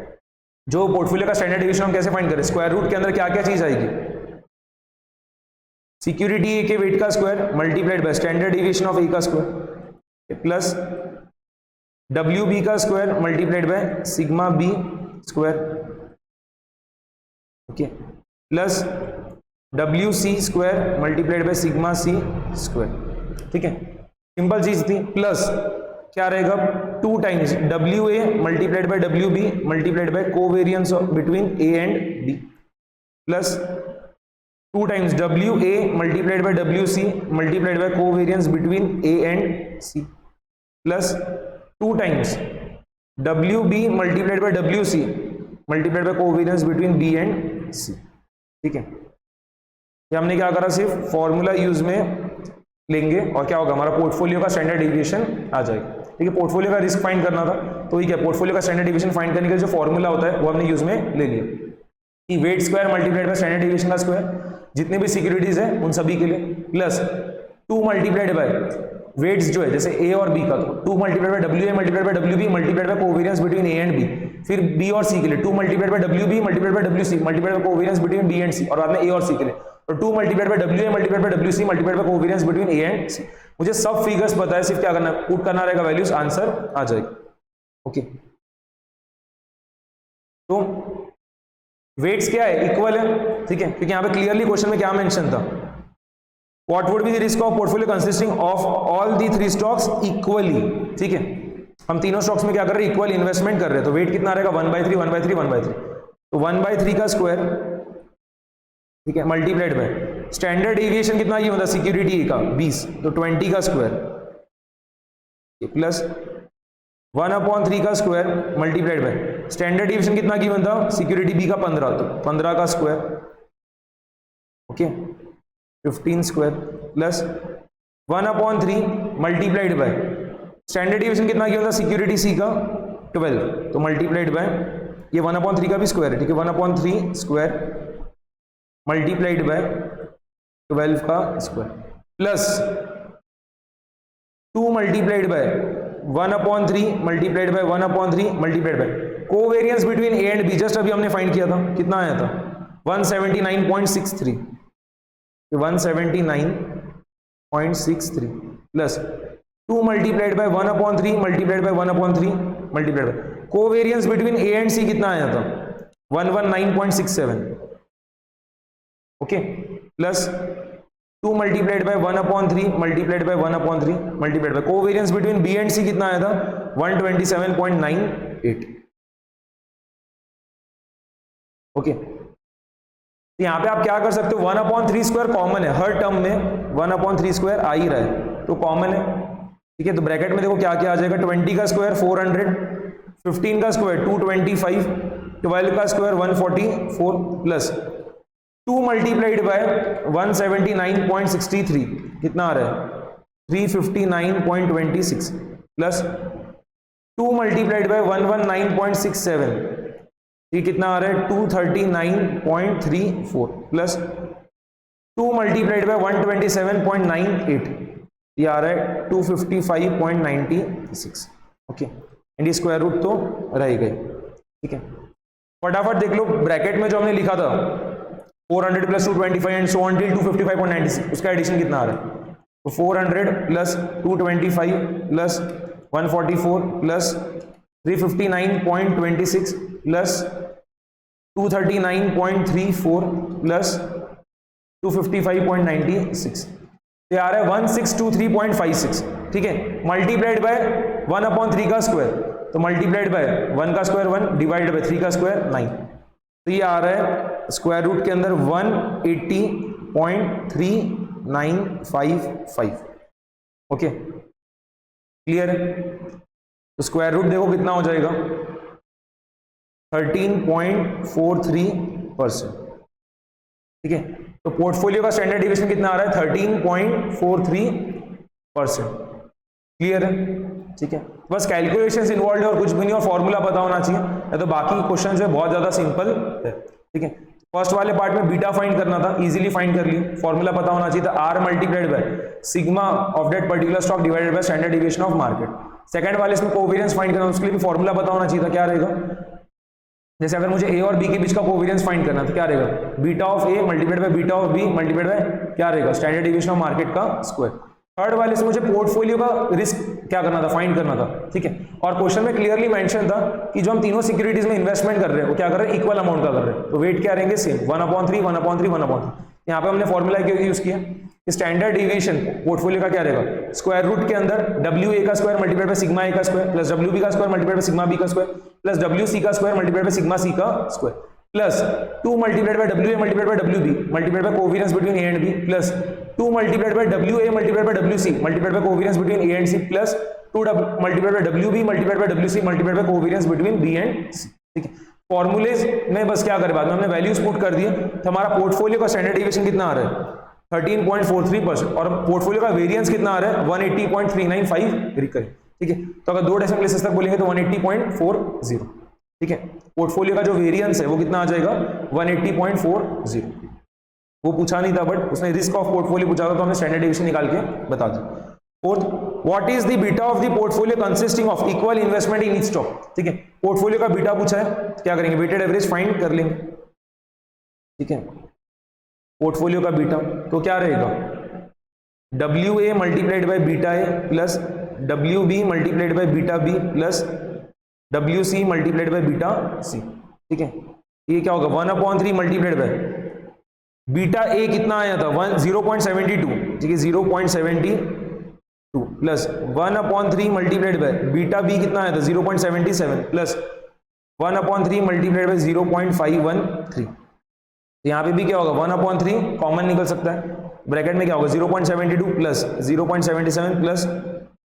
Speaker 1: जो पोर्टफोलियो का स्टैंडर्ड डेविएशन हम कैसे फाइंड करें, स्क्वायर रूट के अंदर क्या क्या चीज आएगी, सिक्योरिटी ए के वेट का square multiplied by standard deviation of A का स्क्वायर प्लस डब्ल्यू बी का square multiplied by sigma B square, okay, plus W C square multiplied by sigma C square. ठीक है, सिंपल चीज थी, प्लस क्या रहेगा 2 times W A multiplied by W B multiplied by covariance between A and B, plus 2 times W A multiplied by W C multiplied by covariance between A and C, plus 2 times W B multiplied by W C multiplied by covariance between B and C. ठीक है, ये हमने क्या करा, सिर्फ फॉर्मूला यूज में लेंगे और क्या होगा, हमारा पोर्टफोलियो का स्टैंडर्ड डेविएशन आ जाएगा। ठीक है, पोर्टफोलियो का रिस्क फाइंड करना था, तो ये क्या, पोर्टफोलियो का स्टैंडर्ड डेविएशन फाइंड करने का जो फॉर्मूला होता है वो हमने यूज में ले लिया कि weight square multiplied by standard deviation का स्क्वायर, जितने भी सिक्योरिटीज है उन सभी के लिए, प्लस 2 मल्टीप्लाइड बाय वेट्स जो है जैसे ए और बी का, तो 2 multiplied by W A multiplied by W B multiplied by covariance between A and B. फिर बी और सी के लिए 2 multiplied by W B multiplied by W C multiplied by covariance between B and C, और बाद में ए और सी के लिए तो 2 multiplied by W A multiplied by W C multiplied by covariance between A and C. मुझे सब फिगर्स पता है, सिर्फ क्या करना है, पुट करना रहेगा वैल्यूज, आंसर आ जाएगा। ओके, तो वेट्स क्या है, इक्वल है, ठीक है, क्योंकि यहाँ पे क्लियरली क्वेश्चन में क्या मेंशन था, what would be the risk of portfolio consisting of all the 3 stocks equally. ठीक है, हम तीनों स्टॉक्स में क्या कर रहे हैं, इक्वल इन्वेस्टमेंट कर रहे हैं, तो वेट कितना रहेगा 1/3 1/3 1/3, तो 1/3 का स्क्वायर, ठीक है, मल्टीप्लाइड बाय स्टैंडर्ड डेविएशन कितना ये होता है सिक्योरिटी का 20, तो 20 का स्क्वायर प्लस 1/3 का square multiplied by standard deviation कितना की बनता सिक्योरिटी बी का 15, तो 15 का square, okay 15 square plus 1/3 multiplied by standard deviation कितना की होता सिक्योरिटी सी का 12, तो मल्टीप्लाइड बाय ये 1/3 का भी स्क्वायर है, ठीक है, 1/3 स्क्वायर मल्टीप्लाइड बाय 12 का square plus 2 multiplied by 1/3 multiplied by 1/3 multiplied by covariance between A and B, just अभी हमने फाइंड किया था, कितना आया था 179.63, 179.63 plus 2 multiplied by 1/3 multiplied by 1/3 multiplied by covariance between A and C कितना आया था 119.67, okay, plus 2 multiplied by 1/3 multiplied by 1/3 multiplied by covariance between B and C कितना आया था 127.98, ओके। यहां पे आप क्या कर सकते हो 1/3 स्क्वायर कॉमन है, हर टर्म में 1/3 स्क्वायर आ ही रहा है, तो कॉमन है, ठीक है, तो ब्रैकेट में देखो क्या क्या आ जाएगा, 20 का स्क्वायर 400, 15 का स्क्वायर 225, 12 का स्क्वायर 144 प्लस 2 मल्टीप्लाइड बाय 179.63 कितना आ रहा है 359.26 प्लस 2 मल्टीप्लाइड बाय 119.67 ये कितना आ रहा है 239.34 प्लस 2 मल्टीप्लाइड बाय 127.98 ये आ रहा है 255.96, ओके, एंड ये स्क्वायर रूट तो रह गई, ठीक है। फटाफट देख लो ब्रैकेट में जो हमने लिखा था 400 plus 225 and so on till 255.96, उसका एडिशन कितना आ रहा है, तो 400 plus 225 plus 144 plus 359.26 plus 239.34 plus 255.96 ये आ रहा है 1623.56, ठीक है, मल्टीप्लाइड बाय 1/3 का स्क्वायर, तो मल्टीप्लाइड बाय 1 का स्क्वायर 1 डिवाइड बाय 3 का स्क्वायर 9, तो ये आ रहा है स्क्वायर रूट के अंदर 180.3955, ओके, क्लियर है। तो स्क्वायर रूट देखो कितना हो जाएगा 13.43%, ठीक है, तो पोर्टफोलियो का स्टैंडर्ड डेविएशन कितना आ रहा है 13.43%, क्लियर है, ठीक है। बस कैलकुलेशंस इन्वॉल्व है और कुछ भी नहीं, और फॉर्मूला पता होना चाहिए, या तो बाकी क्वेश्चन जो है बहुत ज्यादा सिंपल है, ठीक है। फर्स्ट वाले पार्ट में बीटा फाइंड करना था, इजीली फाइंड कर ली, फॉर्मूला पता होना चाहिए था R multiplied by sigma of that particular stock divided by standard deviation of market. Second वाले इसमें कोवेरियंस फाइंड करना, उसके लिए भी फॉर्मूला पता होना चाहिए था, क्या रहेगा, जैसे अगर मुझे ए और बी के बीच का कोवेरियंस फाइंड करना तो क्या रहेगा beta of A multiplied by beta of B multiplied by क्या रहेगा स्टैंडर्ड डेविएशन ऑफ मार्केट का स्क्वायर। थर्ड वाले से मुझे पोर्टफोलियो का रिस्क क्या करना था, फाइंड करना था, ठीक है, और क्वेश्चन में क्लियरली मेंशन था कि जो हम तीनों सिक्योरिटीज में इन्वेस्टमेंट कर रहे हैं वो क्या कर रहे हैं, इक्वल अमाउंट का कर रहे हैं, तो वेट क्या रहेंगे सेम 1/3 1/3 1/3। यहाँ पे हमने फॉर्मूला यूज किया, स्टैंडर्ड डेविएशन पोर्टफोलियो का क्या रहेगा स्क्वायर रूट के अंदर डब्ल्यू ए का square multiplied by sigma A का स्क्वायर प्लस डब्ल्यू बी का square multiplied by sigma B का स्क्वायर प्लस डब्ल्यू सी का square multiplied by sigma C का square plus 2 multiplied by W A multiplied by W B multiplied by covariance between A and B plus 2 multiplied by W A multiplied by W C multiplied by covariance between A and C plus 2 multiplied by W B multiplied by W C multiplied by covariance between B and C, ठीक है। फॉर्मूलेज में बस क्या करें, बाद में हमने वैल्यूज पुट कर दिए, तो हमारा पोर्टफोलियो का स्टैंडर्ड डेविएशन कितना आ रहा है 13.43% और पोर्टफोलियो का वेरिएंस कितना आ रहा है 180.395 रिकरिंग, ठीक है। तो अगर 2 डेसिमल प्लेसेस तक बोलेंगे तो 180.40, ठीक है। पोर्टफोलियो का जो वेरिएंस है वो कितना आ जाएगा 180.40, वो पूछा नहीं था बट उसने रिस्क ऑफ पोर्टफोलियो पूछा था तो हमने स्टैंडर्ड डेविएशन निकाल के बता दिया। Fourth, what is the beta of the portfolio consisting of equal investment in each stock. ठीक है, पोर्टफोलियो का बीटा पूछा है, क्या करेंगे, वेटेड एवरेज फाइंड कर लेंगे। ठीक है, पोर्टफोलियो का बीटा तो क्या रहेगा, W A multiplied by beta A plus W B multiplied by beta B plus W C multiplied by beta C. ठीक है, ये क्या होगा 1/3 मल्टीप्लाइड बाय बीटा ए कितना आया था 0.72। ठीक है, 0.72 plus 1/3 multiplied by beta B कितना आया था 0.77 प्लस 1/3 मल्टीप्लाइड बाय 0.513। यहाँ पे भी क्या होगा 1/3 कॉमन निकल सकता है, ब्रैकेट में क्या होगा 0.72 प्लस 0.77 प्लस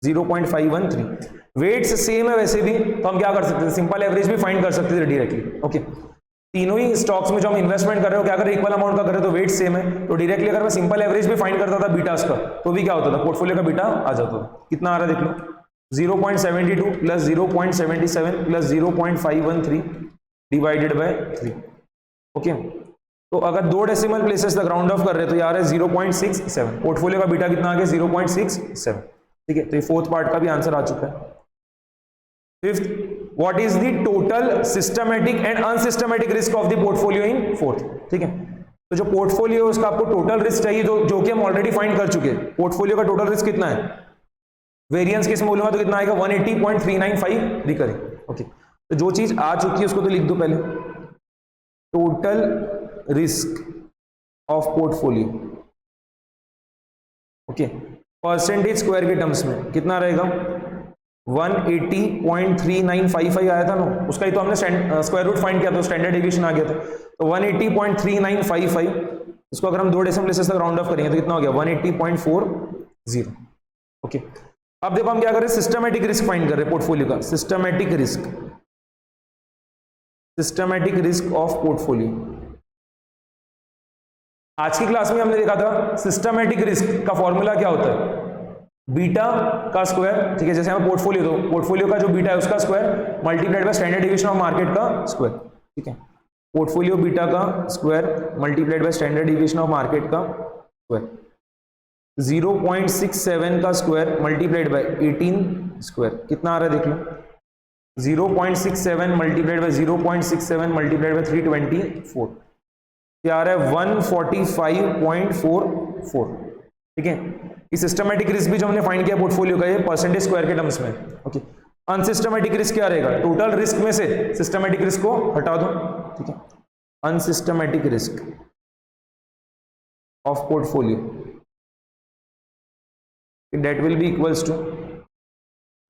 Speaker 1: 0.513। वेट्स सेम है वैसे भी, तो हम क्या कर सकते थे, सिंपल एवरेज भी फाइंड कर सकते थे डायरेक्टली। ओके, तीनों ही स्टॉक्स में जो हम इन्वेस्टमेंट कर रहे हो क्या कर रहे हैं, इक्वल अमाउंट का कर रहे हो तो वेट सेम है, तो डायरेक्टली अगर मैं सिंपल एवरेज भी फाइंड करता था बीटास का तो भी क्या होता था, पोर्टफोलियो का बीटा आ जाता था। कितना आ रहा है देख लो, 0.72 plus 0.77 plus 0.513 divided by 3। Okay, तो अगर दो डेसिमल प्लेसेस तक राउंड ऑफ कर रहे हैं तो यार है 0.67, पोर्टफोलियो का बीटा कितना आ गया 0.67। ठीक है, तो ये फोर्थ पार्ट का भी आंसर आ चुका है। Fifth, what is the total systematic and unsystematic risk of the portfolio in fourth. ठीक है, तो जो पोर्टफोलियो है उसका आपको टोटल रिस्क चाहिए जो कि हम ऑलरेडी फाइंड कर चुके हैं। पोर्टफोलियो का टोटल रिस्क कितना है, वेरिएंस केस में बोलूंगा तो कितना आएगा 180.395 रिकरिंग। ओके, तो जो चीज आ चुकी है उसको तो लिख दो पहले, total risk of portfolio. Okay, percentage square के टर्म्स में कितना रहेगा 180.3955 आया था ना, उसका ही तो हमने स्क्वायर रूट फाइंड किया था, स्टैंडर्ड डेविएशन आ गया था, तो 180.3955 इसको अगर हम दो डेसिमल प्लेसेस तक राउंड ऑफ करेंगे तो कितना हो गया 180.40। ओके, अब देखो हम क्या कर रहे हैं, सिस्टमैटिक रिस्क फाइंड कर रहे हैं पोर्टफोलियो का, सिस्टमैटिक रिस्क ऑफ पोर्टफोलियो। आज की क्लास में हमने देखा था सिस्टमैटिक रिस्क का फॉर्मूला क्या होता है, बीटा का स्क्वायर। ठीक है, जैसे हमें पोर्टफोलियो, तो पोर्टफोलियो का जो बीटा है उसका square multiplied by standard deviation of market का स्क्वायर। ठीक है, पोर्टफोलियो बीटा का square multiplied by standard deviation of market का स्क्वायर। 0.67 का स्क्वायर मल्टीप्लाइड बाय 18 स्क्वायर कितना आ रहा है देख लो, 0.67 मल्टीप्लाइड बाय 0.67 मल्टीप्लाइड बाय 324 क्या आ रहा है 145.44। ठीक है, इस सिस्टमैटिक रिस्क भी जो हमने फाइंड किया पोर्टफोलियो का, ये परसेंटेज स्क्वायर के टर्म्स में। ओके, अनसिस्टमैटिक रिस्क क्या रहेगा, टोटल रिस्क में से सिस्टमैटिक रिस्क को हटा दो। ठीक है, unsystematic risk of portfolio that will be equals to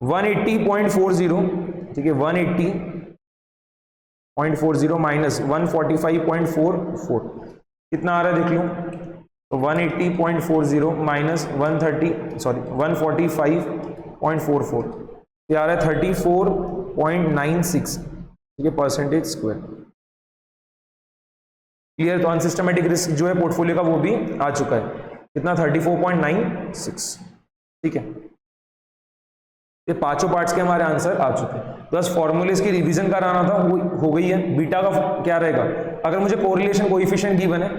Speaker 1: 180.40। ठीक है, 180.40 माइनस 145.44 कितना आ रहा है देख लो, तो 180.40 माइनस 145.44 ये आ रहा है 34.96। ठीक है, परसेंटेज स्क्वायर। क्लियर, तो अनसिस्टमैटिक रिस्क जो है पोर्टफोलियो का वो भी आ चुका है, कितना 34.96। ठीक है, ये पांचों पार्ट्स के हमारे आंसर आ चुके हैं। बस फॉर्मूलेस की रिवीजन कराना था, वो हो गई है। बीटा का क्या रहेगा, अगर मुझे कोरिलेशन कोएफिशिएंट गिवन है,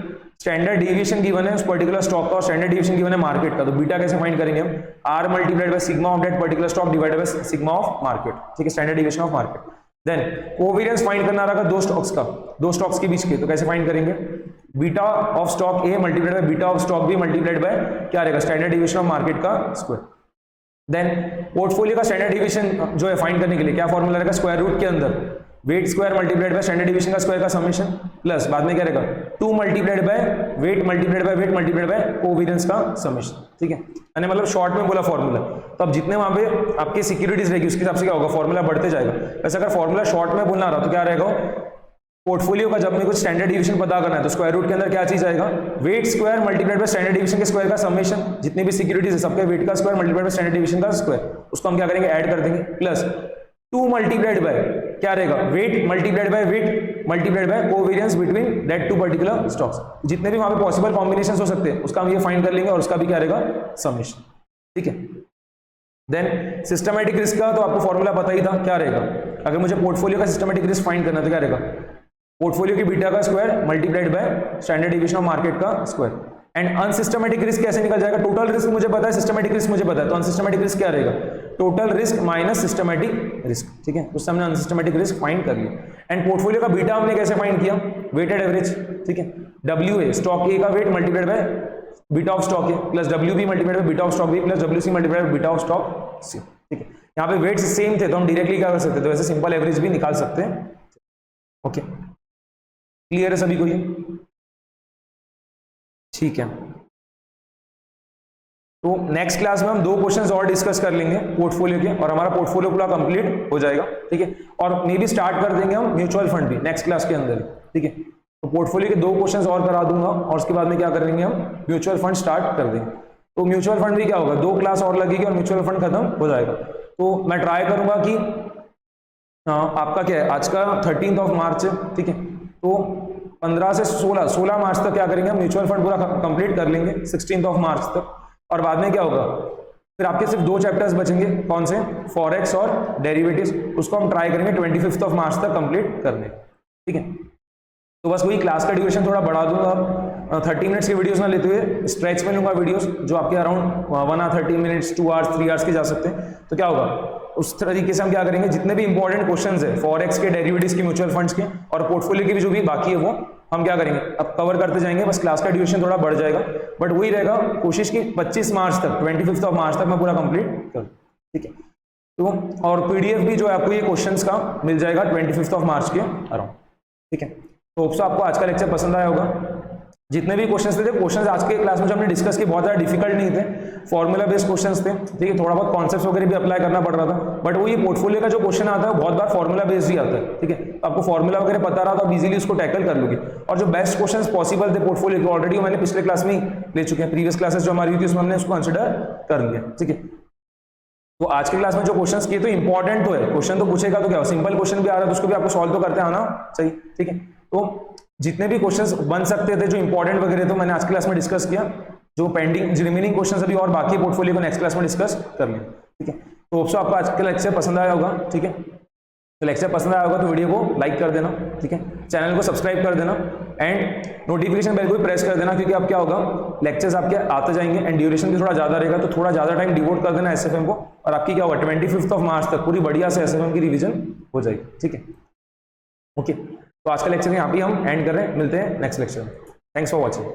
Speaker 1: स्टैंडर्ड डेविएशन गिवन है उस पर्टिकुलर स्टॉक का और स्टैंडर्ड डेविएशन गिवन है मार्केट का, तो बीटा कैसे फाइंड करेंगे हम, R multiplied by sigma of that particular stock divided by sigma of market. ठीक है, standard deviation of market. Then covariance find करना रहा दो स्टॉक्स का, दो स्टॉक्स के बीच के, तो कैसे फाइंड करेंगे, beta of stock A multiplied by beta of stock B multiplied by क्या रहेगा स्टैंडर्ड डेविएशन ऑफ मार्केट का स्क्वायर। देन पोर्टफोलियो का स्टैंडर्ड डेविएशन जो है फाइंड करने के लिए क्या फॉर्मूला रहेगा, स्क्वायर रूट के अंदर weight square multiplied by standard deviation का स्क्वायर का समेशन प्लस बाद में क्या रहेगा 2 multiplied by weight multiplied by weight multiplied by covariance का समेशन। ठीक है, मैंने मतलब शॉर्ट में बोला फॉर्मूला, तो अब जितने वहां पे आपकी सिक्योरिटीज रहेगी उसके हिसाब से क्या होगा, फॉर्मूला बढ़ते जाएगा। वैसे अगर फॉर्मूला शॉर्ट में बोलना रहा तो क्या रहेगा, पोर्टफोलियो का जब मैं कुछ स्टैंडर्ड डिवीजन पता करना है तो स्क्वायर रूट के अंदर क्या चीज आएगा, weight square multiplied by standard division के स्क्वायर का समेशन, जितने भी सिक्योरिटीज है सबके वेट का square multiplied by standard division का स्क्वायर, उसको हम क्या करेंगे ऐड कर देंगे, प्लस 2 मल्टीप्लाइड बाय क्या रहेगा, weight multiplied by weight multiplied by covariance between that two particular stocks, जितने भी वहां पे पॉसिबल कॉम्बिनेशंस हो सकते हैं उसका हम ये फाइंड कर लेंगे और उसका भी क्या रहेगा समेशन। ठीक है, देन सिस्टमैटिक रिस्क का तो आपको फॉर्मूला पता ही था, क्या रहेगा, अगर मुझे पोर्टफोलियो का सिस्टमैटिक रिस्क फाइंड करना तो क्या रहेगा, पोर्टफोलियो की बीटा का square multiplied by standard deviation of market का स्क्वायर, एंड अनसिस्टमेटिक रिस्क कैसे निकल जाएगा? टोटल रिस्क मुझे पता है, सिस्टमेटिक रिस्क मुझे पता है, तो अनसिस्टमेटिक रिस्क क्या रहेगा? Total risk minus systematic risk, ठीक है, उस हमने अनसिस्टमेटिक रिस्क फाइंड कर लिया। एंड पोर्टफोलियो का बीटा हमने कैसे फाइंड किया? वेटेड एवरेज, ठीक है, डब्ल्यू ए स्टॉक ए का weight multiplied by beta of stock A plus W B multiplied by beta of stock B plus W C multiplied by beta of stock C, ठीक है। यहाँ पे वेट्स सेम थे तो हम डायरेक्टली क्या कर सकते थे, तो वैसे सिंपल एवरेज भी निकाल सकते हैं। ओके, क्लियर है सभी को ये? ठीक है, तो नेक्स्ट क्लास में हम 2 क्वेश्चंस और डिस्कस कर लेंगे पोर्टफोलियो के, और हमारा पोर्टफोलियो पूरा कंप्लीट हो जाएगा, ठीक है। और मे भी स्टार्ट कर देंगे हम म्यूचुअल फंड भी नेक्स्ट क्लास के अंदर, ठीक है। तो पोर्टफोलियो के 2 क्वेश्चंस और करा दूंगा और उसके बाद में क्या करेंगे, हम म्यूचुअल फंड स्टार्ट कर देंगे। तो म्यूचुअल फंड भी क्या होगा, 2 क्लास और लगेगी और म्यूचुअल फंड खत्म हो जाएगा। तो मैं ट्राई करूंगा कि आपका क्या है, आज का 13 मार्च है, ठीक है, तो 15 से 16 मार्च तक क्या करेंगे, हम म्यूचुअल फंड पूरा कंप्लीट कर लेंगे 16 मार्च तक। और बाद में क्या होगा, फिर आपके सिर्फ 2 चैप्टर्स बचेंगे, कौन से? फॉरेक्स और डेरिवेटिव्स, उसको हम ट्राई करेंगे 25 मार्च तक कंप्लीट करने, ठीक है। तो बस वही क्लास का ड्यूरेशन थोड़ा बढ़ा दूंगा, 30 मिनट्स की वीडियोस ना लेते हुए स्ट्रेच में लूंगा वीडियोस, जो आपके around 1 hour 30 minutes 2 hours 3 hours के जा सकते हैं। तो क्या होगा, उस तरीके से हम क्या करेंगे, जितने भी इंपॉर्टेंट क्वेश्चंस है फॉरेक्स के, डेरिवेटिव्स के, म्यूचुअल फंड्स के और पोर्टफोलियो के भी जो भी बाकी है वो हम क्या करेंगे, अब कवर करते जाएंगे। बस क्लास का ड्यूरेशन थोड़ा बढ़ जाएगा, बट वही रहेगा, कोशिश की 25 मार्च तक 25 मार्च तक मैं पूरा कंप्लीट करूँ, ठीक है। तो और पीडीएफ भी जो है आपको ये क्वेश्चंस का मिल जाएगा 25 मार्च के अराउंड, ठीक है। तो होप्स आपको आज का लेक्चर पसंद आया होगा। जितने भी क्वेश्चंस थे, क्वेश्चंस आज के क्लास में जो हमने डिस्कस किए बहुत ज़्यादा डिफिकल्ट नहीं थे, फॉर्मूला बेस्ड क्वेश्चंस थे, ठीक है। थोड़ा बहुत कॉन्सेप्ट्स वगैरह भी अप्लाई करना पड़ रहा था, बट वो ये पोर्टफोलियो का जो क्वेश्चन आता है बहुत बार फॉर्मूला बेस्ड ही आता है, ठीक है। तो आपको फॉर्मूला वगैरह पता रहा तो आप इजीली उसको टैकल कर लोगे। और जो बेस्ट क्वेश्चंस पॉसिबल थे पोर्टफोलियो के, ऑलरेडी मैंने पिछले क्लास में ही ले चुके हैं, प्रीवियस क्लासेस जो हमारी हुई थी उसमें हमने उसको कंसिडर कर लिया, ठीक है। तो आज के क्लास में जो क्वेश्चंस किए तो इंपॉर्टेंट तो है, क्वेश्चन तो पूछेगा तो क्या, सिंपल क्वेश्चन भी आ रहा है तो उसको भी आपको सॉल्व तो करते आना चाहिए, ठीक है। तो जितने भी क्वेश्चंस बन सकते थे जो इंपॉर्टेंट वगैरह, तो मैंने आज क्लास में डिस्कस किया। जो पेंडिंग रिमेनिंग क्वेश्चंस अभी और बाकी पोर्टफोलियो को नेक्स्ट क्लास में डिस्कस कर लें, ठीक है। तो होप्स आपको आज का लेक्चर पसंद आया होगा, ठीक है। तो लेक्चर पसंद आया होगा तो वीडियो को लाइक कर देना, ठीक है, चैनल को सब्सक्राइब कर देना एंड नोटिफिकेशन बेल को भी प्रेस कर देना, क्योंकि अब क्या होगा, लेक्चर्स आपके आते जाएंगे एंड ड्यूरेशन भी थोड़ा ज़्यादा रहेगा, तो थोड़ा ज़्यादा टाइम डिवोट कर देना एसएफएम को, और आपकी क्या होगा 25 मार्च तक पूरी बढ़िया से एसएफएम की रिविजन हो जाएगी, ठीक है। ओके, तो आज का लेक्चर यहाँ पे हम एंड कर रहे हैं, मिलते हैं नेक्स्ट लेक्चर में। Thanks for watching.